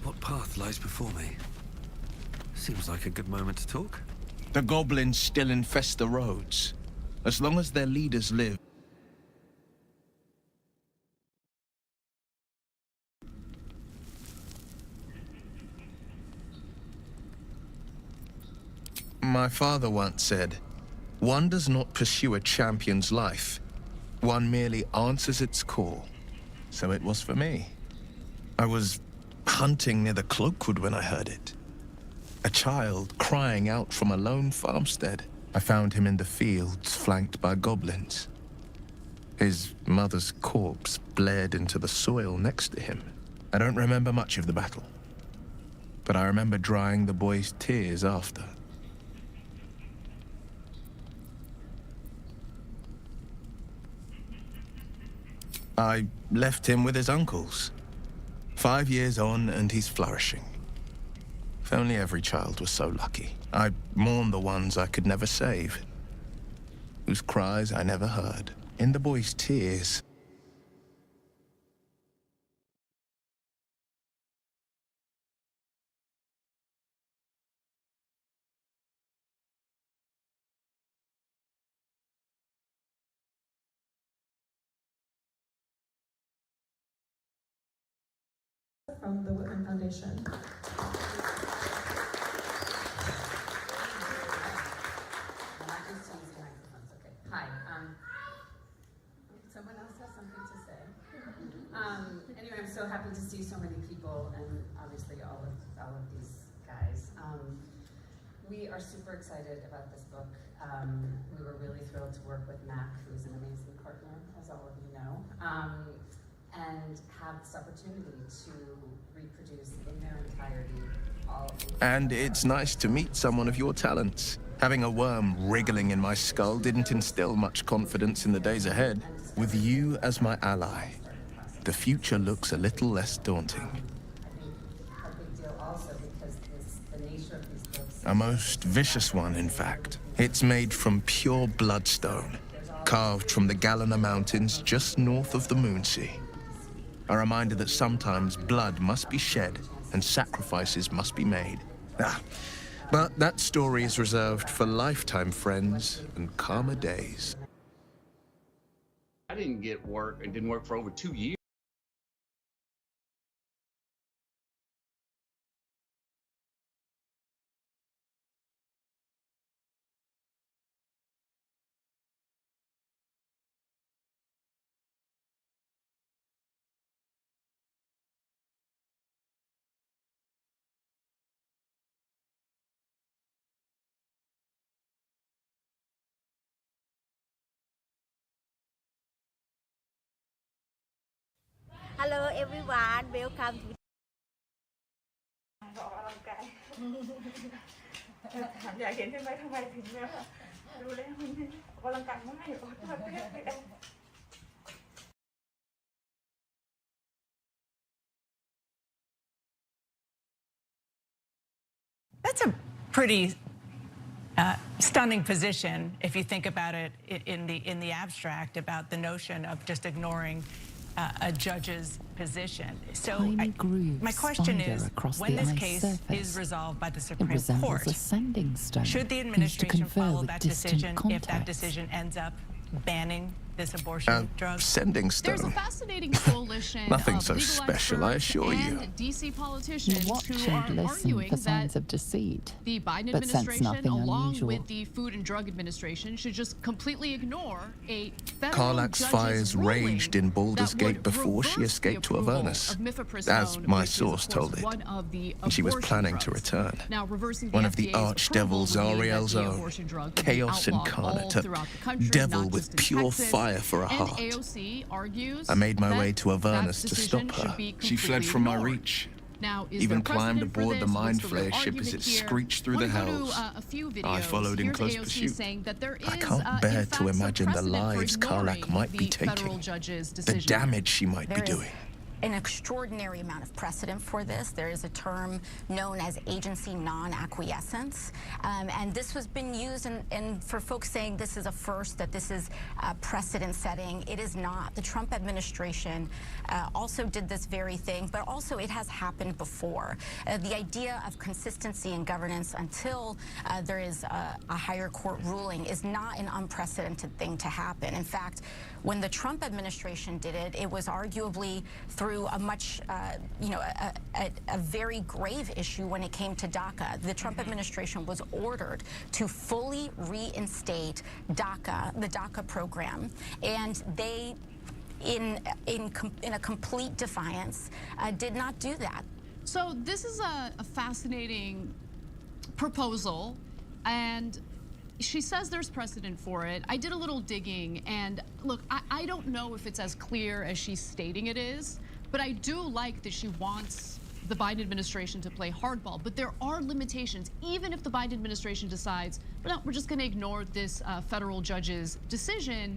What path lies before me? Seems like a good moment to talk. The goblins still infest the roads. As long as their leaders live. My father once said, one does not pursue a champion's life. One merely answers its call. So it was for me. I was hunting near the Cloakwood when I heard it. A child crying out from a lone farmstead. I found him in the fields, flanked by goblins. His mother's corpse bled into the soil next to him. I don't remember much of the battle, but I remember drying the boy's tears after. I left him with his uncles. 5 years on, and he's flourishing. If only every child was so lucky. I mourn the ones I could never save, whose cries I never heard. In the boy's tears, from the Whitman Foundation. Hi. Someone else has something to say. Anyway, I'm so happy to see so many people, and obviously all of these guys. We are super excited about this book. We were really thrilled to work with Mac, who's an amazing partner, as all of you know, and have this opportunity to reproduce in their entirety all of the and it's nice to meet someone of your talents. Having a worm wriggling in my skull didn't instill much confidence in the days ahead. With you as my ally, the future looks a little less daunting. a big deal also because the nature of these books. A most vicious one, in fact. It's made from pure bloodstone, carved from the Galena Mountains just north of the Moonsea. A reminder that sometimes blood must be shed and sacrifices must be made. But that story is reserved for lifetime friends and calmer days. I didn't get work. It didn't work for over 2 years. Hello everyone, welcome to อยากเห็นใช่ไหมทำไมถึงแบบดูแลมันออกกำลังกายง่ายออกมาเต้นไปได้ That's a pretty stunning position if you think about it in the abstract, about the notion of just ignoring a judge's position. So my question is, when this case is resolved by the Supreme Court, should the administration follow that decision if that decision ends up banning this abortion drug? Sending stone. There's a fascinating coalition Nothing of so legal special, I assure you. and DC politicians watch who are and listen arguing for that signs of deceit, the Biden but sense administration, nothing along unusual. with the Food and Drug Administration, should just completely ignore a federal Karlach's judge's fires ruling raged in Baldurs that would Gate before she reverse escaped the to approval Avernus, of mifepristone, as my which is, source of course, told it. one of the And she was abortion planning drugs. to return. Now, reversing One of the FDA's archdevils approval would mean that Ariel's the own, abortion drug would be chaos outlawed incarnate, all a throughout the country, devil not with just in pure Texas. fire for a And heart. AOC argues I made my that way to Avernus that to stop decision her. should be She fled completely from my ignored. reach. Now, is Even there climbed precedent for aboard the this? mind What's the real flayer ship as argument it here? screeched through Wanna the go to, hells. a few I videos. followed in Here's close AOC pursuit. saying that there I is, can't bear in fact, to some imagine the precedent for lives Karlach ignoring might be the federal taking, judge's the decision. damage she might be There is doing. an extraordinary amount of precedent for this. There is a term known as agency non-acquiescence, and this has been used and for folks saying this is a first, that this is precedent setting. It is not. The Trump administration also did this very thing, but also it has happened before. The idea of consistency in governance until there is a higher court ruling is not an unprecedented thing to happen. In fact, when the Trump administration did it, it was arguably through a much, a very grave issue when it came to DACA. The Trump administration was ordered to fully reinstate DACA, the DACA program, and they, in a complete defiance, did not do that. So this is a fascinating proposal, and she says there's precedent for it. I did a little digging, and look, I don't know if it's as clear as she's stating it is, but I do like that she wants the Biden administration to play hardball. But there are limitations. Even if the Biden administration decides, well, no, we're just going to ignore this federal judge's decision,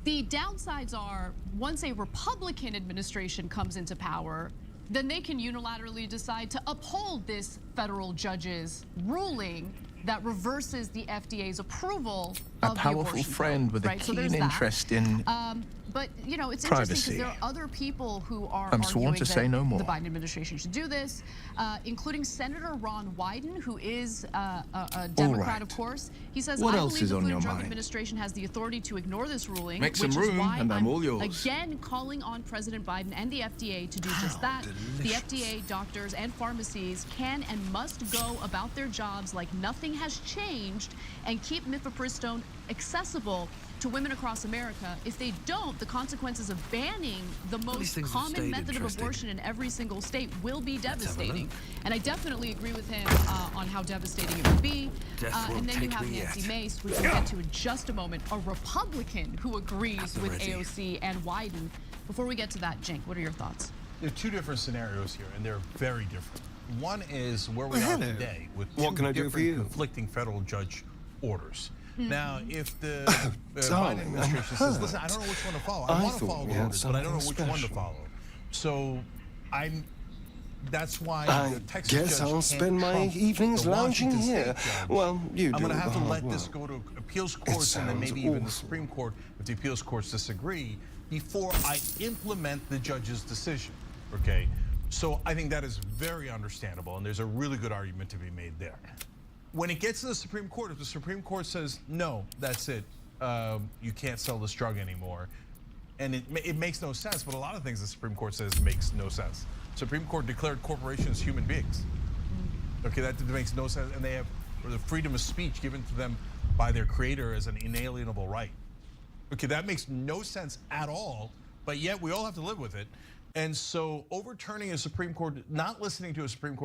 the downsides are, once a Republican administration comes into power, then they can unilaterally decide to uphold this federal judge's ruling that reverses the FDA's approval of a powerful friend with a keen interest in but you know, it's privacy. interesting because there are other people who are I'm sworn arguing to that say no more. the Biden administration should do this, including Senator Ron Wyden, who is a Democrat, of course. He says, What I else believe is the on Food your and Drug mind? Administration has the authority to ignore this ruling, Make some which room, is why and I'm all yours. again calling on President Biden and the FDA to do just that. delicious. The FDA, doctors, and pharmacies can and must go about their jobs like nothing has changed and keep mifepristone accessible to women across America. If they don't, the consequences of banning the most common method of abortion in every single state will be devastating. And I definitely agree with him on how devastating it would be. And then you have Nancy Mace, which we'll get to in just a moment, a Republican who agrees with AOC and Wyden. Before we get to that, Jink, what are your thoughts? There are two different scenarios here, and they're very different. One is where we are today with two different conflicting federal judge orders. Now, if the Biden administration says, listen, I don't know which one to follow. I want to follow the orders, but I don't know which one to follow. So that's why the Texas guess judge I'll can't spend my trump evenings the lounging Washington here. State judge. Well, you I'm do going to have the to hard let this work. go to appeals courts and then maybe even the Supreme Court if the appeals courts disagree before I implement the judge's decision, okay? So I think that is very understandable, and there's a really good argument to be made there. When it gets to the Supreme Court, if the Supreme Court says, no, that's it, you can't sell this drug anymore. And it makes no sense, but a lot of things the Supreme Court says makes no sense. Supreme Court declared corporations human beings. Okay, that makes no sense, and they have the freedom of speech given to them by their creator as an inalienable right. Okay, that makes no sense at all, but yet we all have to live with it. And so overturning a Supreme Court, not listening to a Supreme Court